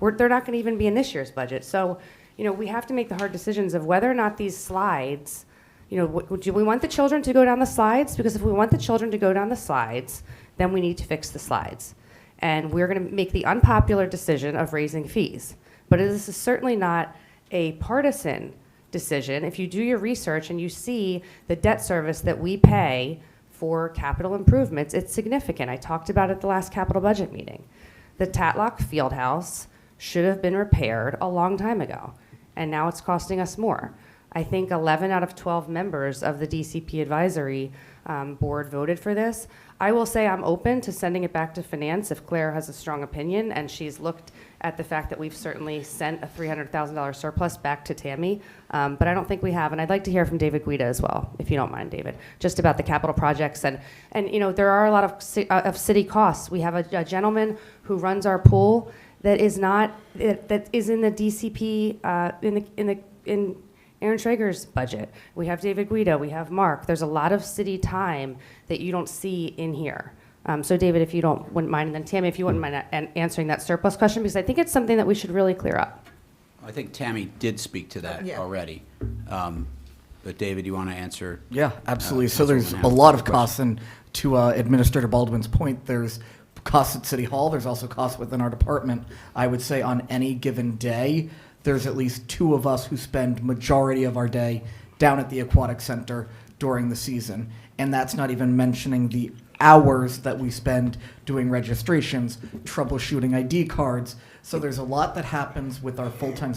[SPEAKER 11] They're not going to even be in this year's budget. So, we have to make the hard decisions of whether or not these slides, do we want the children to go down the slides? Because if we want the children to go down the slides, then we need to fix the slides. And we're going to make the unpopular decision of raising fees. But this is certainly not a partisan decision. If you do your research and you see the debt service that we pay for capital improvements, it's significant. I talked about it at the last capital budget meeting. The Tatlock Fieldhouse should have been repaired a long time ago, and now it's costing us more. I think 11 out of 12 members of the DCP advisory board voted for this. I will say I'm open to sending it back to finance if Claire has a strong opinion, and she's looked at the fact that we've certainly sent a $300,000 surplus back to Tammy, but I don't think we have. And I'd like to hear from David Guida as well, if you don't mind, David, just about the capital projects. And you know, there are a lot of city costs. We have a gentleman who runs our pool that is not that is in the DCP in Aaron Schrager's budget. We have David Guida, we have Mark. There's a lot of city time that you don't see in here. So David, if you wouldn't mind, and then Tammy, if you wouldn't mind answering that surplus question, because I think it's something that we should really clear up.
[SPEAKER 1] I think Tammy did speak to that already. But David, you want to answer?
[SPEAKER 3] Yeah, absolutely. So there's a lot of costs, and to Administrator Baldwin's point, there's costs at City Hall. There's also costs within our department. I would say on any given day, there's at least 2 of us who spend majority of our day down at the aquatic center during the season. And that's not even mentioning the hours that we spend doing registrations, troubleshooting ID cards. So there's a lot that happens with our full-time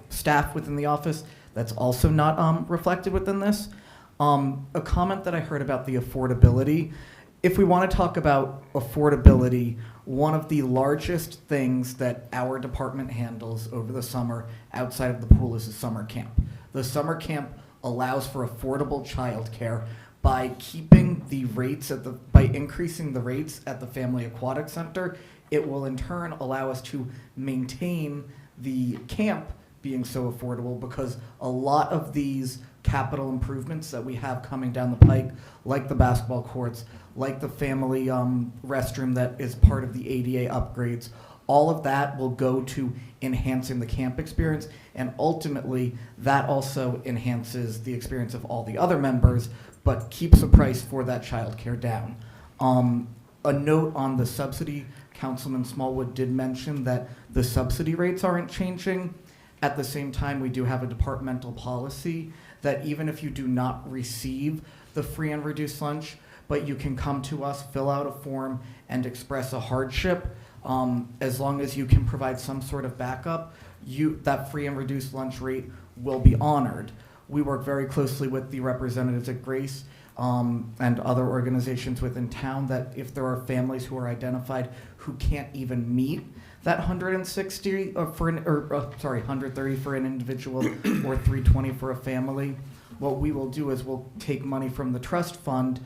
[SPEAKER 3] staff within the office that's also not reflected within this. A comment that I heard about the affordability. If we want to talk about affordability, one of the largest things that our department handles over the summer outside of the pool is a summer camp. The summer camp allows for affordable childcare by keeping the rates by increasing the rates at the Family Aquatic Center. It will in turn allow us to maintain the camp being so affordable, because a lot of these capital improvements that we have coming down the pike, like the basketball courts, like the family restroom that is part of the ADA upgrades, all of that will go to enhancing the camp experience, and ultimately that also enhances the experience of all the other members, but keeps the price for that childcare down. A note on the subsidy, Councilman Smallwood did mention that the subsidy rates aren't changing. At the same time, we do have a departmental policy that even if you do not receive the free and reduced lunch, but you can come to us, fill out a form, and express a hardship, as long as you can provide some sort of backup, that free and reduced lunch rate will be honored. We work very closely with the representatives at Grace and other organizations within town, that if there are families who are identified who can't even meet that 160 130 for an individual or 320 for a family, what we will do is we'll take money from the trust fund,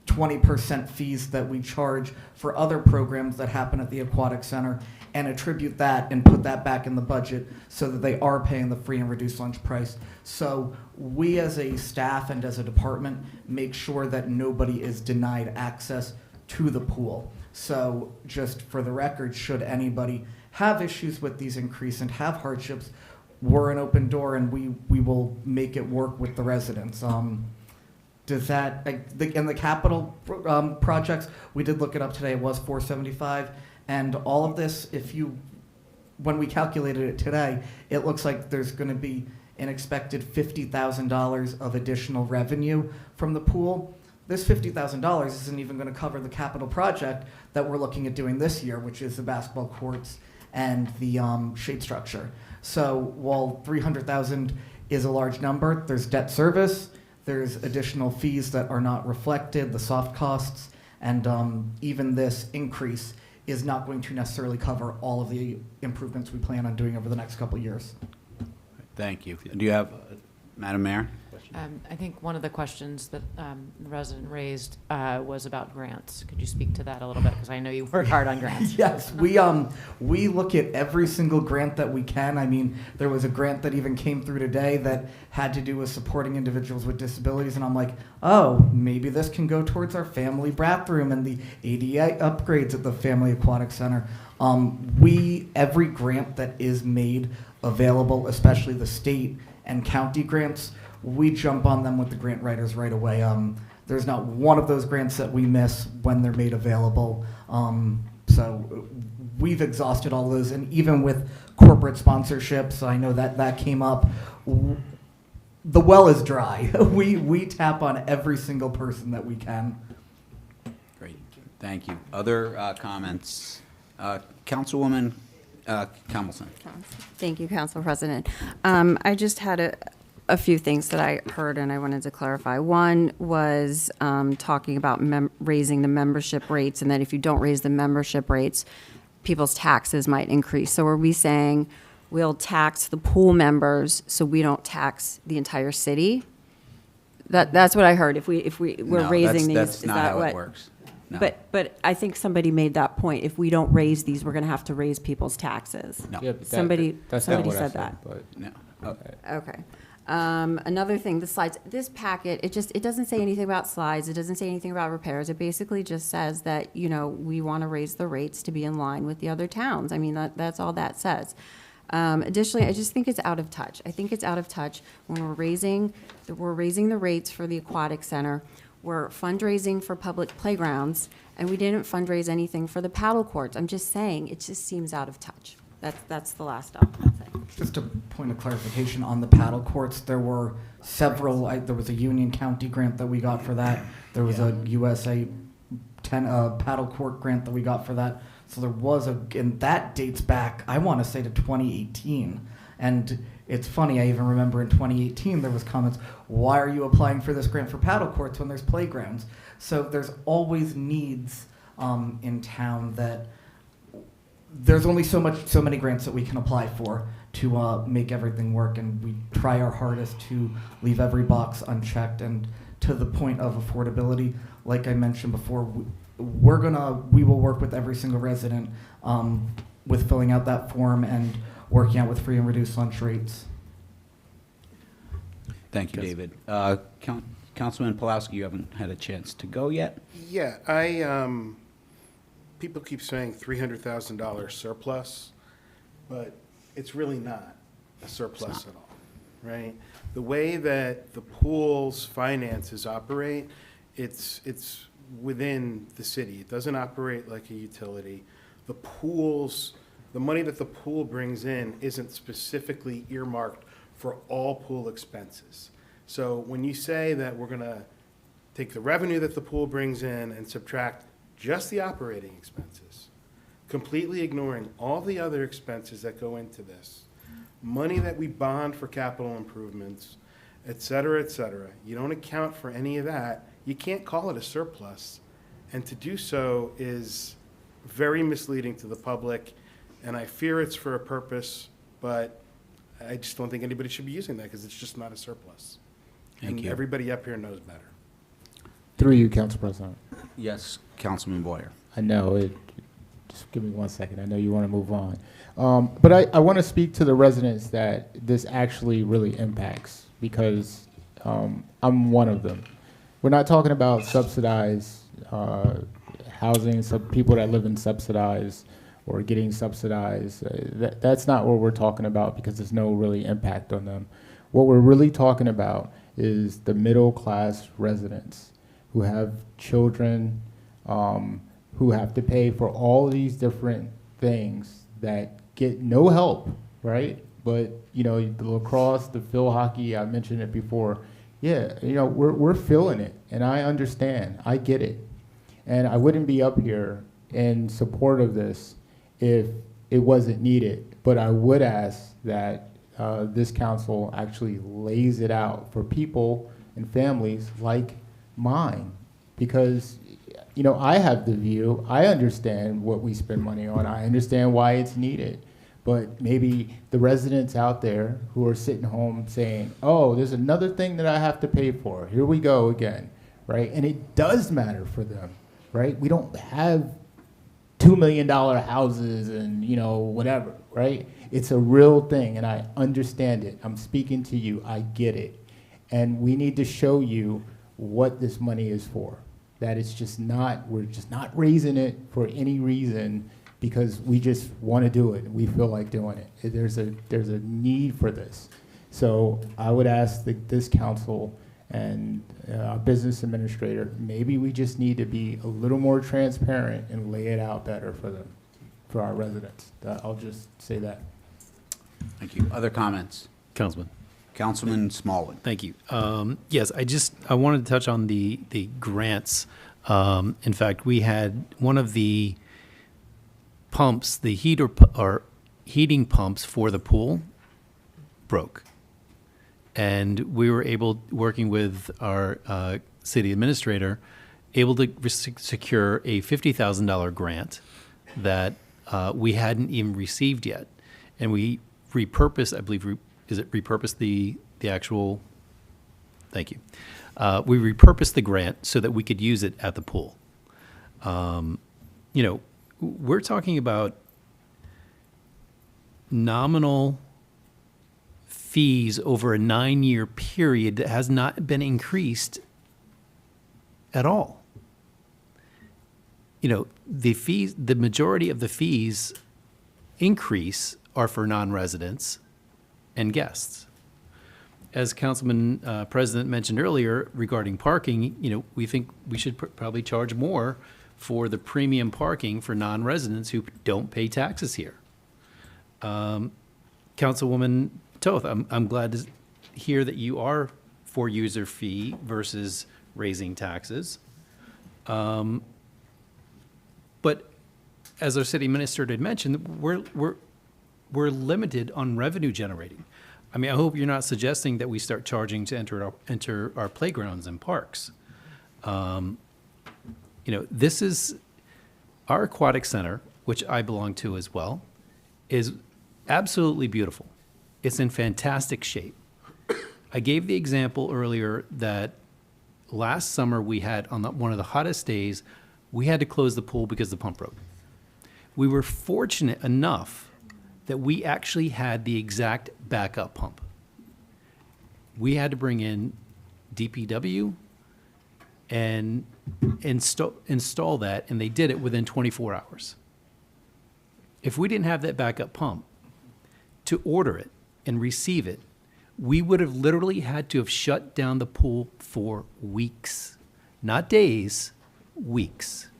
[SPEAKER 3] 20% fees that we charge for other programs that happen at the aquatic center, and attribute that and put that back in the budget so that they are paying the free and reduced lunch price. So we as a staff and as a department make sure that nobody is denied access to the pool. So just for the record, should anybody have issues with these increases and have hardships, we're an open door, and we will make it work with the residents. Does that, in the capital projects, we did look it up today, it was $475, and all of this, when we calculated it today, it looks like there's going to be an expected $50,000 of additional revenue from the pool. This $50,000 isn't even going to cover the capital project that we're looking at doing this year, which is the basketball courts and the shade structure. So while $300,000 is a large number, there's debt service, there's additional fees that are not reflected, the soft costs, and even this increase is not going to necessarily cover all of the improvements we plan on doing over the next couple of years.
[SPEAKER 1] Thank you. Do you have, Madam Mayor?
[SPEAKER 4] I think one of the questions that the resident raised was about grants. Could you speak to that a little bit? Because I know you work hard on grants.
[SPEAKER 3] Yes, we look at every single grant that we can. I mean, there was a grant that even came through today that had to do with supporting individuals with disabilities, and I'm like, oh, maybe this can go towards our family bathroom and the ADA upgrades at the Family Aquatic Center. Every grant that is made available, especially the state and county grants, we jump on them with the grant writers right away. There's not one of those grants that we miss when they're made available. So we've exhausted all those, and even with corporate sponsorships, I know that came up. The well is dry. We tap on every single person that we can.
[SPEAKER 1] Great, thank you. Other comments? Councilwoman Comments.
[SPEAKER 17] Thank you, Council President. I just had a few things that I heard and I wanted to clarify. One was talking about raising the membership rates, and that if you don't raise the membership rates, people's taxes might increase. So are we saying we'll tax the pool members so we don't tax the entire city? That's what I heard. If we're
[SPEAKER 1] No,
[SPEAKER 17] raising these,
[SPEAKER 1] that's
[SPEAKER 17] is
[SPEAKER 1] not
[SPEAKER 17] that
[SPEAKER 1] how
[SPEAKER 17] what?
[SPEAKER 1] it works. No.
[SPEAKER 17] But I think somebody made that point. If we don't raise these, we're going to have to raise people's taxes.
[SPEAKER 1] No.
[SPEAKER 10] Yeah, but
[SPEAKER 17] Somebody
[SPEAKER 10] that's not what I
[SPEAKER 17] said that.
[SPEAKER 10] But
[SPEAKER 1] No.
[SPEAKER 17] Okay. Another thing, the slides, this packet, it doesn't say anything about slides. It doesn't say anything about repairs. It basically just says that, we want to raise the rates to be in line with the other towns. I mean, that's all that says. Additionally, I just think it's out of touch. I think it's out of touch when we're raising the rates for the aquatic center. We're fundraising for public playgrounds, and we didn't fundraise anything for the paddle courts. I'm just saying, it just seems out of touch. That's the last stuff I'll say.
[SPEAKER 3] Just a point of clarification on the paddle courts, there were several, there was a Union County grant that we got for that. There was a USA paddle court grant that we got for that. So there was and that dates back, I want to say, to 2018. And it's funny, I even remember in 2018 there was comments, why are you applying for this grant for paddle courts when there's playgrounds? So there's always needs in town that there's only so many grants that we can apply for to make everything work, and we try our hardest to leave every box unchecked. And to the point of affordability, like I mentioned before, we will work with every single resident with filling out that form and working out with free and reduced lunch rates.
[SPEAKER 1] Thank you, David. Councilman Pulaski, you haven't had a chance to go yet?
[SPEAKER 6] Yeah, people keep saying $300,000 surplus, but it's really not a surplus at all, right? The way that the pool's finances operate, it's within the city. It doesn't operate like a utility. The money that the pool brings in isn't specifically earmarked for all pool expenses. So when you say that we're gonna take the revenue that the pool brings in and subtract just the operating expenses, completely ignoring all the other expenses that go into this, money that we bond for capital improvements, et cetera, you don't account for any of that, you can't call it a surplus. And to do so is very misleading to the public, and I fear it's for a purpose, but I just don't think anybody should be using that because it's just not a surplus.
[SPEAKER 1] Thank you.
[SPEAKER 6] And everybody up here knows better.
[SPEAKER 10] through you, Council President.
[SPEAKER 1] Yes, Councilman Boyer.
[SPEAKER 10] I know it. Just give me 1 second. I know you want to move on. But I want to speak to the residents that this actually really impacts, because I'm one of them. We're not talking about subsidized housing, people that live in subsidized or getting subsidized. That's not what we're talking about, because there's no really impact on them. What we're really talking about is the middle class residents who have children, who have to pay for all these different things that get no help, right? But, the lacrosse, the field hockey, I mentioned it before. Yeah, we're feeling it, and I understand. I get it. And I wouldn't be up here in support of this if it wasn't needed. But I would ask that this council actually lays it out for people and families like mine, because I have the view. I understand what we spend money on. I understand why it's needed. But maybe the residents out there who are sitting home saying, oh, there's another thing that I have to pay for. Here we go again, right? And it does matter for them, right? We don't have $2 million houses and, whatever, right? It's a real thing, and I understand it. I'm speaking to you. I get it. And we need to show you what this money is for. That it's just not, we're just not raising it for any reason because we just want to do it. We feel like doing it. There's a need for this. So I would ask this council and our business administrator, maybe we just need to be a little more transparent and lay it out better for our residents. I'll just say that.
[SPEAKER 1] Thank you. Other comments?
[SPEAKER 12] Councilman.
[SPEAKER 1] Councilman Smallwood.
[SPEAKER 12] Thank you. Yes, I wanted to touch on the grants. In fact, we had one of the pumps, the heating pumps for the pool broke. And we were able, working with our city administrator, able to secure a $50,000 grant that we hadn't even received yet. And we repurposed, I believe, is it repurposed the actual, thank you. We repurposed the grant so that we could use it at the pool. You know, we're talking about nominal fees over a 9-year period that has not been increased at all. You know, the fees, the majority of the fees increase are for non-residents and guests. As Councilman President mentioned earlier regarding parking, you know, we think we should probably charge more for the premium parking for non-residents who don't pay taxes here. Councilwoman Toth, I'm glad to hear that you are for user fee versus raising taxes. But as our city minister had mentioned, we're limited on revenue generating. I mean, I hope you're not suggesting that we start charging to enter our playgrounds and parks. You know, this is our aquatic center, which I belong to as well, is absolutely beautiful. It's in fantastic shape. I gave the example earlier that last summer we had, on one of the hottest days, we had to close the pool because the pump broke. We were fortunate enough that we actually had the exact backup pump. We had to bring in DPW and install that, and they did it within 24 hours. If we didn't have that backup pump to order it and receive it, we would have literally had to have shut down the pool for weeks, not days, weeks.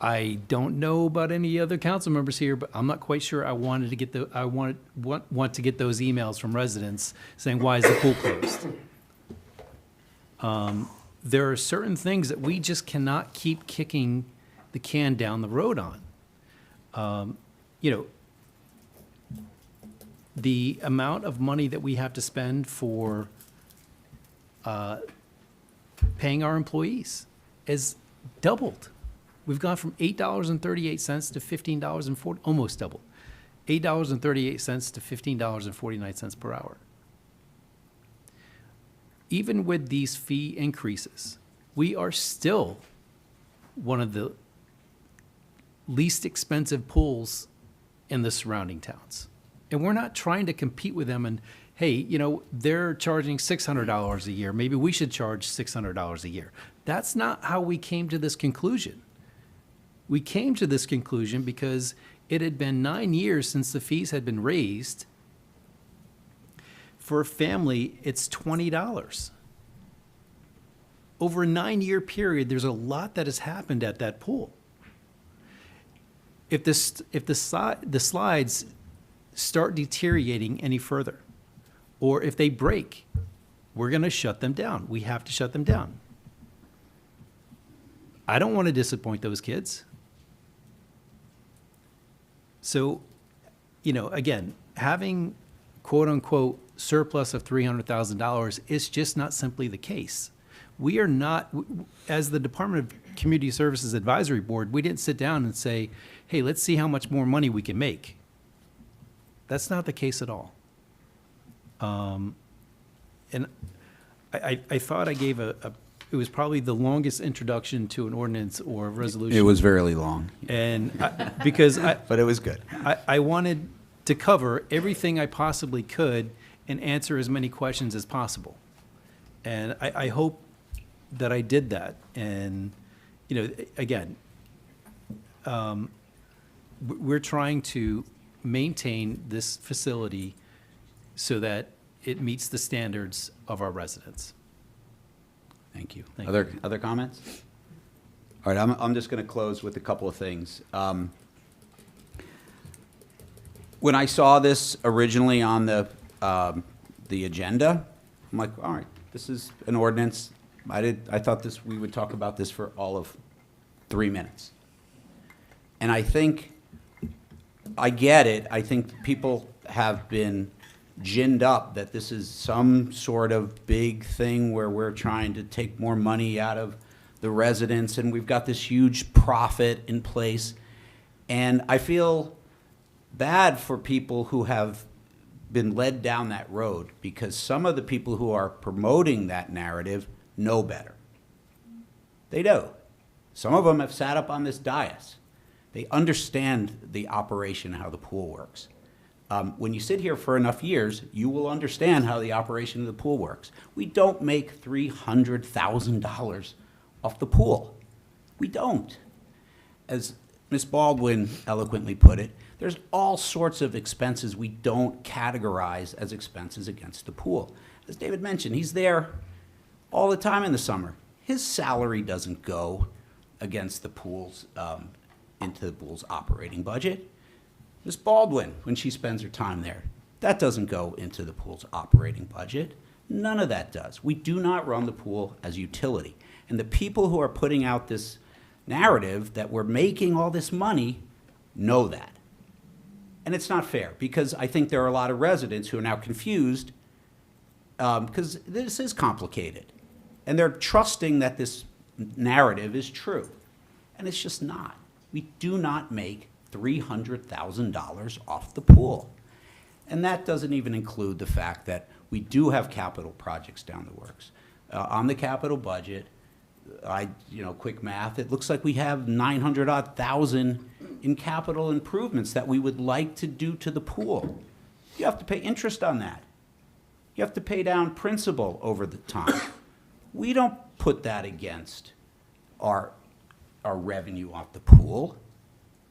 [SPEAKER 12] I don't know about any other council members here, but I'm not quite sure I wanted to get want to get those emails from residents saying, why is the pool closed? There are certain things that we just cannot keep kicking the can down the road on. You know, the amount of money that we have to spend for paying our employees is doubled. We've gone from $8.38 to $15.40, almost double. $8.38 to $15.49 per hour. Even with these fee increases, we are still one of the least expensive pools in the surrounding towns. And we're not trying to compete with them and, hey, you know, they're charging $600 a year. Maybe we should charge $600 a year. That's not how we came to this conclusion. We came to this conclusion because it had been 9 years since the fees had been raised. For a family, it's $20. Over a 9-year period, there's a lot that has happened at that pool. If the slides start deteriorating any further, or if they break, we're going to shut them down. We have to shut them down. I don't want to disappoint those kids. So, you know, again, having quote-unquote surplus of $300,000 is just not simply the case. We are not, as the Department of Community Services Advisory Board, we didn't sit down and say, hey, let's see how much more money we can make. That's not the case at all. And I thought I gave it was probably the longest introduction to an ordinance or a resolution.
[SPEAKER 1] It was very long.
[SPEAKER 12] And but
[SPEAKER 1] it was good.
[SPEAKER 12] I wanted to cover everything I possibly could and answer as many questions as possible. And I hope that I did that. And, you know, again, we're trying to maintain this facility so that it meets the standards of our residents.
[SPEAKER 1] Thank you.
[SPEAKER 12] Thank
[SPEAKER 1] Other comments? All right, I'm just going to close with a couple of things. When I saw this originally on the agenda, I'm like, all right, this is an ordinance. I thought we would talk about this for all of 3 minutes. And I think, I get it. I think people have been ginned up that this is some sort of big thing where we're trying to take more money out of the residents and we've got this huge profit in place. And I feel bad for people who have been led down that road because some of the people who are promoting that narrative know better. They do. Some of them have sat up on this dais. They understand the operation, how the pool works. When you sit here for enough years, you will understand how the operation of the pool works. We don't make $300,000 off the pool. We don't. As Ms. Baldwin eloquently put it, there's all sorts of expenses we don't categorize as expenses against the pool. As David mentioned, he's there all the time in the summer. His salary doesn't go against the pool's, into the pool's operating budget. Ms. Baldwin, when she spends her time there, that doesn't go into the pool's operating budget. None of that does. We do not run the pool as utility. And the people who are putting out this narrative that we're making all this money know that. And it's not fair because I think there are a lot of residents who are now confused because this is complicated. And they're trusting that this narrative is true. And it's just not. We do not make $300,000 off the pool. And that doesn't even include the fact that we do have capital projects down the works. On the capital budget, quick math, it looks like we have 900-odd thousand in capital improvements that we would like to do to the pool. You have to pay interest on that. You have to pay down principal over the time. We don't put that against our revenue off the pool.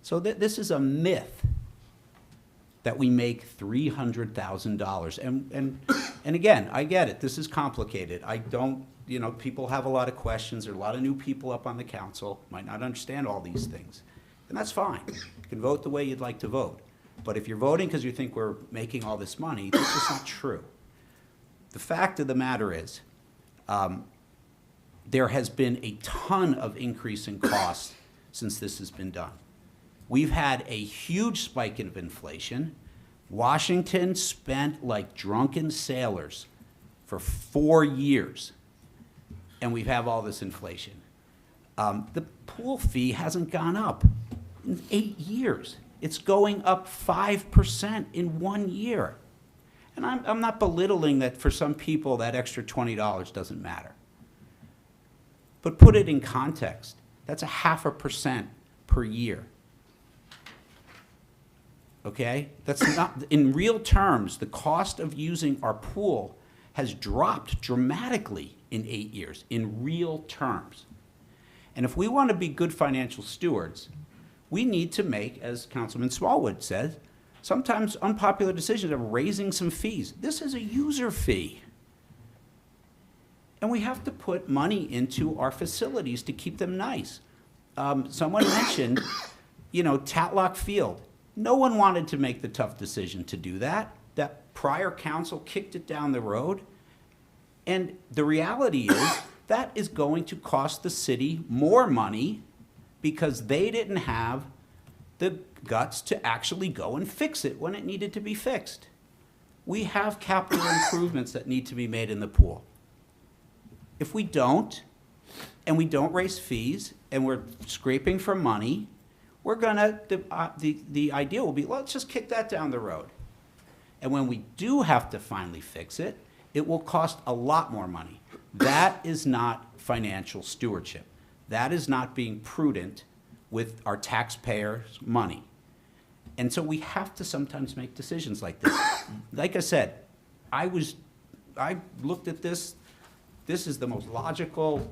[SPEAKER 1] So this is a myth that we make $300,000. And again, I get it. This is complicated. I don't, people have a lot of questions. There are a lot of new people up on the council, might not understand all these things. And that's fine. You can vote the way you'd like to vote. But if you're voting because you think we're making all this money, that's just not true. The fact of the matter is, there has been a ton of increase in costs since this has been done. We've had a huge spike of inflation. Washington spent like drunken sailors for 4 years, and we have all this inflation. The pool fee hasn't gone up in 8 years. It's going up 5% in 1 year. And I'm not belittling that for some people that extra $20 doesn't matter. But put it in context. That's 0.5% per year. Okay? That's not, in real terms, the cost of using our pool has dropped dramatically in 8 years, in real terms. And if we want to be good financial stewards, we need to make, as Councilman Smallwood said, sometimes unpopular decisions of raising some fees. This is a user fee. And we have to put money into our facilities to keep them nice. Someone mentioned, Tatlock Field. No one wanted to make the tough decision to do that. That prior council kicked it down the road. And the reality is that is going to cost the city more money because they didn't have the guts to actually go and fix it when it needed to be fixed. We have capital improvements that need to be made in the pool. If we don't, and we don't raise fees, and we're scraping for money, we're gonna, the idea will be, let's just kick that down the road. And when we do have to finally fix it, it will cost a lot more money. That is not financial stewardship. That is not being prudent with our taxpayers' money. And so we have to sometimes make decisions like this. Like I said, I looked at this. This is the most logical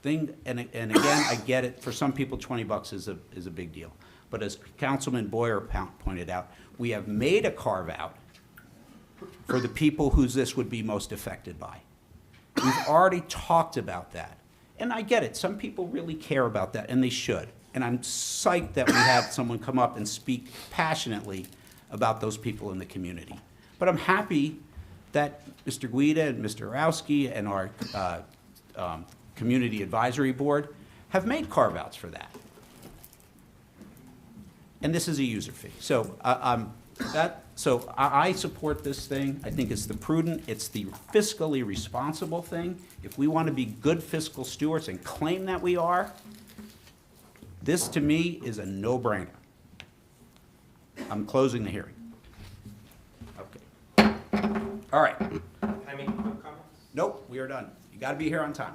[SPEAKER 1] thing, and again, I get it. For some people, $20 is a big deal. But as Councilman Boyer pointed out, we have made a carve out for the people whose this would be most affected by. We've already talked about that. And I get it, some people really care about that, and they should. And I'm psyched that we had someone come up and speak passionately about those people in the community. But I'm happy that Mr. Guida and Mr. Orowski and our Community Advisory Board have made carve-outs for that. And this is a user fee. So I support this thing. I think it's the prudent, it's the fiscally responsible thing. If we want to be good fiscal stewards and claim that we are, this to me is a no-brainer. I'm closing the hearing. Okay. All right.
[SPEAKER 18] Can I make quick comments?
[SPEAKER 1] Nope, we are done. You got to be here on time.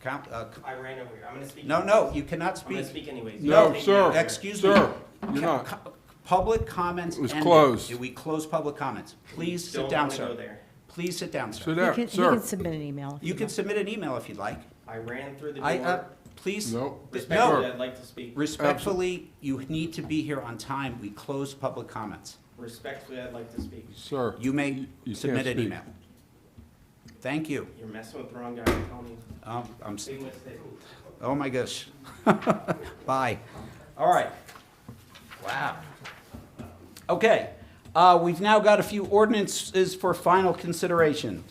[SPEAKER 18] I ran over here. I'm going to speak.
[SPEAKER 1] No, you cannot
[SPEAKER 18] I'm
[SPEAKER 1] speak.
[SPEAKER 18] going to speak anyways.
[SPEAKER 1] No,
[SPEAKER 18] Take me
[SPEAKER 1] sir.
[SPEAKER 18] out.
[SPEAKER 1] Excuse me.
[SPEAKER 19] Sir, you're not.
[SPEAKER 1] Public comments
[SPEAKER 19] It was
[SPEAKER 1] ended.
[SPEAKER 19] closed.
[SPEAKER 1] Did we close public comments? Please sit
[SPEAKER 18] Don't
[SPEAKER 1] down,
[SPEAKER 18] wanna go
[SPEAKER 1] sir.
[SPEAKER 18] there.
[SPEAKER 1] Please sit down,
[SPEAKER 19] Sit
[SPEAKER 1] sir.
[SPEAKER 19] down,
[SPEAKER 2] You
[SPEAKER 19] sir.
[SPEAKER 2] can submit an email. if
[SPEAKER 1] You
[SPEAKER 2] you'd
[SPEAKER 1] can
[SPEAKER 2] like.
[SPEAKER 1] submit an email if you'd like.
[SPEAKER 18] I ran through the
[SPEAKER 1] I,
[SPEAKER 18] door.
[SPEAKER 1] please.
[SPEAKER 19] No.
[SPEAKER 18] Respectfully,
[SPEAKER 1] No.
[SPEAKER 18] I'd like to speak.
[SPEAKER 1] Respectfully, you need to be here on time. We closed public comments.
[SPEAKER 18] Respectfully, I'd like to speak.
[SPEAKER 19] Sir.
[SPEAKER 1] You may
[SPEAKER 19] You
[SPEAKER 1] submit
[SPEAKER 19] can't
[SPEAKER 1] an
[SPEAKER 19] speak.
[SPEAKER 1] email. Thank you.
[SPEAKER 18] You're messing with the wrong guy, Tony. Big mistake.
[SPEAKER 1] Oh my gosh. Bye. All right. Wow. Okay, we've now got a few ordinances for final consideration.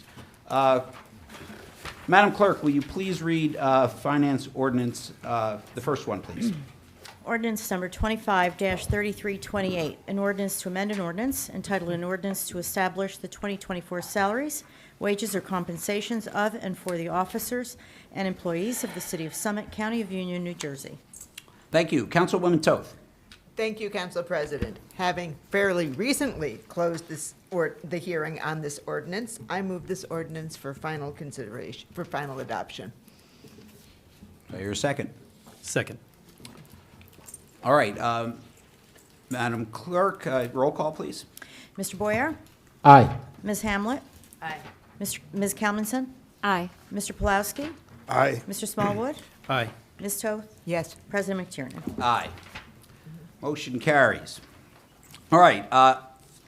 [SPEAKER 1] Madam Clerk, will you please read finance ordinance, the first one, please?
[SPEAKER 2] Ordinance number 25-3328, an ordinance to amend an ordinance entitled an ordinance to establish the 2024 salaries, wages, or compensations of and for the officers and employees of the City of Summit, County of Union, New Jersey.
[SPEAKER 1] Thank you. Councilwoman Toth.
[SPEAKER 9] Thank you, Council President. Having fairly recently closed the hearing on this ordinance, I move this ordinance for final consideration, for final adoption.
[SPEAKER 1] Do I hear a second?
[SPEAKER 12] Second.
[SPEAKER 1] All right, Madam Clerk, roll call, please.
[SPEAKER 2] Mr. Boyer?
[SPEAKER 10] Aye.
[SPEAKER 2] Ms. Hamlet?
[SPEAKER 11] Aye.
[SPEAKER 2] Ms. Kalmanson?
[SPEAKER 17] Aye.
[SPEAKER 2] Mr. Pulowski?
[SPEAKER 14] Aye.
[SPEAKER 2] Mr. Smallwood?
[SPEAKER 12] Aye.
[SPEAKER 2] Ms. Toth?
[SPEAKER 9] Yes.
[SPEAKER 2] President McTiernan?
[SPEAKER 1] Aye. Motion carries. All right,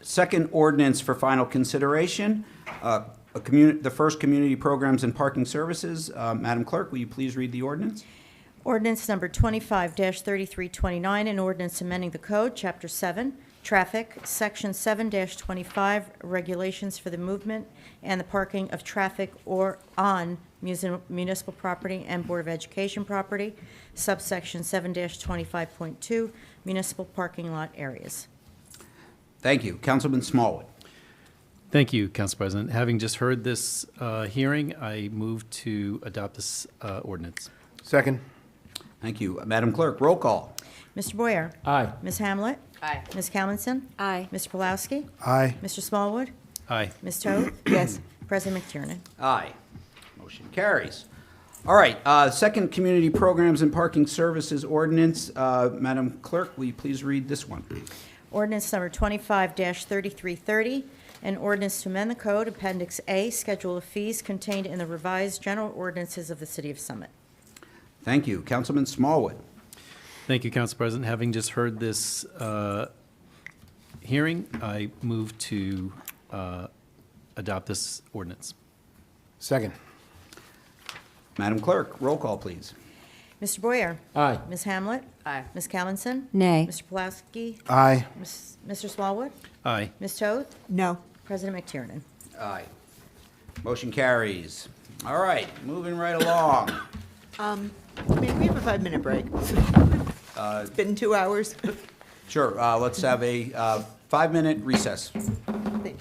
[SPEAKER 1] second ordinance for final consideration, the first community programs and parking services. Madam Clerk, will you please read the ordinance?
[SPEAKER 2] Ordinance number 25-3329, an ordinance amending the code, Chapter 7, Traffic, Section 7-25, regulations for the movement and the parking of traffic or on municipal property and Board of Education property, subsection 7-25.2, municipal parking lot areas.
[SPEAKER 1] Thank you. Councilman Smallwood.
[SPEAKER 12] Thank you, Council President. Having just heard this hearing, I move to adopt this ordinance.
[SPEAKER 6] Second.
[SPEAKER 1] Thank you. Madam Clerk, roll call.
[SPEAKER 2] Mr. Boyer?
[SPEAKER 10] Aye.
[SPEAKER 2] Ms. Hamlet?
[SPEAKER 11] Aye.
[SPEAKER 2] Ms. Kalmanson?
[SPEAKER 17] Aye.
[SPEAKER 2] Mr. Pulowski?
[SPEAKER 14] Aye.
[SPEAKER 2] Mr. Smallwood?
[SPEAKER 12] Aye.
[SPEAKER 2] Ms. Toth?
[SPEAKER 9] Yes.
[SPEAKER 2] President McTiernan?
[SPEAKER 1] Aye. Motion carries. All right, second community programs and parking services ordinance. Madam Clerk, will you please read this one?
[SPEAKER 2] Ordinance number 25-3330, an ordinance to amend the code, Appendix A, Schedule of Fees contained in the revised general ordinances of the City of Summit.
[SPEAKER 1] Thank you. Councilman Smallwood.
[SPEAKER 12] Thank you, Council President. Having just heard this hearing, I move to adopt this ordinance.
[SPEAKER 6] Second.
[SPEAKER 1] Madam Clerk, roll call, please.
[SPEAKER 2] Mr. Boyer?
[SPEAKER 10] Aye.
[SPEAKER 2] Ms. Hamlet?
[SPEAKER 11] Aye.
[SPEAKER 2] Ms. Kalmanson?
[SPEAKER 17] Nay.
[SPEAKER 2] Mr. Pulowski?
[SPEAKER 14] Aye.
[SPEAKER 2] Mr. Smallwood?
[SPEAKER 12] Aye.
[SPEAKER 2] Ms. Toth?
[SPEAKER 9] No.
[SPEAKER 2] President McTiernan?
[SPEAKER 1] Aye. Motion carries. All right, moving right along.
[SPEAKER 9] May we have a 5-minute break? It's been 2 hours.
[SPEAKER 1] Sure, let's have a 5-minute recess.
[SPEAKER 9] Thank you.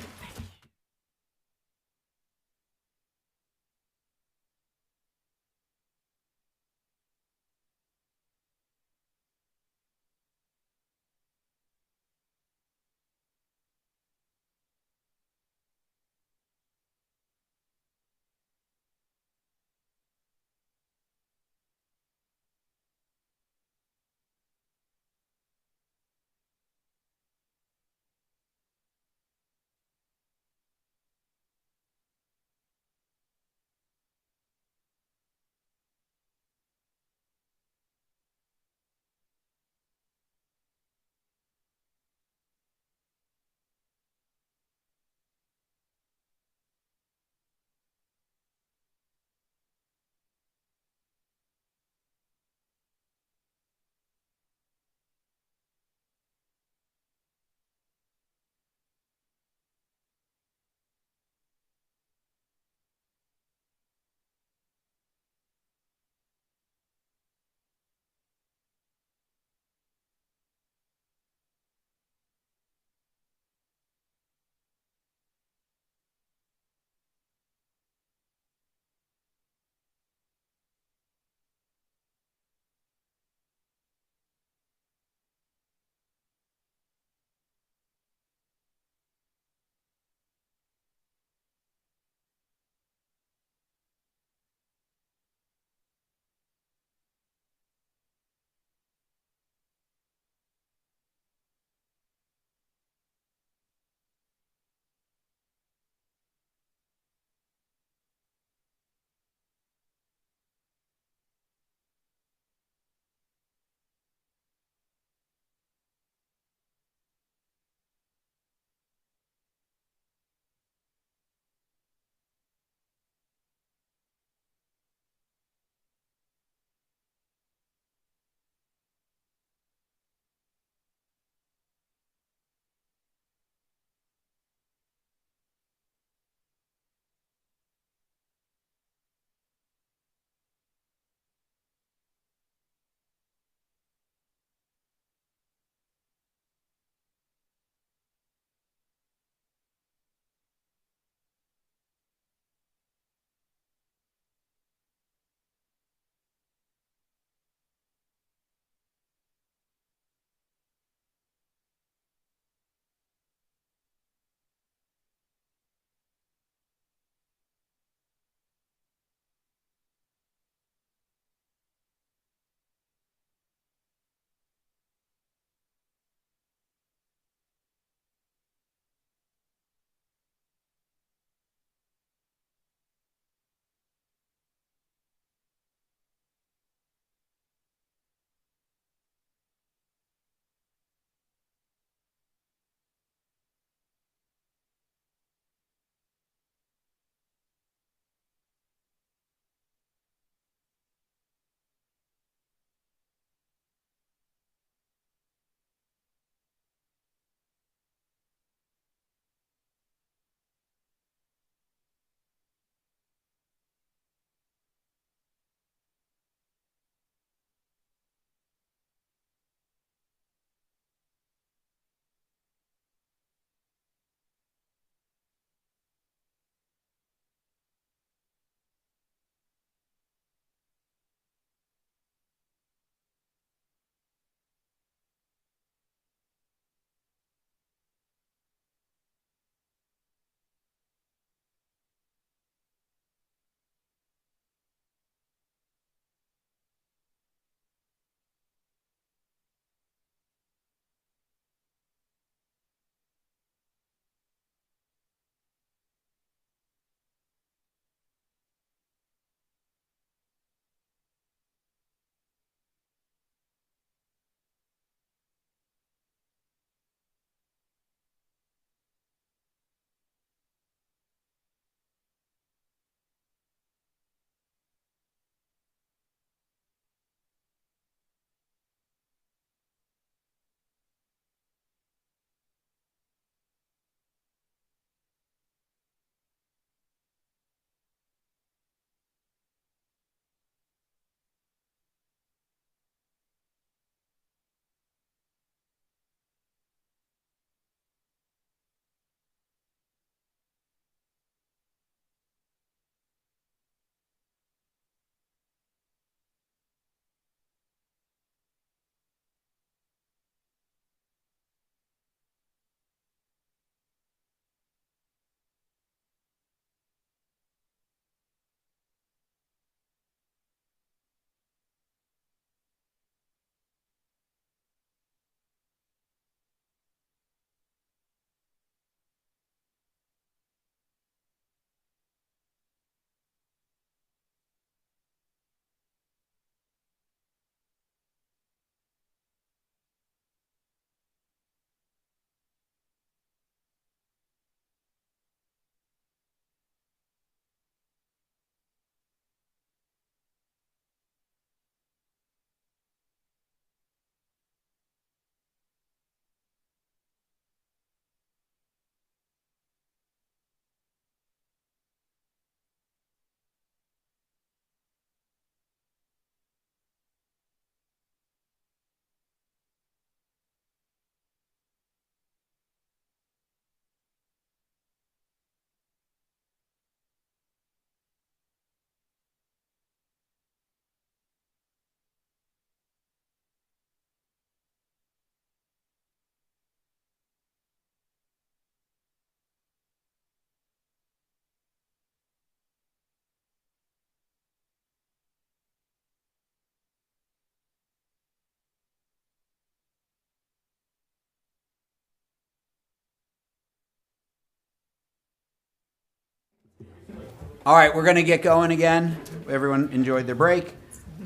[SPEAKER 1] All right, we're going to get going again. Everyone enjoyed their break.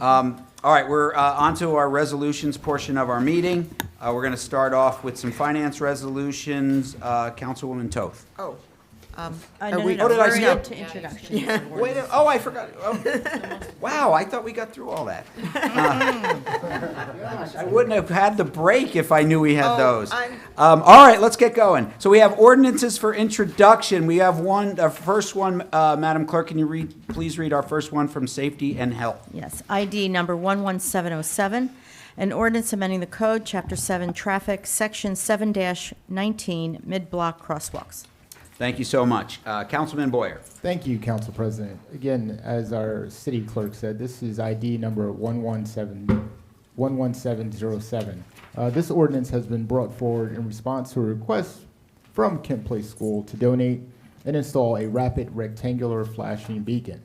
[SPEAKER 1] All right, we're on to our resolutions portion of our meeting. We're going to start off with some finance resolutions. Councilwoman Toth.
[SPEAKER 2] No,
[SPEAKER 1] Are
[SPEAKER 2] no,
[SPEAKER 1] we-
[SPEAKER 2] no,
[SPEAKER 1] oh, did I
[SPEAKER 2] we're
[SPEAKER 1] skip?
[SPEAKER 2] into introduction.
[SPEAKER 1] Wait, oh, I forgot. Oh. Wow, I thought we got through all that. I wouldn't have had the break if I knew we had those. All right, let's get going. So we have ordinances for introduction. We have one, the first one, Madam Clerk, can you please read our first one from Safety and Health?
[SPEAKER 2] Yes, ID number 11707, an ordinance amending the code, Chapter 7, Traffic, Section 7-19, mid-block crosswalks.
[SPEAKER 1] Thank you so much. Councilman Boyer.
[SPEAKER 10] Thank you, Council President. Again, as our city clerk said, this is ID number 11707. This ordinance has been brought forward in response to a request from Kent Place School to donate and install a rapid rectangular flashing beacon,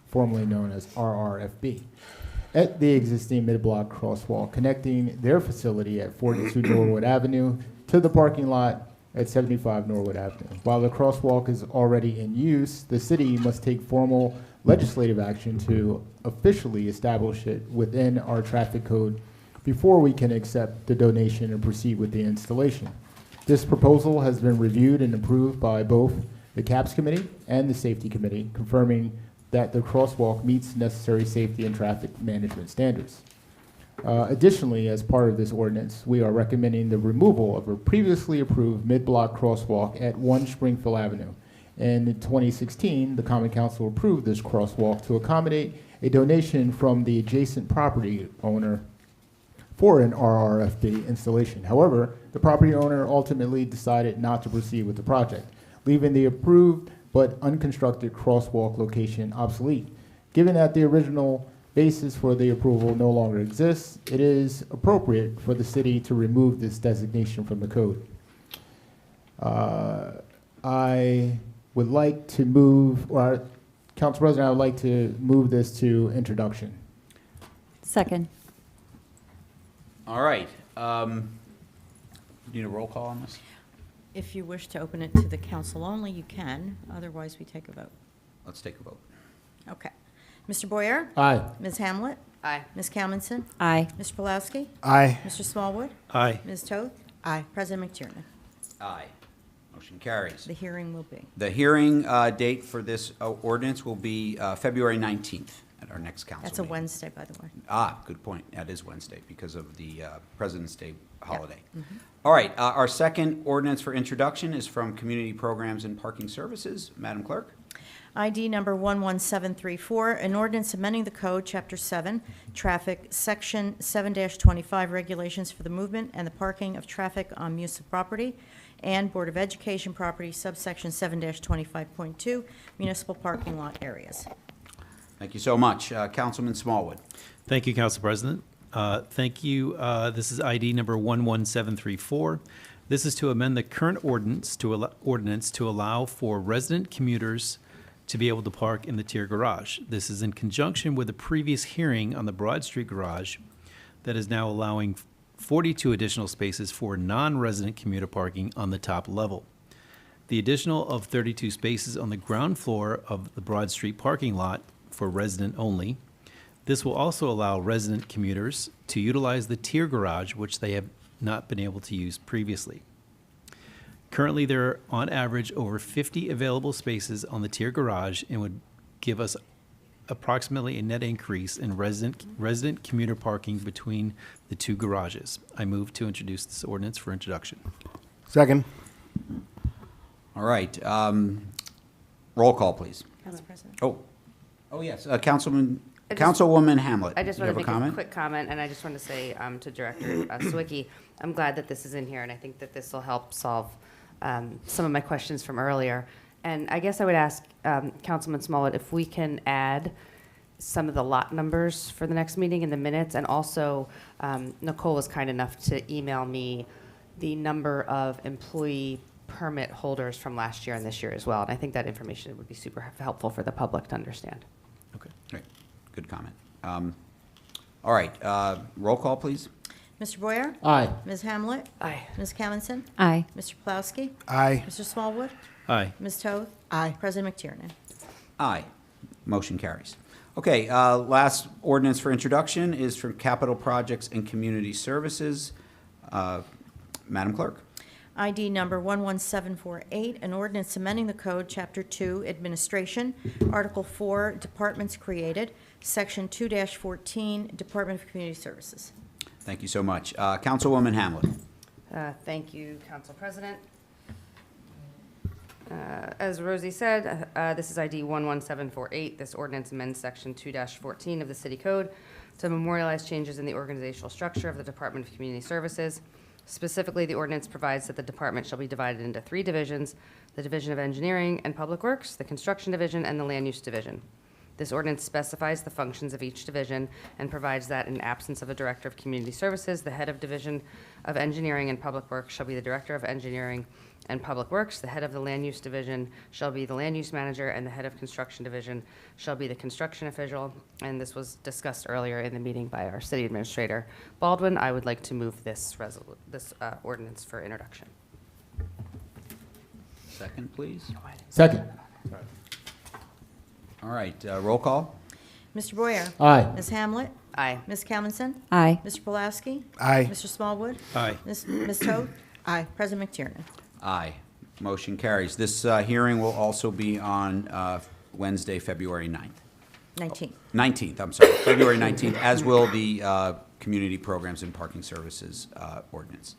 [SPEAKER 10] formerly known as RRFB, at the existing mid-block crosswalk connecting their facility at 42 Norwood Avenue to the parking lot at 75 Norwood Avenue. While the crosswalk is already in use, the city must take formal legislative action to officially establish it within our traffic code before we can accept the donation and proceed with the installation. This proposal has been reviewed and approved by both the CAPS Committee and the Safety Committee, confirming that the crosswalk meets necessary safety and traffic management standards. Additionally, as part of this ordinance, we are recommending the removal of a previously approved mid-block crosswalk at 1 Springfield Avenue. And in 2016, the Common Council approved this crosswalk to accommodate a donation from the adjacent property owner for an RRFB installation. However, the property owner ultimately decided not to proceed with the project, leaving the approved but unconstructed crosswalk location obsolete. Given that the original basis for the approval no longer exists, it is appropriate for the city to remove this designation from the code. I would like to move, or Council President, I would like to move this to introduction.
[SPEAKER 17] Second.
[SPEAKER 1] All right. Need a roll call on this?
[SPEAKER 2] If you wish to open it to the council only, you can. Otherwise, we take a vote.
[SPEAKER 1] Let's take a vote.
[SPEAKER 2] Okay. Mr. Boyer?
[SPEAKER 10] Aye.
[SPEAKER 2] Ms. Hamlet?
[SPEAKER 11] Aye.
[SPEAKER 2] Ms. Calmanson?
[SPEAKER 17] Aye.
[SPEAKER 2] Mr. Pulowski?
[SPEAKER 6] Aye.
[SPEAKER 2] Mr. Smallwood?
[SPEAKER 12] Aye.
[SPEAKER 2] Ms. Toth?
[SPEAKER 7] Aye.
[SPEAKER 2] President McTiernan?
[SPEAKER 1] Aye. Motion carries.
[SPEAKER 2] The hearing will be.
[SPEAKER 1] The hearing date for this ordinance will be February 19th at our next council
[SPEAKER 2] That's a
[SPEAKER 1] meeting.
[SPEAKER 2] Wednesday, by the way.
[SPEAKER 1] Good point. That is Wednesday because of the President's Day holiday. All right, our second ordinance for introduction is from Community Programs and Parking Services. Madam Clerk?
[SPEAKER 2] ID number 11734, an ordinance amending the code, Chapter 7, Traffic, Section 7-25, Regulations for the Movement and the Parking of Traffic on Municipal Property, and Board of Education Property, subsection 7-25.2, Municipal Parking Lot Areas.
[SPEAKER 1] Thank you so much. Councilman Smallwood.
[SPEAKER 12] Thank you, Council President. Thank you. This is ID number 11734. This is to amend the current ordinance to allow for resident commuters to be able to park in the tier garage. This is in conjunction with the previous hearing on the Broad Street garage that is now allowing 42 additional spaces for non-resident commuter parking on the top level. The additional of 32 spaces on the ground floor of the Broad Street parking lot for resident only. This will also allow resident commuters to utilize the tier garage, which they have not been able to use previously. Currently, there are on average over 50 available spaces on the tier garage and would give us approximately a net increase in resident commuter parking between the two garages. I move to introduce this ordinance for introduction.
[SPEAKER 6] Second.
[SPEAKER 1] All right. Roll call, please.
[SPEAKER 2] Council President?
[SPEAKER 1] Oh, yes. Councilwoman Hamlet.
[SPEAKER 11] I just
[SPEAKER 1] you
[SPEAKER 11] want
[SPEAKER 1] have
[SPEAKER 11] to
[SPEAKER 1] a
[SPEAKER 11] make a
[SPEAKER 1] comment?
[SPEAKER 11] quick comment, and I just want to say to Director Sawicki, I'm glad that this is in here, and I think that this will help solve some of my questions from earlier. And I guess I would ask Councilman Smallwood if we can add some of the lot numbers for the next meeting in the minutes, and also Nicole was kind enough to email me the number of employee permit holders from last year and this year as well. And I think that information would be super helpful for the public to understand.
[SPEAKER 1] Okay, great. Good comment. All right. Roll call, please.
[SPEAKER 2] Mr. Boyer?
[SPEAKER 10] Aye.
[SPEAKER 2] Ms. Hamlet?
[SPEAKER 11] Aye.
[SPEAKER 2] Ms. Calmanson?
[SPEAKER 17] Aye.
[SPEAKER 2] Mr. Pulowski?
[SPEAKER 6] Aye.
[SPEAKER 2] Mr. Smallwood?
[SPEAKER 12] Aye.
[SPEAKER 2] Ms. Toth?
[SPEAKER 7] Aye.
[SPEAKER 2] President McTiernan?
[SPEAKER 1] Aye. Motion carries. Okay, last ordinance for introduction is for Capital Projects and Community Services. Madam Clerk.
[SPEAKER 2] ID number 11748, an ordinance amending the code, Chapter 2, Administration, Article 4, Departments Created, Section 2-14, Department of Community Services.
[SPEAKER 1] Thank you so much. Councilwoman Hamlet.
[SPEAKER 11] Thank you, Council President. As Rosie said, this is ID 11748. This ordinance amends Section 2-14 of the City Code to memorialize changes in the organizational structure of the Department of Community Services. Specifically, the ordinance provides that the department shall be divided into 3 divisions: the Division of Engineering and Public Works, the Construction Division, and the Land Use Division. This ordinance specifies the functions of each division and provides that in absence of a Director of Community Services, the head of Division of Engineering and Public Works shall be the Director of Engineering and Public Works, the head of the Land Use Division shall be the Land Use Manager, and the head of Construction Division shall be the Construction Official. And this was discussed earlier in the meeting by our City Administrator Baldwin. I would like to move this ordinance for introduction.
[SPEAKER 1] Second, please.
[SPEAKER 10] Second.
[SPEAKER 1] All right, roll call.
[SPEAKER 2] Mr. Boyer?
[SPEAKER 10] Aye.
[SPEAKER 2] Ms. Hamlet?
[SPEAKER 11] Aye.
[SPEAKER 2] Ms. Kalmanson?
[SPEAKER 17] Aye.
[SPEAKER 2] Mr. Pulaski?
[SPEAKER 6] Aye.
[SPEAKER 2] Mr. Smallwood?
[SPEAKER 12] Aye.
[SPEAKER 2] Ms. Toth?
[SPEAKER 9] Aye.
[SPEAKER 2] President McTiernan?
[SPEAKER 1] Aye. Motion carries. This hearing will also be on Wednesday, February 9th. 19th, I'm sorry, February 19th, as will the Community Programs and Parking Services ordinance.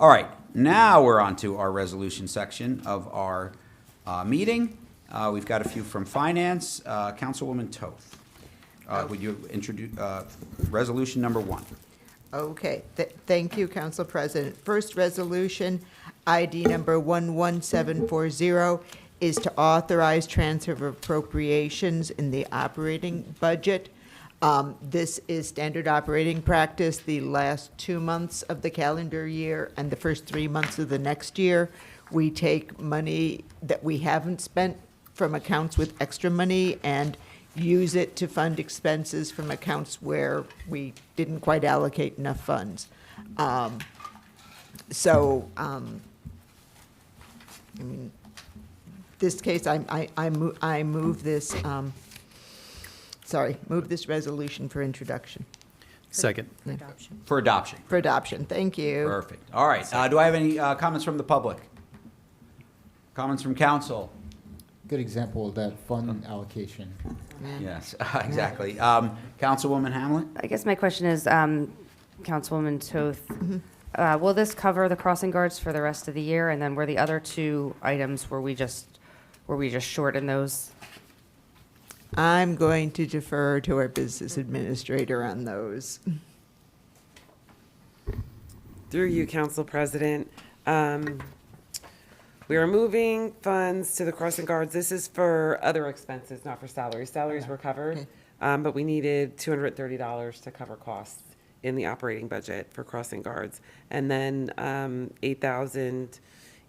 [SPEAKER 1] All right, now we're on to our resolution section of our meeting. We've got a few from Finance. Councilwoman Toth, would you introduce resolution number 1?
[SPEAKER 9] Okay, thank you, Council President. First resolution, ID number 11740, is to authorize transfer of appropriations in the operating budget. This is standard operating practice. The last 2 months of the calendar year and the first 3 months of the next year, we take money that we haven't spent from accounts with extra money and use it to fund expenses from accounts where we didn't quite allocate enough funds. I mean, this case, I move this, move this resolution for introduction,
[SPEAKER 12] Second.
[SPEAKER 2] Adoption.
[SPEAKER 1] For adoption.
[SPEAKER 9] for adoption. Thank you.
[SPEAKER 1] Perfect. All right, do I have any comments from the public? Comments from council?
[SPEAKER 10] Good example of that fund allocation.
[SPEAKER 1] Yes, exactly. Councilwoman Hamlet?
[SPEAKER 11] I guess my question is, Councilwoman Toth, will this cover the crossing guards for the rest of the year? And then were the other 2 items, were we just short in those?
[SPEAKER 9] I'm going to defer to our business administrator on those.
[SPEAKER 5] Through you, Council President. We are moving funds to the crossing guards. This is for other expenses, not for salaries. Salaries were covered, but we needed $230 to cover costs in the operating budget for crossing guards. And then $8,000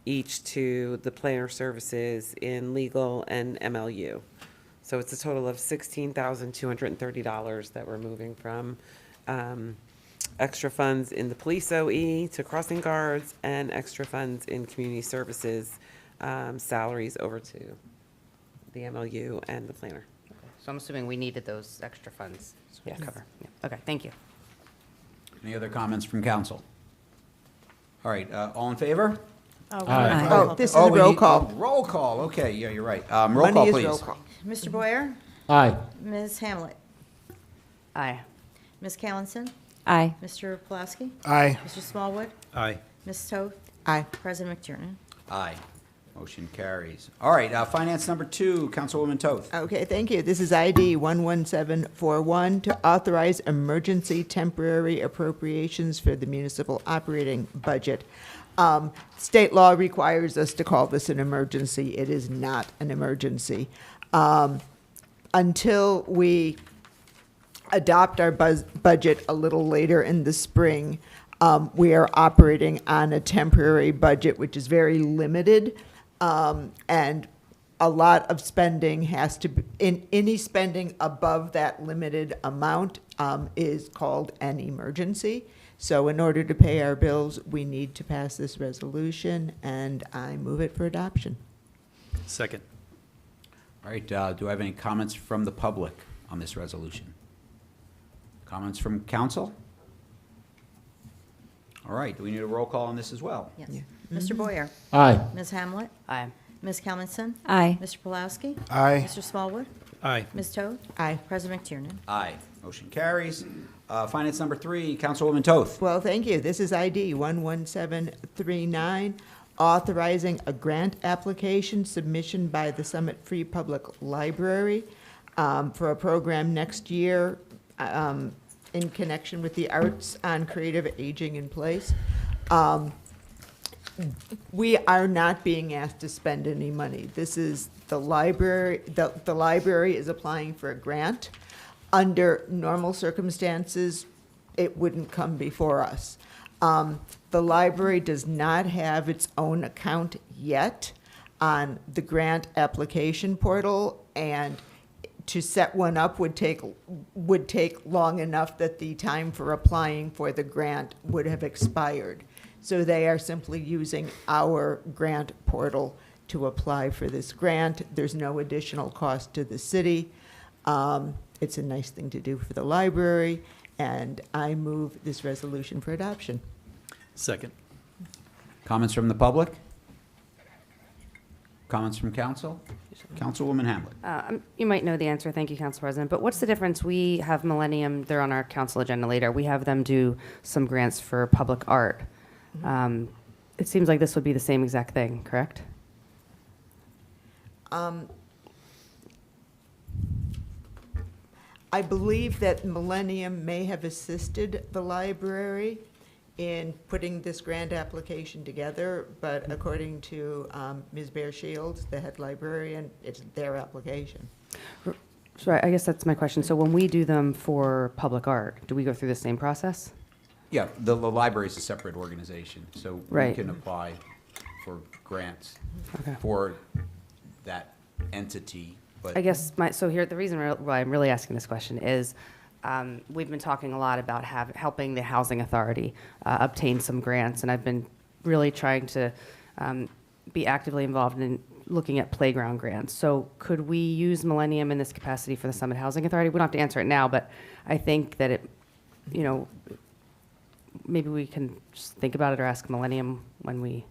[SPEAKER 5] each to the planner services in legal and MLU. So it's a total of $16,230 that we're moving from extra funds in the police OE to crossing guards and extra funds in community services salaries over to the MLU and the planner.
[SPEAKER 11] So I'm assuming we needed those extra funds to
[SPEAKER 5] Yes.
[SPEAKER 11] cover. Yeah. Okay, thank you.
[SPEAKER 1] Any other comments from council? All right, all in favor?
[SPEAKER 10] Aye.
[SPEAKER 9] Oh, this is a
[SPEAKER 1] we
[SPEAKER 9] roll
[SPEAKER 1] need-
[SPEAKER 9] call.
[SPEAKER 1] oh, roll call, okay, yeah, you're right. Roll
[SPEAKER 9] Money
[SPEAKER 1] call,
[SPEAKER 9] is
[SPEAKER 1] please.
[SPEAKER 9] roll call.
[SPEAKER 2] Mr. Boyer?
[SPEAKER 10] Aye.
[SPEAKER 2] Ms. Hamlet?
[SPEAKER 11] Aye.
[SPEAKER 2] Ms. Kalmanson?
[SPEAKER 17] Aye.
[SPEAKER 2] Mr. Pulaski?
[SPEAKER 6] Aye.
[SPEAKER 2] Mr. Smallwood?
[SPEAKER 12] Aye.
[SPEAKER 2] Ms. Toth?
[SPEAKER 9] Aye.
[SPEAKER 2] President McTiernan?
[SPEAKER 1] Aye. Motion carries. All right, finance number 2, Councilwoman Toth.
[SPEAKER 9] Okay, thank you. This is ID 11741 to authorize emergency temporary appropriations for the municipal operating budget. State law requires us to call this an emergency. It is not an emergency. Until we adopt our budget a little later in the spring, we are operating on a temporary budget, which is very limited. And a lot of spending has to be, any spending above that limited amount is called an emergency. So in order to pay our bills, we need to pass this resolution, and I move it for adoption.
[SPEAKER 12] Second.
[SPEAKER 1] All right, do I have any comments from the public on this resolution? Comments from council? All right, do we need a roll call on this as well?
[SPEAKER 2] Yes. Mr. Boyer?
[SPEAKER 10] Aye.
[SPEAKER 2] Ms. Hamlet?
[SPEAKER 11] Aye.
[SPEAKER 2] Ms. Kelmanson?
[SPEAKER 17] Aye.
[SPEAKER 2] Mr. Pulowski?
[SPEAKER 6] Aye.
[SPEAKER 2] Mr. Smallwood?
[SPEAKER 12] Aye.
[SPEAKER 2] Ms. Toth?
[SPEAKER 9] Aye.
[SPEAKER 2] President McTiernan?
[SPEAKER 1] Aye. Motion carries. Finance number 3, Councilwoman Toth.
[SPEAKER 9] Well, thank you. This is ID 11739, authorizing a grant application submission by the Summit Free Public Library for a program next year in connection with the Arts on Creative Aging in Place. We are not being asked to spend any money. This is the library, the library is applying for a grant. Under normal circumstances, it wouldn't come before us. The library does not have its own account yet on the grant application portal, and to set one up would take long enough that the time for applying for the grant would have expired. So they are simply using our grant portal to apply for this grant. There's no additional cost to the city. It's a nice thing to do for the library, and I move this resolution for adoption.
[SPEAKER 12] Second.
[SPEAKER 1] Comments from the public? Comments from council? Councilwoman Hamlet.
[SPEAKER 11] You might know the answer, thank you, Council President, but what's the difference? We have Millennium, they're on our council agenda later. We have them do some grants for public art. It seems like this would be the same exact thing, correct?
[SPEAKER 9] I believe that Millennium may have assisted the library in putting this grant application together, but according to Ms. Bear Shields, the head librarian, it's their application.
[SPEAKER 11] Sorry, I guess that's my question. So when we do them for public art, do we go through the same process?
[SPEAKER 1] Yeah, the library is a separate organization, so we
[SPEAKER 11] Right.
[SPEAKER 1] can apply for grants
[SPEAKER 11] Okay.
[SPEAKER 1] for that entity, but.
[SPEAKER 11] I guess the reason why I'm really asking this question is, we've been talking a lot about helping the Housing Authority obtain some grants, and I've been really trying to be actively involved in looking at playground grants. So could we use Millennium in this capacity for the Summit Housing Authority? We don't have to answer it now, but I think that maybe we can just think about it or ask Millennium when we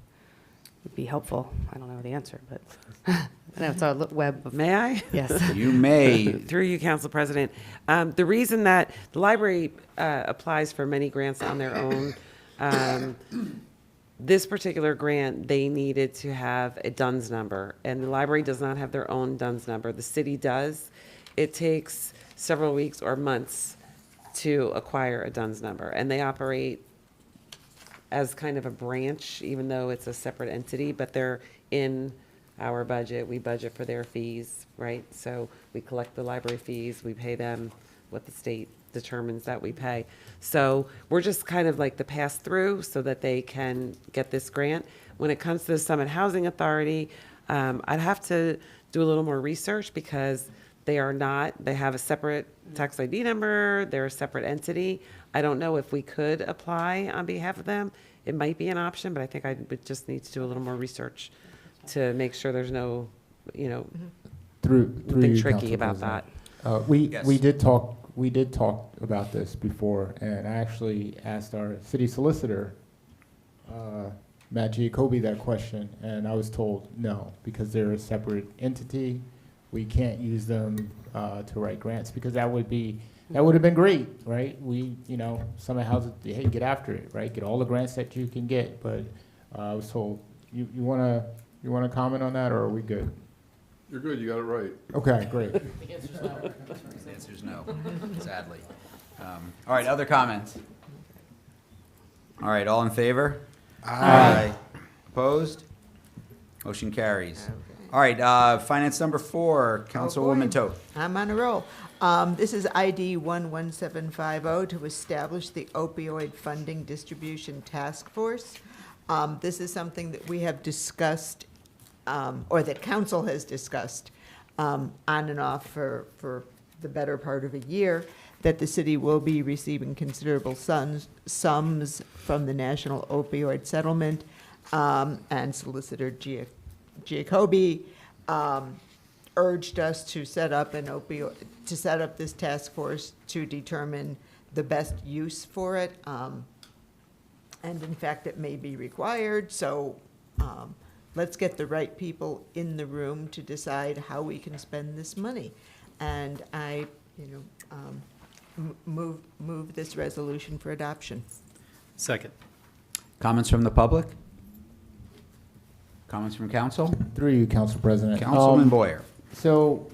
[SPEAKER 11] would be helpful. I don't know the answer, but I know it's our web of.
[SPEAKER 5] May I?
[SPEAKER 11] Yes.
[SPEAKER 1] You may.
[SPEAKER 5] Through you, Council President. The reason that the library applies for many grants on their own, this particular grant, they needed to have a DUNS number, and the library does not have their own DUNS number. The city does. It takes several weeks or months to acquire a DUNS number, and they operate as kind of a branch, even though it's a separate entity, but they're in our budget. We budget for their fees, right? So we collect the library fees, we pay them what the state determines that we pay. So we're just kind of like the pass-through so that they can get this grant. When it comes to the Summit Housing Authority, I'd have to do a little more research because they have a separate tax ID number, they're a separate entity. I don't know if we could apply on behalf of them. It might be an option, but I think I would just need to do a little more research to make sure there's no,
[SPEAKER 10] Through
[SPEAKER 5] thing
[SPEAKER 10] you,
[SPEAKER 5] tricky
[SPEAKER 10] Council
[SPEAKER 5] about
[SPEAKER 10] President.
[SPEAKER 5] that.
[SPEAKER 1] Yes.
[SPEAKER 10] We did talk about this before, and I actually asked our city solicitor, Matt Giacobbe, that question, and I was told no, because they're a separate entity. We can't use them to write grants, because that would have been great, right? Summit Housing, hey, get after it, right? Get all the grants that you can get, but I was told, you wanna comment on that, or are we good?
[SPEAKER 19] You're good, you got it right.
[SPEAKER 10] Okay, great.
[SPEAKER 1] The answer's no, sadly. All right, other comments? All right, all in favor? Aye. Opposed? Motion carries. All right, finance number 4, Councilwoman Toth.
[SPEAKER 9] I'm on a roll. This is ID 11750 to establish the opioid funding distribution task force. This is something that we have discussed, or that council has discussed on and off for the better part of a year, that the city will be receiving considerable sums from the National Opioid Settlement, and Solicitor Giacobbe urged us to set up this task force to determine the best use for it. And in fact, it may be required, so let's get the right people in the room to decide how we can spend this money. And I, move this resolution for adoption.
[SPEAKER 12] Second.
[SPEAKER 1] Comments from the public? Comments from council?
[SPEAKER 10] Through you, Council President.
[SPEAKER 1] Councilman Boyer.
[SPEAKER 10] So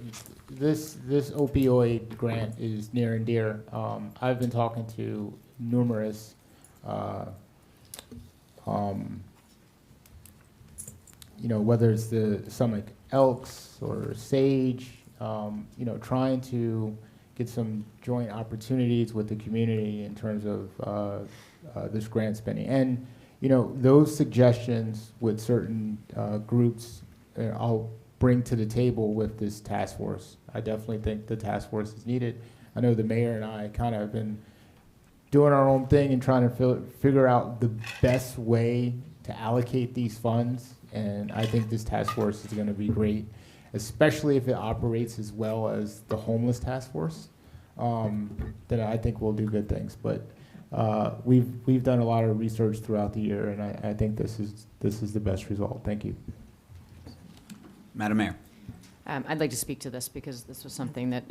[SPEAKER 10] this opioid grant is near and dear. I've been talking to numerous whether it's the Summit Elks or Sage, trying to get some joint opportunities with the community in terms of this grant spending. And, those suggestions with certain groups, I'll bring to the table with this task force. I definitely think the task force is needed. I know the mayor and I kind of have been doing our own thing and trying to figure out the best way to allocate these funds. And I think this task force is going to be great, especially if it operates as well as the homeless task force. Then I think we'll do good things. But we've done a lot of research throughout the year, and I think this is the best result. Thank you.
[SPEAKER 1] Madam Mayor.
[SPEAKER 4] I'd like to speak to this because this was something that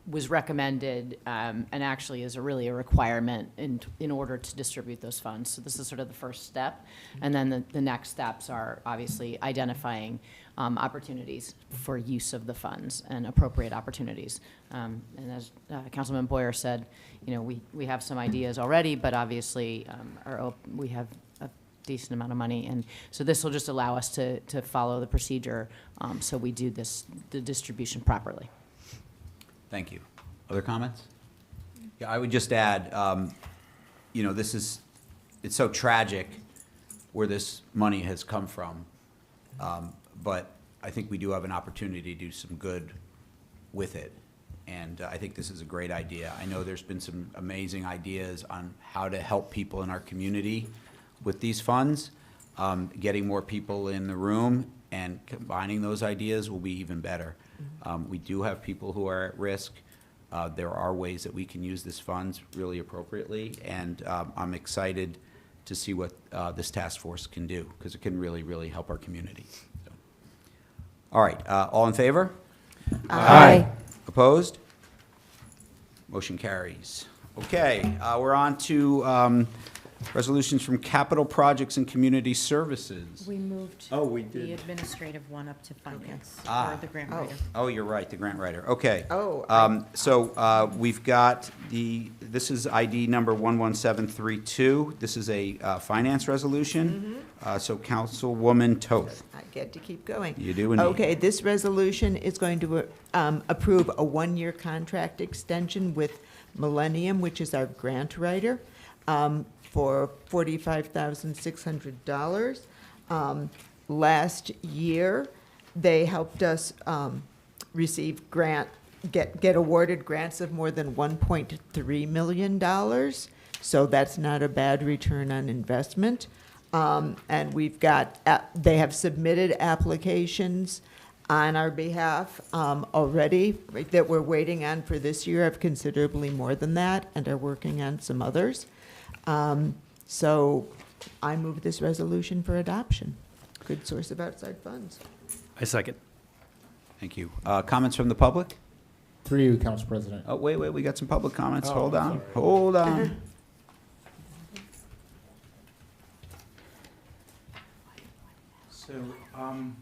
[SPEAKER 4] was recommended and actually is really a requirement in order to distribute those funds. So this is sort of the first step. And then the next steps are obviously identifying opportunities for use of the funds and appropriate opportunities. And as Councilman Boyer said, we have some ideas already, but obviously we have a decent amount of money, and so this will just allow us to follow the procedure, so we do the distribution properly.
[SPEAKER 1] Thank you. Other comments? Yeah, I would just add, it's so tragic where this money has come from, but I think we do have an opportunity to do some good with it, and I think this is a great idea. I know there's been some amazing ideas on how to help people in our community with these funds. Getting more people in the room and combining those ideas will be even better. We do have people who are at risk. There are ways that we can use this funds really appropriately, and I'm excited to see what this task force can do, because it can really, really help our community. So. All right, all in favor?
[SPEAKER 9] Aye.
[SPEAKER 1] Opposed? Motion carries. Okay, we're on to resolutions from capital projects and community services.
[SPEAKER 2] We moved
[SPEAKER 1] we did.
[SPEAKER 2] the administrative one up to finance,
[SPEAKER 1] Ah.
[SPEAKER 2] or the grant writer.
[SPEAKER 1] Oh, you're right, the grant writer. Okay.
[SPEAKER 9] Oh,
[SPEAKER 1] So we've got this is ID number 11732. This is a finance resolution. So Councilwoman Toth.
[SPEAKER 9] I get to keep going.
[SPEAKER 1] You do indeed.
[SPEAKER 9] Okay, this resolution is going to approve a one-year contract extension with Millennium, which is our grant writer, for $45,600. Last year, they helped us receive get awarded grants of more than $1.3 million. So that's not a bad return on investment. And we've got, they have submitted applications on our behalf already that we're waiting on for this year, have considerably more than that, and are working on some others. So I move this resolution for adoption. Good source of outside funds.
[SPEAKER 12] I second.
[SPEAKER 1] Thank you. Comments from the public?
[SPEAKER 10] Through you, Council President.
[SPEAKER 1] Oh, wait, we got some public comments.
[SPEAKER 10] Oh,
[SPEAKER 1] Hold on.
[SPEAKER 10] sorry.
[SPEAKER 1] Hold on.
[SPEAKER 13] So, I'm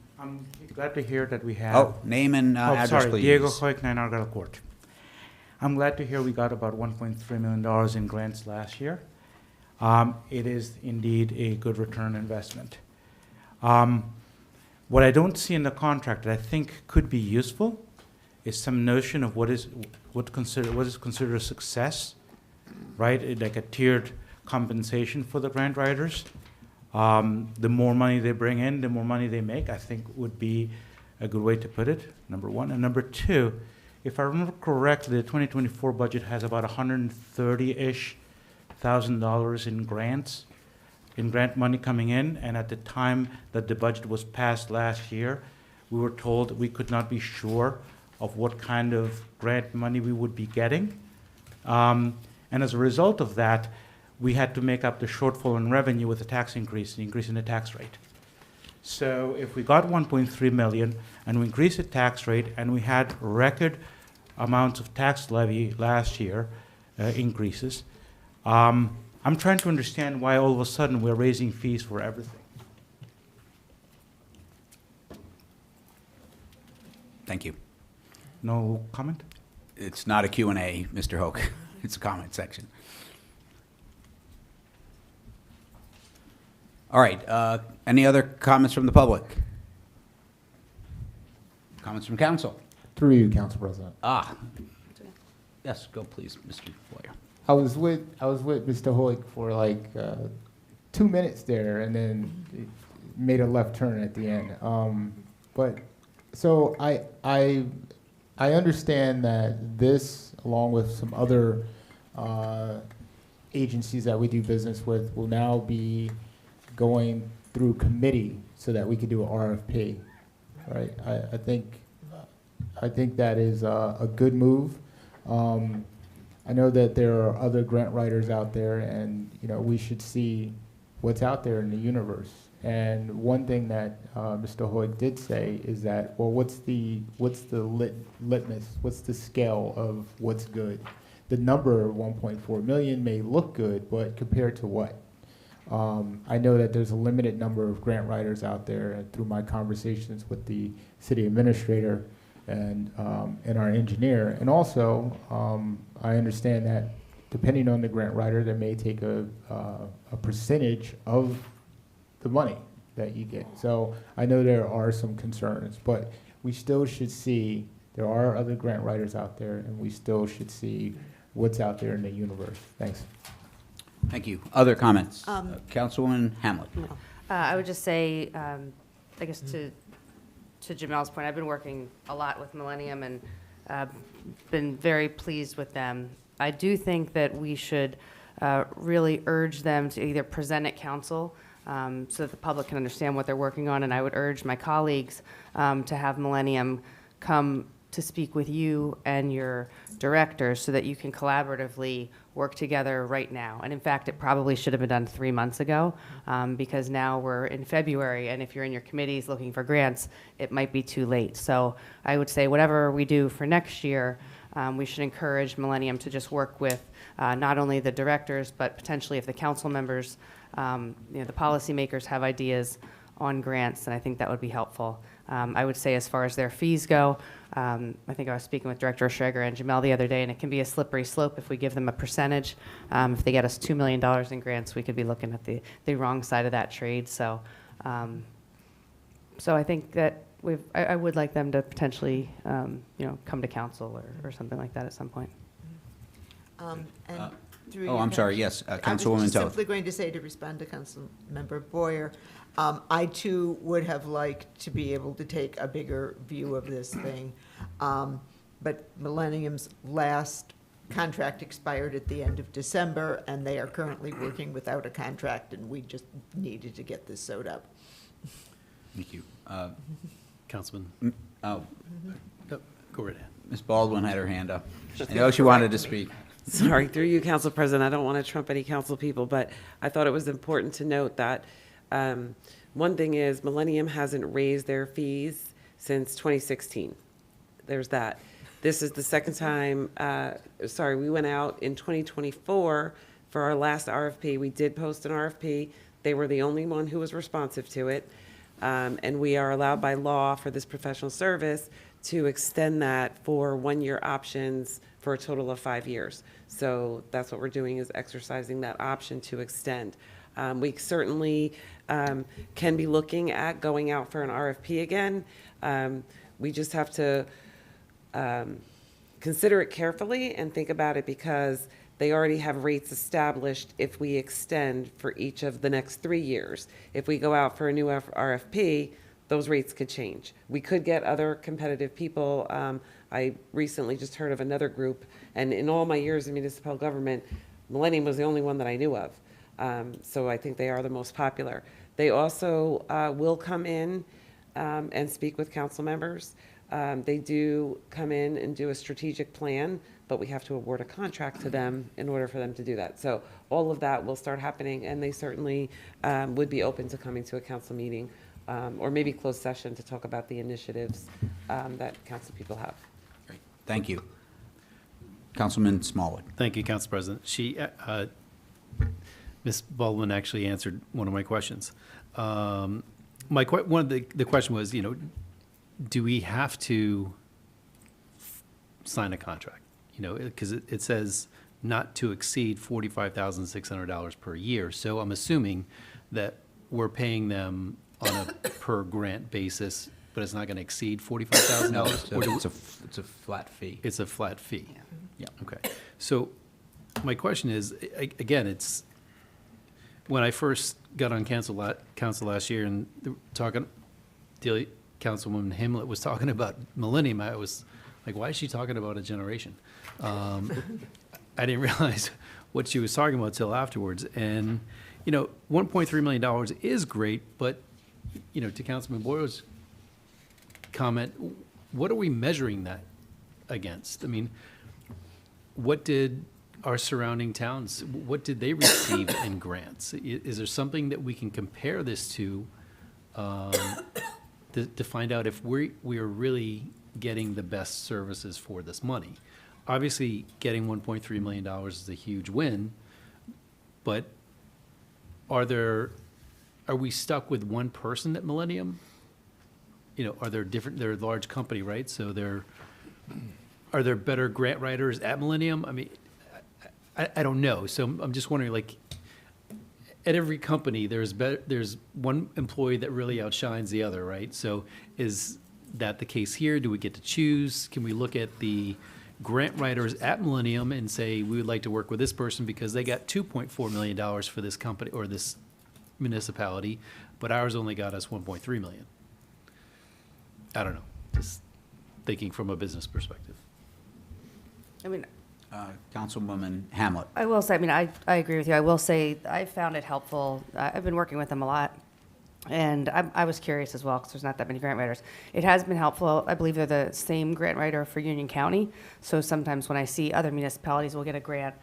[SPEAKER 13] glad to hear that we have.
[SPEAKER 1] Oh, name and address,
[SPEAKER 13] sorry,
[SPEAKER 1] please.
[SPEAKER 13] Diego Hoyt, 9 Argyle Court. I'm glad to hear we got about $1.3 million in grants last year. It is indeed a good return investment. What I don't see in the contract that I think could be useful is some notion of what is considered a success, right? Like a tiered compensation for the grant writers. The more money they bring in, the more money they make, I think would be a good way to put it, number one. And number two, if I remember correctly, the 2024 budget has about $130-ish thousand in grants, in grant money coming in. And at the time that the budget was passed last year, we were told we could not be sure of what kind of grant money we would be getting. And as a result of that, we had to make up the shortfall in revenue with a tax increase, the increase in the tax rate. So if we got 1.3 million and we increased the tax rate and we had record amounts of tax levy last year, increases, I'm trying to understand why all of a sudden we're raising fees for everything.
[SPEAKER 1] Thank you.
[SPEAKER 13] No comment?
[SPEAKER 1] It's not a Q&A, Mr. Hoke. It's a comment section. All right, any other comments from the public? Comments from council?
[SPEAKER 10] Through you, Council President.
[SPEAKER 1] Yes, go please, Mr. Boyer.
[SPEAKER 10] I was with Mr. Hoyk for like 2 minutes there, and then it made a left turn at the end. But so I understand that this, along with some other agencies that we do business with, will now be going through committee so that we could do an RFP. Right? I think that is a good move. I know that there are other grant writers out there, and we should see what's out there in the universe. And one thing that Mr. Hoyt did say is that, well, what's the litmus? What's the scale of what's good? The number 1.4 million may look good, but compared to what? I know that there's a limited number of grant writers out there, and through my conversations with the city administrator and our engineer, and also I understand that depending on the grant writer, they may take a percentage of the money that you get. So I know there are some concerns, but we still should see there are other grant writers out there, and we still should see what's out there in the universe. Thanks.
[SPEAKER 1] Thank you. Other comments? Councilwoman Hamlet.
[SPEAKER 11] I would just say, I guess to Jamel's point, I've been working a lot with Millennium and been very pleased with them. I do think that we should really urge them to either present at council so that the public can understand what they're working on, and I would urge my colleagues to have Millennium come to speak with you and your directors so that you can collaboratively work together right now. And in fact, it probably should have been done 3 months ago because now we're in February, and if you're in your committees looking for grants, it might be too late. So I would say whatever we do for next year, we should encourage Millennium to just work with not only the directors, but potentially if the council members, the policymakers have ideas on grants, and I think that would be helpful. I would say as far as their fees go, I think I was speaking with Director Schrager and Jamel the other day, and it can be a slippery slope if we give them a percentage. If they get us $2 million in grants, we could be looking at the wrong side of that trade. So I think that I would like them to potentially, come to council or something like that at some point.
[SPEAKER 1] I'm sorry, yes,
[SPEAKER 9] I was
[SPEAKER 1] Councilwoman
[SPEAKER 9] just
[SPEAKER 1] Toth.
[SPEAKER 9] simply going to say, to respond to Councilmember Boyer, I too would have liked to be able to take a bigger view of this thing. But Millennium's last contract expired at the end of December, and they are currently working without a contract, and we just needed to get this sewed up.
[SPEAKER 1] Thank you.
[SPEAKER 12] Councilman,
[SPEAKER 1] Oh,
[SPEAKER 12] go right ahead.
[SPEAKER 1] Ms. Baldwin had her hand up. I know she wanted to speak.
[SPEAKER 5] Sorry, through you, Council President, I don't want to trump any council people, but I thought it was important to note that one thing is Millennium hasn't raised their fees since 2016. There's that. This is the second time, we went out in 2024 for our last RFP. We did post an RFP. They were the only one who was responsive to it. And we are allowed by law for this professional service to extend that for 1-year options for a total of 5 years. So that's what we're doing, is exercising that option to extend. We certainly can be looking at going out for an RFP again. We just have to consider it carefully and think about it, because they already have rates established if we extend for each of the next 3 years. If we go out for a new RFP, those rates could change. We could get other competitive people. I recently just heard of another group, and in all my years in municipal government, Millennium was the only one that I knew of. So I think they are the most popular. They also will come in and speak with council members. They do come in and do a strategic plan, but we have to award a contract to them in order for them to do that. So all of that will start happening, and they certainly would be open to coming to a council meeting or maybe closed session to talk about the initiatives that council people have.
[SPEAKER 1] Great. Thank you. Councilman Smallwood.
[SPEAKER 12] Thank you, Council President. Ms. Baldwin actually answered one of my questions. One of the question was, do we have to sign a contract? Because it says not to exceed $45,600 per year. So I'm assuming that we're paying them on a per grant basis, but it's not going to exceed $45,000?
[SPEAKER 1] No, it's a flat fee.
[SPEAKER 12] It's a flat fee?
[SPEAKER 1] Yeah.
[SPEAKER 12] Okay. So my question is, again, it's, when I first got on council last year and Councilwoman Hamlet was talking about millennium, I was like, why is she talking about a generation? I didn't realize what she was talking about till afterwards. And, $1.3 million is great, but, to Councilman Boyle's comment, what are we measuring that against? I mean, what did our surrounding towns, what did they receive in grants? Is there something that we can compare this to find out if we are really getting the best services for this money? Obviously, getting $1.3 million is a huge win, but are we stuck with one person at Millennium? Are there they're a large company, right? So are there better grant writers at Millennium? I mean, I don't know. So I'm just wondering, like, at every company, there's one employee that really outshines the other, right? So is that the case here? Do we get to choose? Can we look at the grant writers at Millennium and say, we would like to work with this person because they got $2.4 million for this company or this municipality, but ours only got us $1.3 million? I don't know. Just thinking from a business perspective.
[SPEAKER 11] I mean,
[SPEAKER 1] Councilwoman Hamlet.
[SPEAKER 11] I will say, I agree with you. I will say I found it helpful. I've been working with them a lot, and I was curious as well because there's not that many grant writers. It has been helpful. I believe they're the same grant writer for Union County. So sometimes when I see other municipalities will get a grant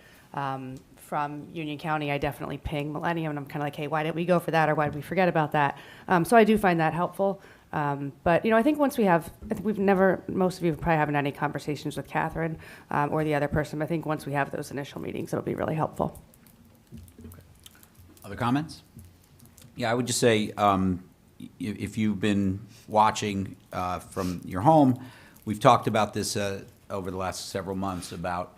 [SPEAKER 11] from Union County, I definitely ping Millennium, and I'm kind of like, hey, why didn't we go for that, or why did we forget about that? So I do find that helpful. But, I think most of you probably haven't had any conversations with Catherine or the other person, but I think once we have those initial meetings, it'll be really helpful.
[SPEAKER 1] Other comments? Yeah, I would just say, if you've been watching from your home, we've talked about this over the last several months about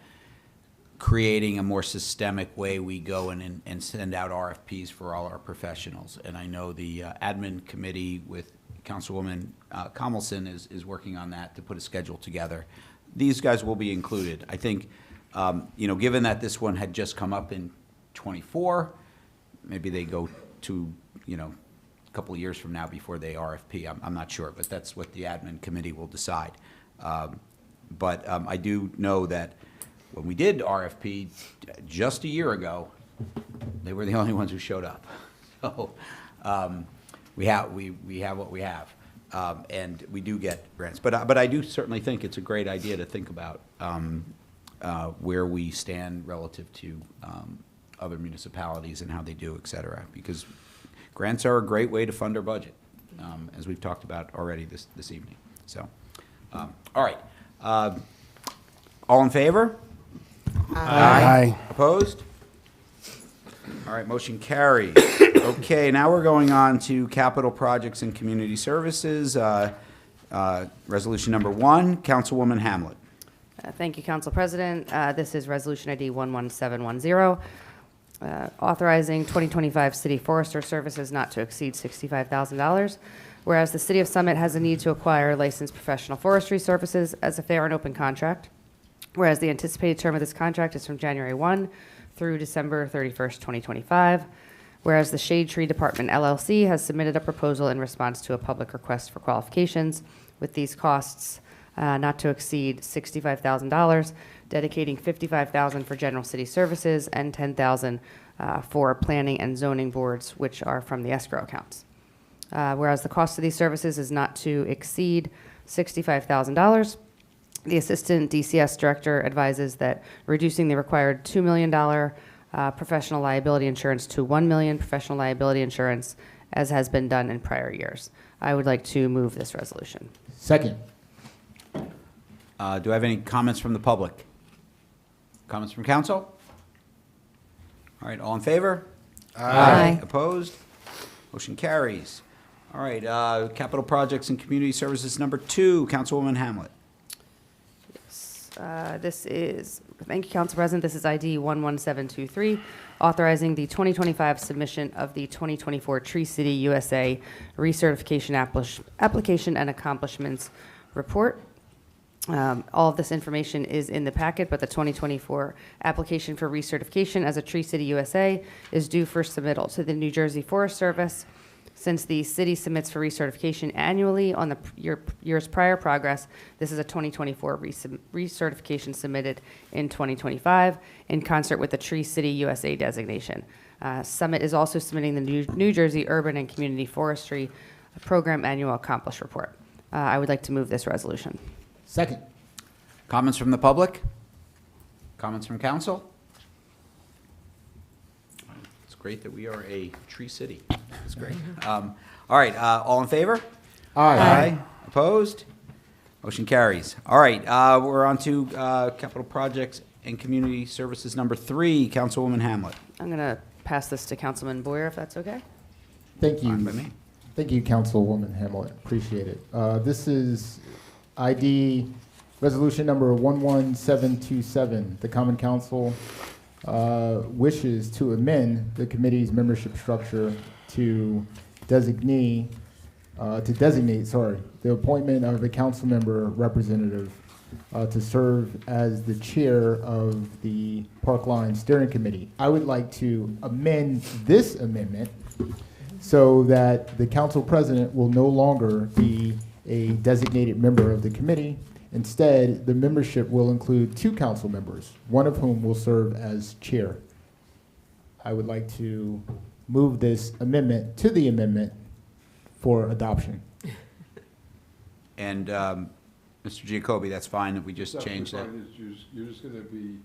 [SPEAKER 1] creating a more systemic way we go in and send out RFPs for all our professionals. And I know the admin committee with Councilwoman Comments is working on that to put a schedule together. These guys will be included. I think, given that this one had just come up in '24, maybe they go to, a couple of years from now before they RFP. I'm not sure, but that's what the admin committee will decide. But I do know that when we did RFP just a year ago, they were the only ones who showed up. So we have what we have, and we do get grants. But I do certainly think it's a great idea to think about where we stand relative to other municipalities and how they do, et cetera, because grants are a great way to fund our budget, as we've talked about already this evening. So, all right. All in favor?
[SPEAKER 6] Aye.
[SPEAKER 1] Opposed? All right, motion carries. Okay, now we're going on to capital projects and community services. Resolution number 1, Councilwoman Hamlet.
[SPEAKER 11] Thank you, Council President. This is Resolution ID 11710, authorizing 2025 city forester services not to exceed $65,000. Whereas the City of Summit has a need to acquire licensed professional forestry services as a fair and open contract. Whereas the anticipated term of this contract is from January 1 through December 31st, 2025. Whereas the Shade Tree Department LLC has submitted a proposal in response to a public request for qualifications with these costs not to exceed $65,000, dedicating $55,000 for general city services and $10,000 for planning and zoning boards, which are from the escrow accounts. Whereas the cost of these services is not to exceed $65,000. The Assistant DCS Director advises that reducing the required $2 million professional liability insurance to $1 million professional liability insurance, as has been done in prior years. I would like to move this resolution.
[SPEAKER 10] Second.
[SPEAKER 1] Do I have any comments from the public? Comments from council? All right, all in favor?
[SPEAKER 11] Aye.
[SPEAKER 1] Opposed? Motion carries. All right, capital projects and community services number 2, Councilwoman Hamlet.
[SPEAKER 11] Thank you, Council President. This is ID 11723, authorizing the 2025 submission of the 2024 Tree City USA recertification application and accomplishments report. All of this information is in the packet, but the 2024 application for recertification as a Tree City USA is due for submittal to the New Jersey Forest Service. Since the city submits for recertification annually on the year's prior progress, this is a 2024 recertification submitted in 2025 in concert with the Tree City USA designation. Summit is also submitting the New Jersey Urban and Community Forestry Program Annual Accomplish Report. I would like to move this resolution.
[SPEAKER 10] Second.
[SPEAKER 1] Comments from the public? Comments from council? It's great that we are a tree city. It's great. All right, all in favor?
[SPEAKER 10] Aye.
[SPEAKER 1] Opposed? Motion carries. All right, we're on to capital projects and community services number 3, Councilwoman Hamlet.
[SPEAKER 11] I'm going to pass this to Councilman Boyer, if that's okay.
[SPEAKER 10] Thank you.
[SPEAKER 1] Fine by me.
[SPEAKER 10] Thank you, Councilwoman Hamlet. Appreciate it. This is ID resolution number 11727. The Common Council wishes to amend the committee's membership structure to designate the appointment of a council member representative to serve as the chair of the Parkline Steering Committee. I would like to amend this amendment so that the council president will no longer be a designated member of the committee. Instead, the membership will include 2 council members, one of whom will serve as chair. I would like to move this amendment to the amendment for adoption.
[SPEAKER 1] And Mr. Giacobbe, that's fine that we just changed that?
[SPEAKER 19] You're just going to be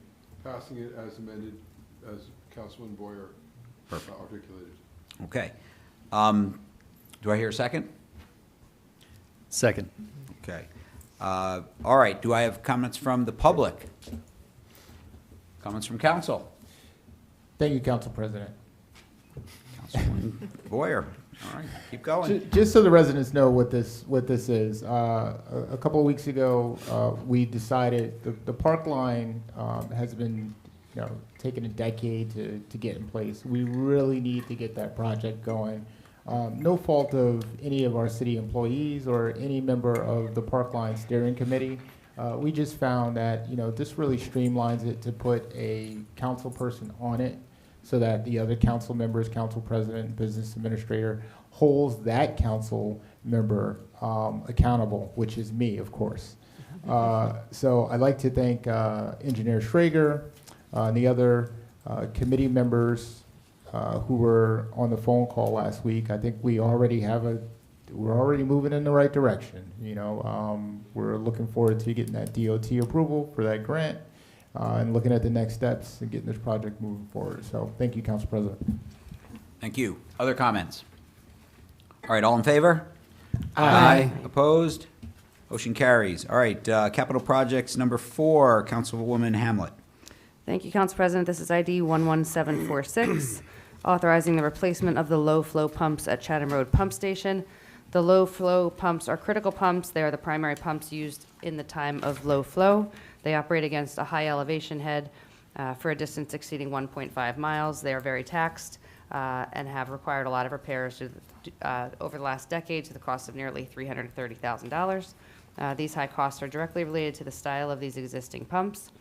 [SPEAKER 19] passing it as amended, as Councilman Boyer articulated.
[SPEAKER 1] Okay. Do I hear a second?
[SPEAKER 12] Second.
[SPEAKER 1] Okay. All right, do I have comments from the public? Comments from council?
[SPEAKER 10] Thank you, Council President.
[SPEAKER 1] Councilman Boyer. All right, keep going.
[SPEAKER 10] Just so the residents know what this is, a couple of weeks ago, we decided the park line has been, taking a decade to get in place. We really need to get that project going. No fault of any of our city employees or any member of the Parkline Steering Committee. We just found that, this really streamlines it to put a council person on it so that the other council members, council president, business administrator, holds that council member accountable, which is me, of course. So I'd like to thank Engineer Schrager and the other committee members who were on the phone call last week. I think we're already moving in the right direction. We're looking forward to getting that DOT approval for that grant and looking at the next steps and getting this project moving forward. So thank you, Council President.
[SPEAKER 1] Thank you. Other comments? All right, all in favor?
[SPEAKER 10] Aye.
[SPEAKER 1] Opposed? Motion carries. All right, capital projects number 4, Councilwoman Hamlet.
[SPEAKER 11] Thank you, Council President. This is ID 11746, authorizing the replacement of the low-flow pumps at Chatham Road Pump Station. The low-flow pumps are critical pumps. They are the primary pumps used in the time of low flow. They operate against a high elevation head for a distance exceeding 1.5 miles. They are very taxed and have required a lot of repairs over the last decade to the cost of nearly $330,000. These high costs are directly related to the style of these existing pumps.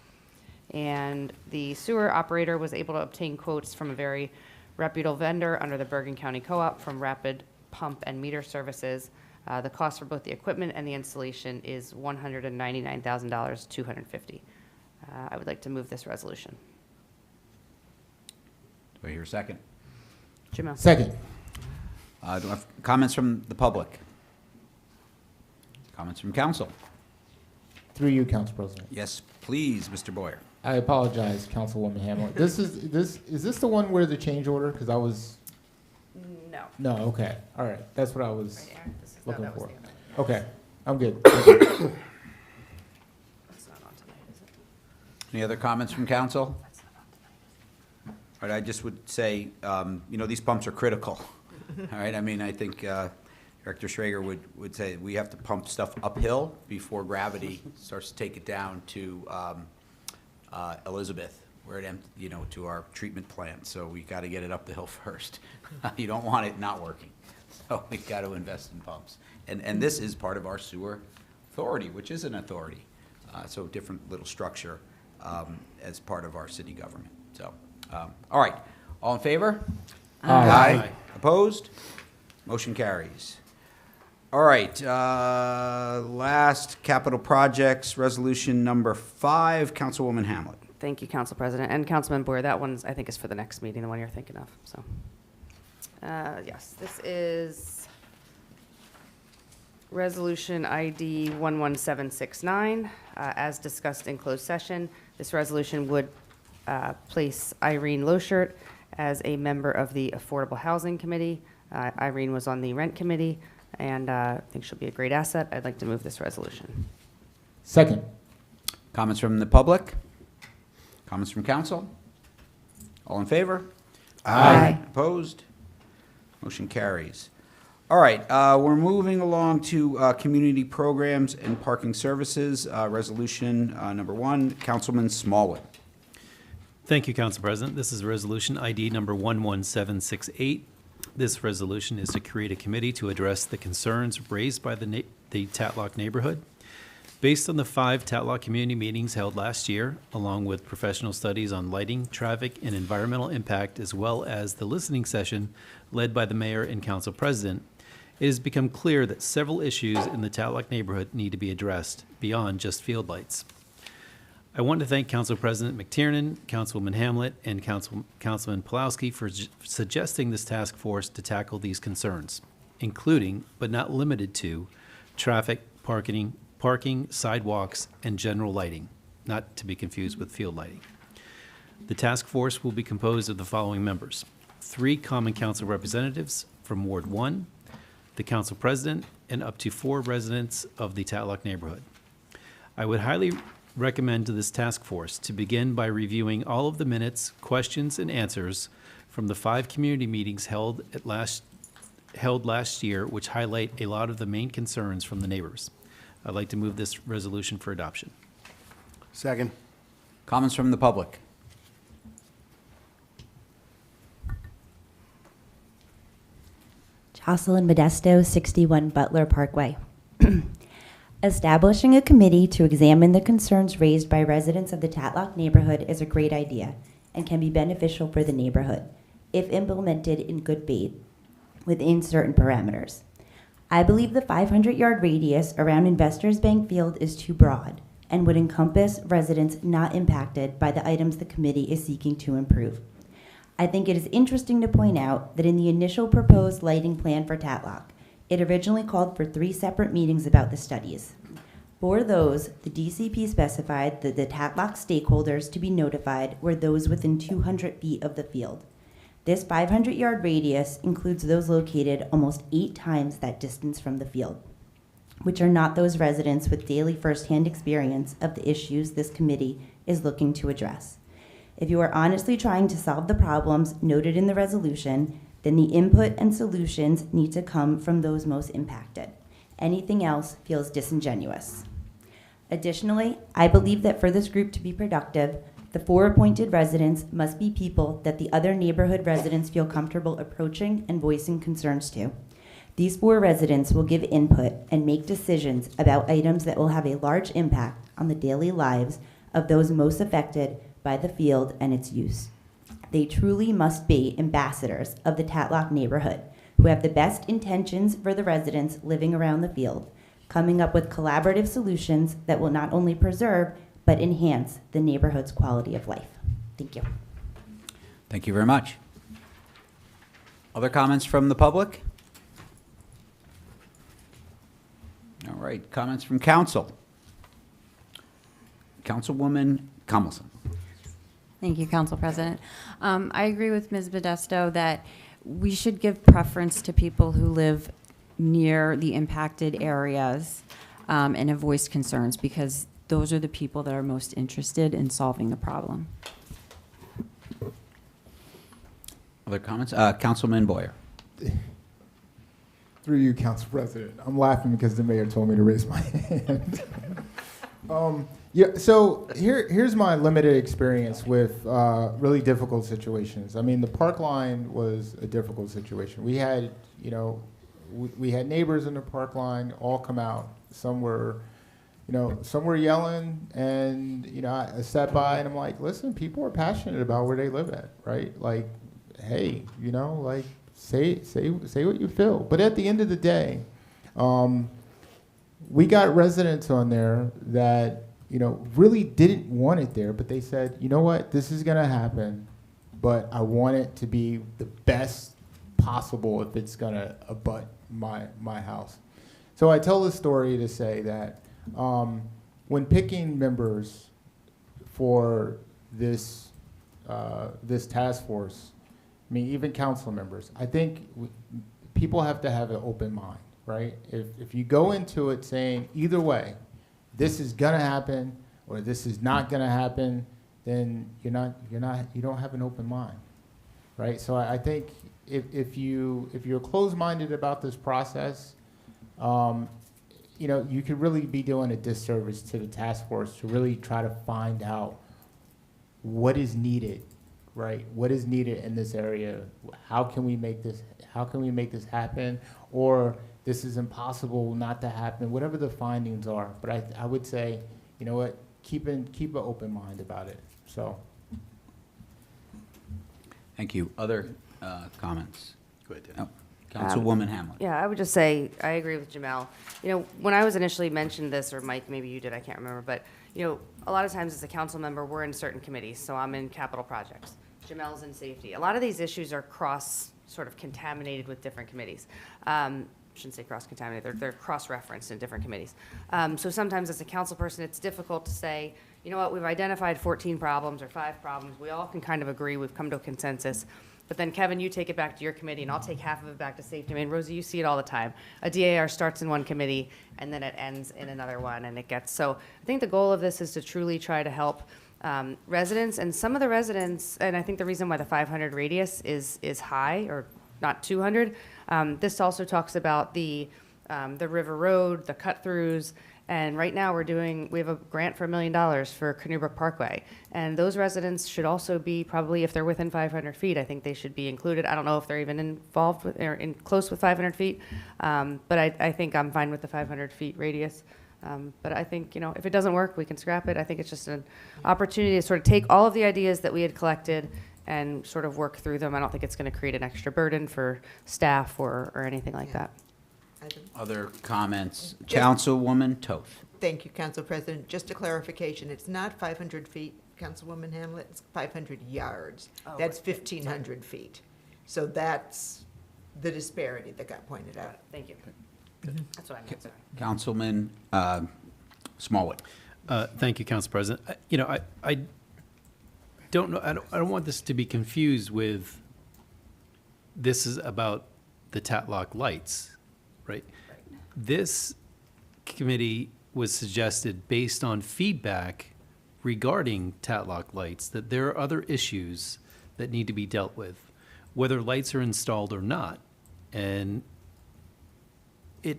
[SPEAKER 11] And the sewer operator was able to obtain quotes from a very reputable vendor under the Bergen County Co-op from Rapid Pump and Meter Services. The cost for both the equipment and the installation is $199,250. I would like to move this resolution.
[SPEAKER 1] Do I hear a second?
[SPEAKER 11] Jamel.
[SPEAKER 10] Second.
[SPEAKER 1] Do I have comments from the public? Comments from council?
[SPEAKER 10] Through you, Council President.
[SPEAKER 1] Yes, please, Mr. Boyer.
[SPEAKER 10] I apologize, Councilwoman Hamlet. Is this the one where the change order? Because I was,
[SPEAKER 11] No.
[SPEAKER 10] no, okay, all right, that's what I was
[SPEAKER 11] Right here. This is- no,
[SPEAKER 10] looking
[SPEAKER 11] that was
[SPEAKER 10] for.
[SPEAKER 11] the other one.
[SPEAKER 10] Okay, I'm good.
[SPEAKER 11] That's not on tonight, is it?
[SPEAKER 1] Any other comments from council? All right, I just would say, these pumps are critical. All right, I mean, I think Director Schrager would say we have to pump stuff uphill before gravity starts to take it down to Elizabeth, where it to our treatment plant. So we got to get it up the hill first. You don't want it not working. So we got to invest in pumps. And this is part of our sewer authority, which is an authority. So different little structure as part of our city government. So, all right, all in favor?
[SPEAKER 10] Aye.
[SPEAKER 1] Opposed? Motion carries. All right, last capital projects, resolution number 5, Councilwoman Hamlet.
[SPEAKER 11] Thank you, Council President. And Councilman Boyer, that one, I think, is for the next meeting, the one you're thinking of, so. Yes, this is Resolution ID 11769. As discussed in closed session, this resolution would place Irene Loschert as a member of the Affordable Housing Committee. Irene was on the Rent Committee, and I think she'll be a great asset. I'd like to move this resolution.
[SPEAKER 10] Second.
[SPEAKER 1] Comments from the public? Comments from council? All in favor?
[SPEAKER 11] Aye.
[SPEAKER 1] Opposed? Motion carries. All right, we're moving along to community programs and parking services. Resolution number 1, Councilman Smallwood.
[SPEAKER 12] Thank you, Council President. This is resolution ID number 11768. This resolution is to create a committee to address the concerns raised by the Tatlock neighborhood. Based on the 5 Tatlock community meetings held last year, along with professional studies on lighting, traffic, and environmental impact, as well as the listening session led by the mayor and council president, it has become clear that several issues in the Tatlock neighborhood need to be addressed beyond just field lights. I want to thank Council President McTiernan, Councilwoman Hamlet, and Councilman Pulowski for suggesting this task force to tackle these concerns, including, but not limited to, traffic, parking, sidewalks, and general lighting, not to be confused with field lighting. The task force will be composed of the following members: 3 common council representatives from Ward 1, the council president, and up to 4 residents of the Tatlock neighborhood. I would highly recommend to this task force to begin by reviewing all of the minutes, questions, and answers from the 5 community meetings held last year, which highlight a lot of the main concerns from the neighbors. I'd like to move this resolution for adoption.
[SPEAKER 6] Second.
[SPEAKER 1] Comments from the public?
[SPEAKER 19] Jocelyn Modesto, 61 Butler Parkway. Establishing a committee to examine the concerns raised by residents of the Tatlock neighborhood is a great idea and can be beneficial for the neighborhood if implemented in good faith within certain parameters. I believe the 500-yard radius around Investors Bank Field is too broad and would encompass residents not impacted by the items the committee is seeking to improve. I think it is interesting to point out that in the initial proposed lighting plan for Tatlock, it originally called for 3 separate meetings about the studies. For those, the DCP specified that the Tatlock stakeholders to be notified were those within 200 feet of the field. This 500-yard radius includes those located almost 8 times that distance from the field, which are not those residents with daily firsthand experience of the issues this committee is looking to address. If you are honestly trying to solve the problems noted in the resolution, then the input and solutions need to come from those most impacted. Anything else feels disingenuous. Additionally, I believe that for this group to be productive, the 4 appointed residents must be people that the other neighborhood residents feel comfortable approaching and voicing concerns to. These 4 residents will give input and make decisions about items that will have a large impact on the daily lives of those most affected by the field and its use. They truly must be ambassadors of the Tatlock neighborhood, who have the best intentions for the residents living around the field, coming up with collaborative solutions that will not only preserve, but enhance the neighborhood's quality of life. Thank you.
[SPEAKER 1] Thank you very much. Other comments from the public? All right, comments from council. Councilwoman Commelson.
[SPEAKER 17] Thank you, Council President. I agree with Ms. Modesto that we should give preference to people who live near the impacted areas and have voiced concerns, because those are the people that are most interested in solving the problem.
[SPEAKER 1] Other comments? Councilman Boyer.
[SPEAKER 10] Through you, Council President. I'm laughing because the mayor told me to raise my hand. Yeah, so here's my limited experience with really difficult situations. I mean, the park line was a difficult situation. We had, we had neighbors in the park line all come out. Some were yelling, and I sat by and I'm like, listen, people are passionate about where they live at, right? Like, hey, like say what you feel. But at the end of the day, we got residents on there that really didn't want it there, but they said, you know what, this is gonna happen, but I want it to be the best possible if it's gonna abut my house. So I tell this story to say that when picking members for this task force, I mean, even council members, I think people have to have an open mind, right? If you go into it saying either way, this is gonna happen or this is not gonna happen, then you don't have an open mind, right? So I think if you're closed-minded about this process, you could really be doing a disservice to the task force to really try to find out what is needed, right? What is needed in this area? How can we make this happen? Or this is impossible not to happen, whatever the findings are. But I would say, you know what, keep an open mind about it, so.
[SPEAKER 1] Thank you. Other comments? Go ahead, Dan. Councilwoman Hamlet.
[SPEAKER 11] Yeah, I would just say, I agree with Jamel. When I was initially mentioned this, or Mike, maybe you did, I can't remember, but, a lot of times as a council member, we're in certain committees, so I'm in capital projects. Jamel's in safety. A lot of these issues are sort of contaminated with different committees. Shouldn't say cross-contaminated, they're cross-referenced in different committees. So sometimes as a council person, it's difficult to say, you know what, we've identified 14 problems or 5 problems. We all can kind of agree, we've come to a consensus. But then, Kevin, you take it back to your committee, and I'll take half of it back to safety. I mean, Rosie, you see it all the time. A DAR starts in one committee, and then it ends in another one, and it gets. So I think the goal of this is to truly try to help residents, and some of the residents, and I think the reason why the 500 radius is high, or not 200, this also talks about the River Road, the cut-throughs, and right now we have a grant for $1 million for Canoe Brook Parkway. And those residents should also be probably, if they're within 500 feet, I think they should be included. I don't know if they're even involved with, or close with 500 feet, but I think I'm fine with the 500 feet radius. But I think, if it doesn't work, we can scrap it. I think it's just an opportunity to sort of take all of the ideas that we had collected and sort of work through them. I don't think it's going to create an extra burden for staff or anything like that.
[SPEAKER 1] Other comments? Councilwoman Toth.
[SPEAKER 9] Thank you, Council President. Just a clarification, it's not 500 feet, Councilwoman Hamlet, it's 500 yards. That's 1,500 feet. So that's the disparity that got pointed out.
[SPEAKER 11] Thank you. That's what I meant, sorry.
[SPEAKER 1] Councilman Smallwood.
[SPEAKER 12] Thank you, Council President. I don't know, I don't want this to be confused with, this is about the Tatlock lights, right? This committee was suggested based on feedback regarding Tatlock lights, that there are other issues that need to be dealt with, whether lights are installed or not. And it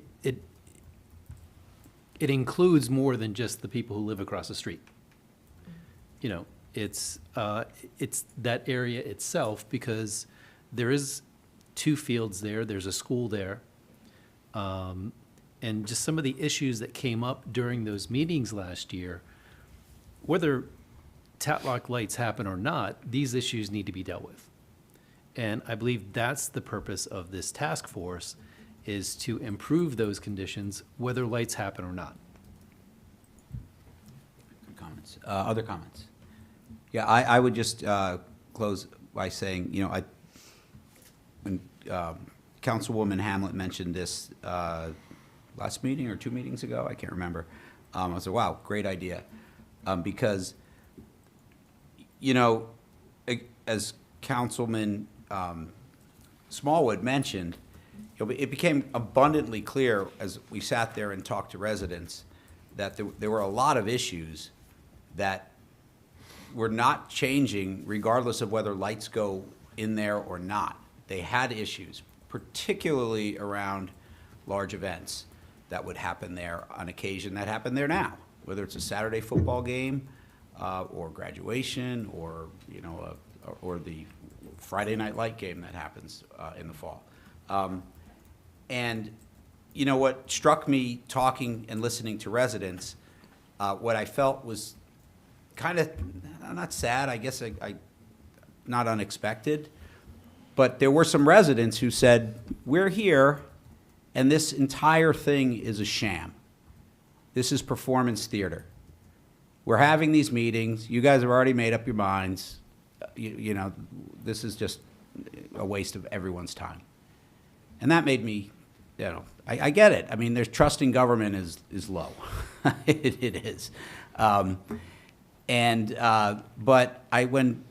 [SPEAKER 12] includes more than just the people who live across the street. It's that area itself, because there is 2 fields there, there's a school there. And just some of the issues that came up during those meetings last year, whether Tatlock lights happen or not, these issues need to be dealt with. And I believe that's the purpose of this task force, is to improve those conditions, whether lights happen or not.
[SPEAKER 1] Good comments. Other comments? Yeah, I would just close by saying, when Councilwoman Hamlet mentioned this last meeting or 2 meetings ago, I can't remember. I said, wow, great idea. Because, you know, as Councilman Smallwood mentioned, it became abundantly clear as we sat there and talked to residents that there were a lot of issues that were not changing regardless of whether lights go in there or not. They had issues, particularly around large events that would happen there on occasion that happen there now, whether it's a Saturday football game or graduation or, you know, or the Friday night light game that happens in the fall. And, you know, what struck me talking and listening to residents, what I felt was kind of, not sad, I guess, not unexpected, but there were some residents who said, we're here and this entire thing is a sham. This is performance theater. We're having these meetings. You guys have already made up your minds. You know, this is just a waste of everyone's time. And that made me, you know, I get it. I mean, there's trust in government is low. It is. But when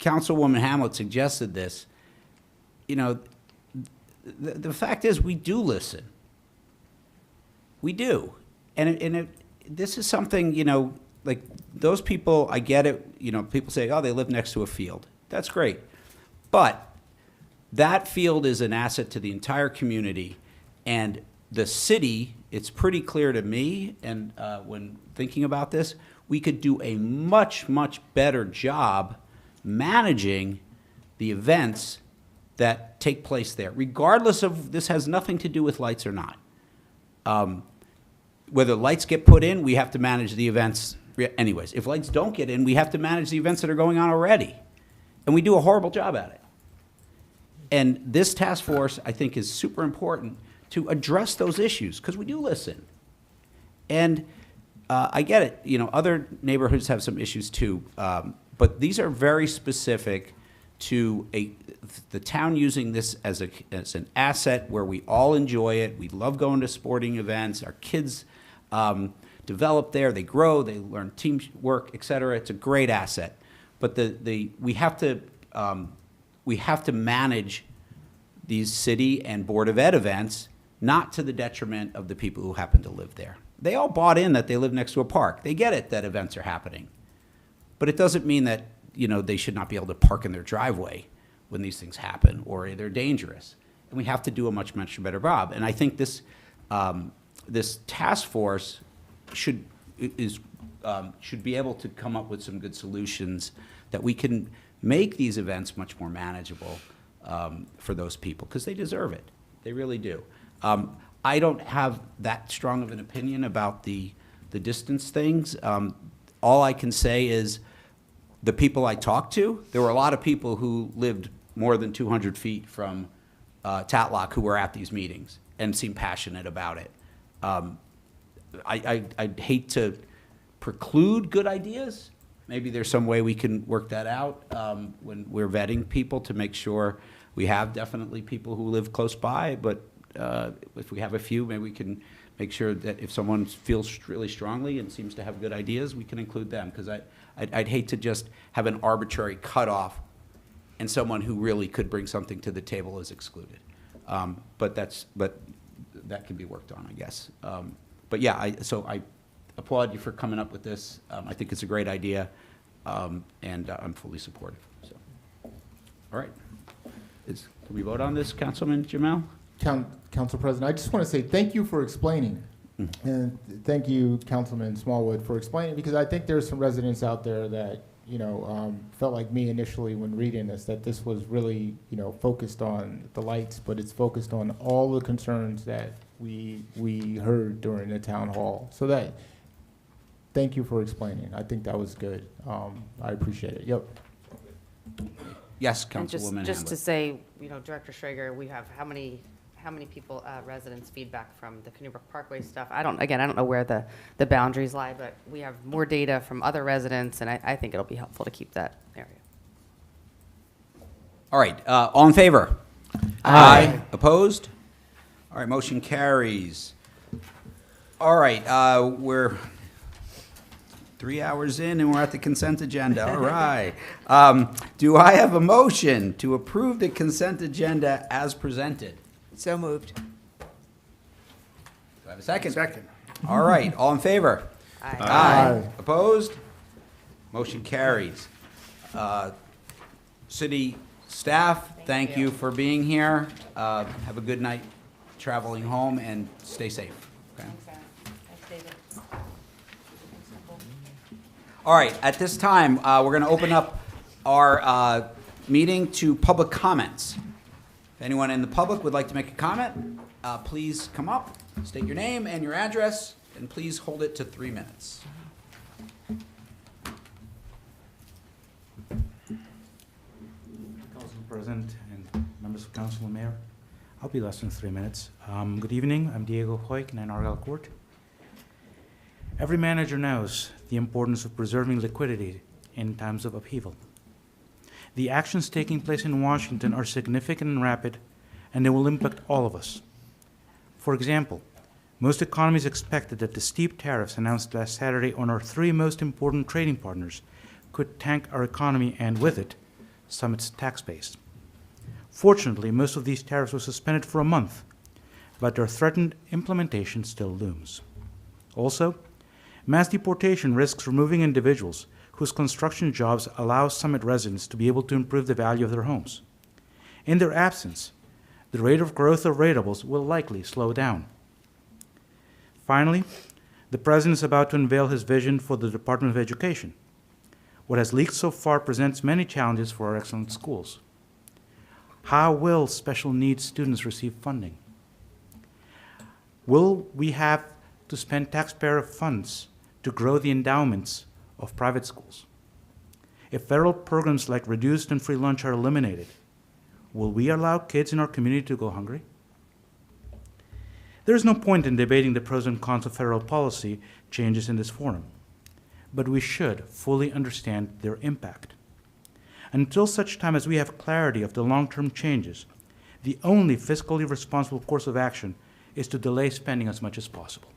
[SPEAKER 1] Councilwoman Hamlet suggested this, you know, the fact is we do listen. We do. And this is something, you know, like those people, I get it, you know, people say, oh, they live next to a field. That's great. But that field is an asset to the entire community. And the city, it's pretty clear to me, and when thinking about this, we could do a much, much better job managing the events that take place there, regardless of, this has nothing to do with lights or not. Whether lights get put in, we have to manage the events anyways. If lights don't get in, we have to manage the events that are going on already. And we do a horrible job at it. And this task force, I think, is super important to address those issues, because we do listen. And I get it, you know, other neighborhoods have some issues too, but these are very specific to the town using this as an asset where we all enjoy it. We love going to sporting events. Our kids develop there, they grow, they learn teamwork, et cetera. It's a great asset. But we have to manage these city and Board of Ed events, not to the detriment of the people who happen to live there. They all bought in that they live next to a park. They get it that events are happening. But it doesn't mean that, you know, they should not be able to park in their driveway when these things happen or they're dangerous. And we have to do a much, much better job. And I think this task force should be able to come up with some good solutions that we can make these events much more manageable for those people, because they deserve it. They really do. I don't have that strong of an opinion about the distance things. All I can say is the people I talked to, there were a lot of people who lived more than 200 feet from Tatlock who were at these meetings and seemed passionate about it. I'd hate to preclude good ideas. Maybe there's some way we can work that out when we're vetting people to make sure we have definitely people who live close by, but if we have a few, maybe we can make sure that if someone feels really strongly and seems to have good ideas, we can include them, because I'd hate to just have an arbitrary cutoff and someone who really could bring something to the table is excluded. But that can be worked on, I guess. But yeah, so I applaud you for coming up with this. I think it's a great idea, and I'm fully supportive. So, all right. Can we vote on this, Councilman Jamel?
[SPEAKER 10] Council President, I just want to say thank you for explaining. And thank you, Councilman Smallwood, for explaining, because I think there's some residents out there that, you know, felt like me initially when reading this, that this was really, you know, focused on the lights, but it's focused on all the concerns that we heard during the town hall. So thank you for explaining. I think that was good. I appreciate it. Yep.
[SPEAKER 1] Yes,
[SPEAKER 11] And
[SPEAKER 1] Councilwoman
[SPEAKER 11] just to
[SPEAKER 1] Hamlet.
[SPEAKER 11] say, you know, Director Schrager, we have how many people, residents feedback from the Canoe Brook Parkway stuff? I don't know where the boundaries lie, but we have more data from other residents, and I think it'll be helpful to keep that area.
[SPEAKER 1] All right, all in favor? Aye. Opposed? All right, motion carries. All right, we're 3 hours in and we're at the consent agenda. All right. Do I have a motion to approve the consent agenda as presented?
[SPEAKER 9] So moved.
[SPEAKER 1] Do I have a second?
[SPEAKER 6] Second.
[SPEAKER 1] All right, all in favor?
[SPEAKER 9] Aye.
[SPEAKER 1] Aye. Opposed? Motion carries. City staff, thank you for being here. Have a good night traveling home and stay safe. Okay? All right, at this time, we're going to open up our meeting to public comments. If anyone in the public would like to make a comment, please come up, state your name and your address, and please hold it to 3 minutes.
[SPEAKER 13] Council President and members of Council and Mayor, I'll be less than 3 minutes. Good evening, I'm Diego Hoyk, 9 Argyle Court. Every manager knows the importance of preserving liquidity in times of upheaval. The actions taking place in Washington are significant and rapid, and they will impact all of us. For example, most economies expected that the steep tariffs announced last Saturday on our 3 most important trading partners could tank our economy and, with it, Summit's tax base. Fortunately, most of these tariffs were suspended for a month, but their threatened implementation still looms. Also, mass deportation risks removing individuals whose construction jobs allow Summit residents to be able to improve the value of their homes. In their absence, the rate of growth of ratables will likely slow down. Finally, the President is about to unveil his vision for the Department of Education. What has leaked so far presents many challenges for our excellent schools. How will special needs students receive funding? Will we have to spend taxpayer funds to grow the endowments of private schools? If federal programs like reduced and free lunch are eliminated, will we allow kids in our community to go hungry? There is no point in debating the pros and cons of federal policy changes in this forum, but we should fully understand their impact. Until such time as we have clarity of the long-term changes, the only fiscally responsible course of action is to delay spending as much as possible.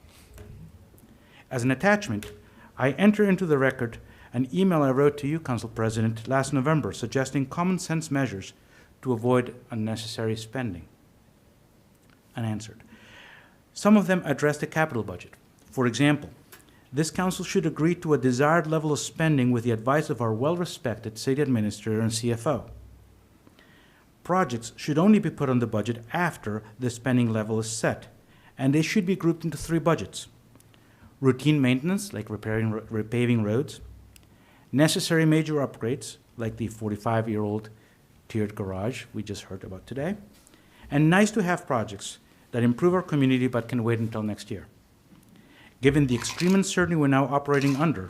[SPEAKER 13] As an attachment, I enter into the record an email I wrote to you, Council President, last November suggesting common sense measures to avoid unnecessary spending. Unanswered. Some of them address the capital budget. For example, this council should agree to a desired level of spending with the advice of our well-respected city administrator and CFO. Projects should only be put on the budget after the spending level is set, and they should be grouped into 3 budgets. Routine maintenance, like repaving roads, necessary major upgrades, like the 45-year-old tiered garage we just heard about today, and nice-to-have projects that improve our community but can wait until next year. Given the extreme uncertainty we're now operating under,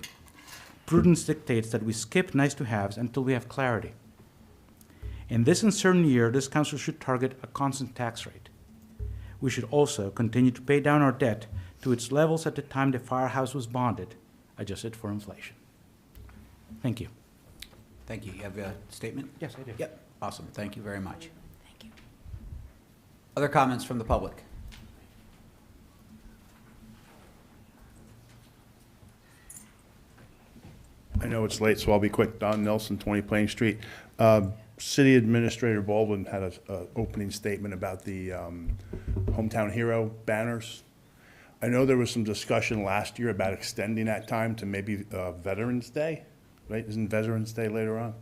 [SPEAKER 13] prudence dictates that we skip nice-to-haves until we have clarity. In this uncertain year, this council should target a constant tax rate. We should also continue to pay down our debt to its levels at the time the firehouse was bonded, adjusted for inflation. Thank you.
[SPEAKER 1] Thank you. You have a statement?
[SPEAKER 13] Yes, I do.
[SPEAKER 1] Yep. Awesome. Thank you very much. Thank you. Other comments from the public?
[SPEAKER 14] I know it's late, so I'll be quick. Don Nelson, 20 Plain Street. City Administrator Baldwin had an opening statement about the Hometown Hero banners. I know there was some discussion last year about extending that time to maybe Veterans Day, right? Isn't Veterans Day later on?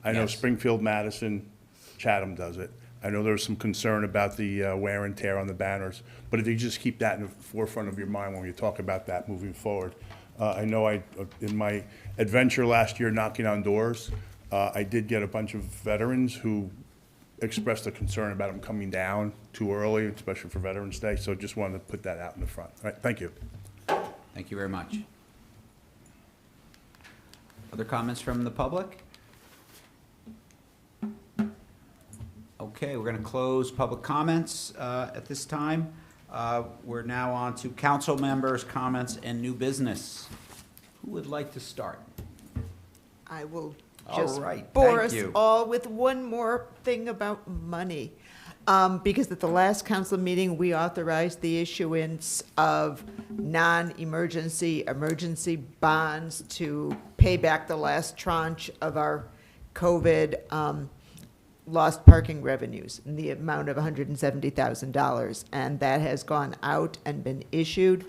[SPEAKER 14] I know
[SPEAKER 1] Yes.
[SPEAKER 14] Springfield, Madison, Chatham does it. I know there was some concern about the wear and tear on the banners, but if you just keep that in the forefront of your mind when you talk about that moving forward. I know in my adventure last year knocking on doors, I did get a bunch of veterans who expressed a concern about them coming down too early, especially for Veterans Day, so just wanted to put that out in the front. All right, thank you.
[SPEAKER 1] Thank you very much. Other comments from the public? Okay, we're going to close public comments at this time. We're now on to council members' comments and new business. Who would like to start?
[SPEAKER 9] I will
[SPEAKER 1] All
[SPEAKER 9] just
[SPEAKER 1] right,
[SPEAKER 9] bore
[SPEAKER 1] thank
[SPEAKER 9] us
[SPEAKER 1] you.
[SPEAKER 9] all with one more thing about money. Because at the last council meeting, we authorized the issuance of non-emergency, emergency bonds to pay back the last tranche of our COVID lost parking revenues in the amount of $170,000. And that has gone out and been issued.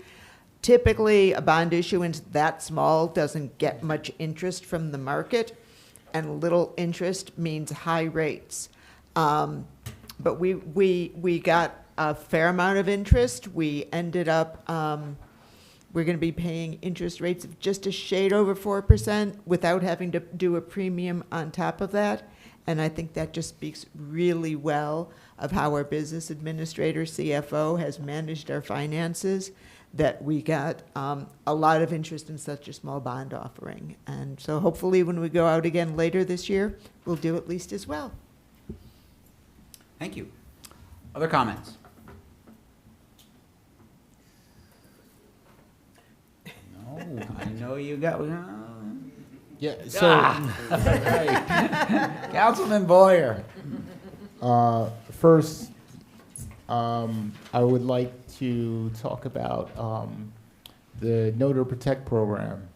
[SPEAKER 9] Typically, a bond issuance that small doesn't get much interest from the market, and little interest means high rates. But we got a fair amount of interest. We ended up, we're going to be paying interest rates of just a shade over 4% without having to do a premium on top of that. And I think that just speaks really well of how our business administrator, CFO, has managed our finances, that we got a lot of interest in such a small bond offering. And so hopefully when we go out again later this year, we'll do at least as well.
[SPEAKER 1] Thank you. Other comments? No, I know you got.
[SPEAKER 10] Yeah, so,
[SPEAKER 1] Councilman Boyer.
[SPEAKER 10] First, I would like to talk about the Know to Protect program.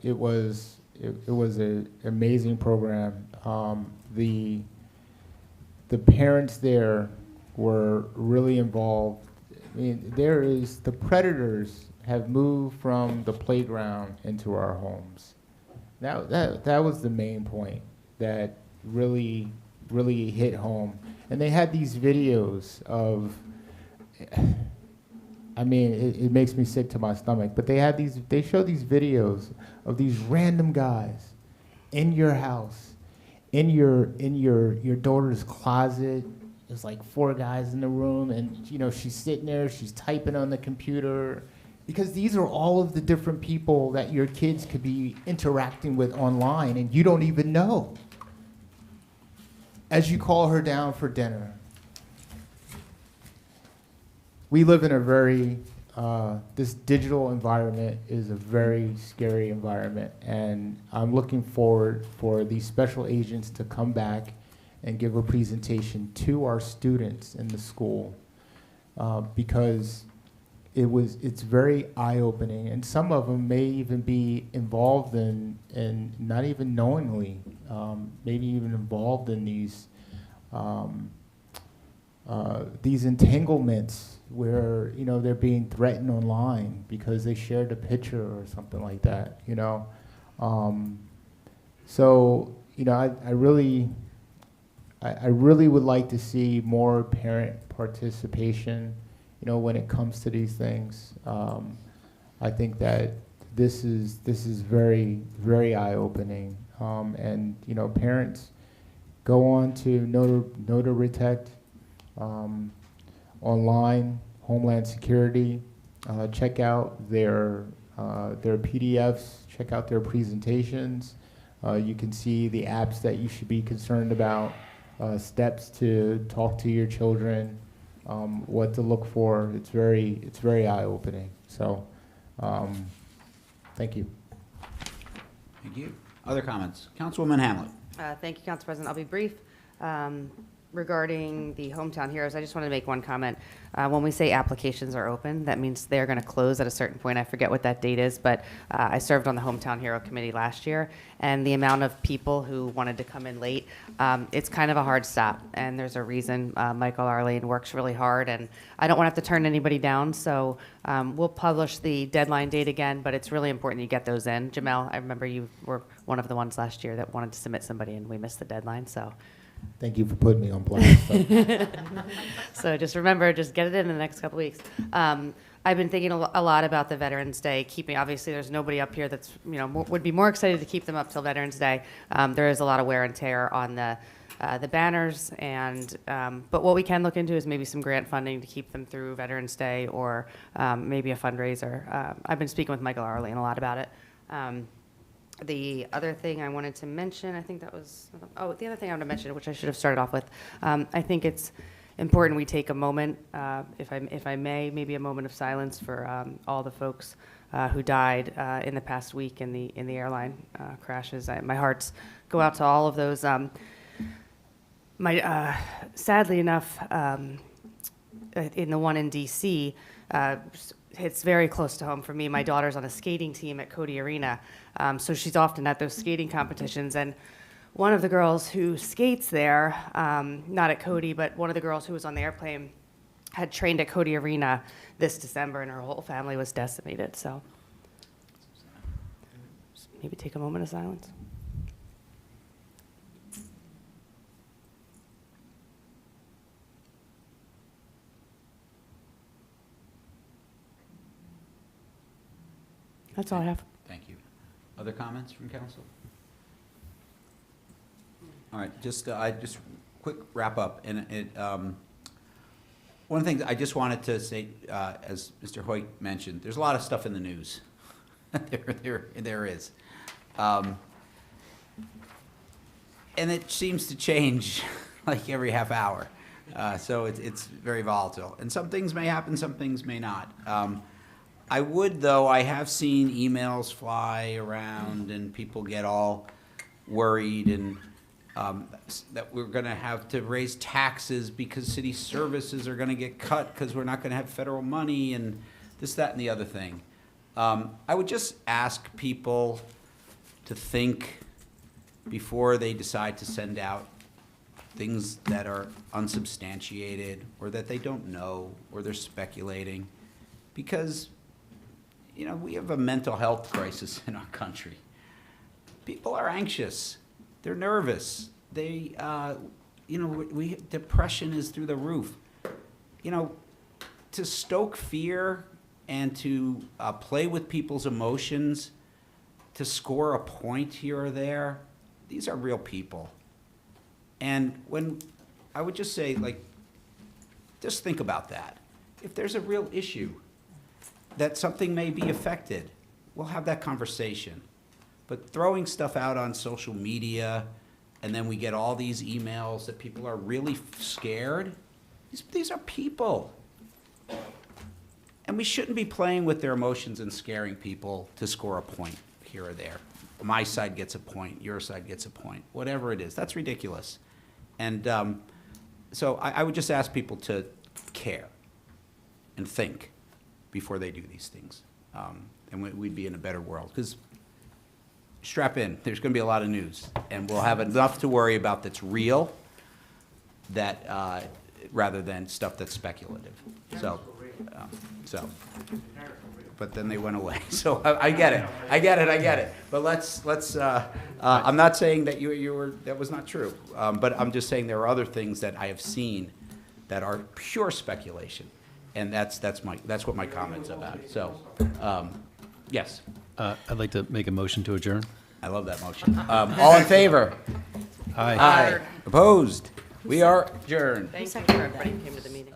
[SPEAKER 10] It was an amazing program. The parents there were really involved. I mean, the predators have moved from the playground into our homes. That was the main point that really hit home. And they had these videos of, I mean, it makes me sick to my stomach, but they show these videos of these random guys in your house, in your daughter's closet. There's like 4 guys in the room, and she's sitting there, she's typing on the computer, because these are all of the different people that your kids could be interacting with online, and you don't even know. As you call her down for dinner. We live in a very, this digital environment is a very scary environment, and I'm looking forward for these special agents to come back and give a presentation to our students in the school, because it's very eye-opening, and some of them may even be involved in not even knowingly, maybe even involved in these entanglements where they're being threatened online because they shared a picture or something like that. So I really would like to see more parent participation, when it comes to these things. I think that this is very, very eye-opening, and parents go on to Know to Protect online, Homeland Security. Check out their PDFs. Check out their presentations. You can see the apps that you should be concerned about, steps to talk to your children, what to look for. It's very eye-opening. So, thank you.
[SPEAKER 1] Thank you. Other comments? Councilwoman Hamlet.
[SPEAKER 11] Thank you, Council President. I'll be brief. Regarding the Hometown Heroes, I just wanted to make one comment. When we say applications are open, that means they're going to close at a certain point. I forget what that date is, but I served on the Hometown Hero Committee last year, and the amount of people who wanted to come in late, it's kind of a hard stop, and there's a reason. Michael Arlene works really hard, and I don't want to have to turn anybody down, so we'll publish the deadline date again, but it's really important you get those in. Jamel, I remember you were one of the ones last year that wanted to submit somebody, and we missed the deadline, so.
[SPEAKER 10] Thank you for putting me on blast.
[SPEAKER 11] So just remember, just get it in the next couple weeks. I've been thinking a lot about the Veterans Day. Obviously, there's nobody up here that's would be more excited to keep them up till Veterans Day. There is a lot of wear and tear on the banners, and but what we can look into is maybe some grant funding to keep them through Veterans Day, or maybe a fundraiser. I've been speaking with Michael Arlene a lot about it. The other thing I wanted to mention, I think that was, the other thing I want to mention, which I should have started off with, I think it's important we take a moment, if I may, maybe a moment of silence for all the folks who died in the past week in the airline crashes. My hearts go out to all of those Sadly enough, in the one in DC, it's very close to home for me. My daughter's on a skating team at Cody Arena, so she's often at those skating competitions. And one of the girls who skates there, not at Cody, but one of the girls who was on the airplane, had trained at Cody Arena this December, and her whole family was decimated. So just maybe take a moment of silence. That's all I have.
[SPEAKER 1] Thank you. Other comments from council? All right, just quick wrap up, and one thing I just wanted to say, as Mr. Hoyt mentioned, there's a lot of stuff in the news. there is, and it seems to change like every half hour, so it's very volatile. And some things may happen, some things may not. I would, though, I have seen emails fly around and people get all worried and that we're going to have to raise taxes because city services are going to get cut because we're not going to have federal money and this, that, and the other thing. I would just ask people to think before they decide to send out things that are unsubstantiated or that they don't know or they're speculating, because we have a mental health crisis in our country. People are anxious. They're nervous. They, depression is through the roof. To stoke fear and to play with people's emotions, to score a point here or there, these are real people. And I would just say, just think about that. If there's a real issue, that something may be affected, we'll have that conversation. But throwing stuff out on social media, and then we get all these emails that people are really scared, these are people. And we shouldn't be playing with their emotions and scaring people to score a point here or there. My side gets a point, your side gets a point, whatever it is. That's ridiculous. And so I would just ask people to care and think before they do these things. And we'd be in a better world. Because strap in, there's going to be a lot of news. And we'll have enough to worry about that's real, that rather than stuff that's speculative. So, but then they went away. So I get it. But let's. I'm not saying that that was not true. But I'm just saying there are other things that I have seen that are pure speculation. And that's what my comment's about. So, yes.
[SPEAKER 12] I'd like to make a motion to adjourn.
[SPEAKER 1] I love that motion. All in favor?
[SPEAKER 12] Aye.
[SPEAKER 1] Aye. Opposed? We are adjourned.
[SPEAKER 11] Thank you for everybody who came to the meeting.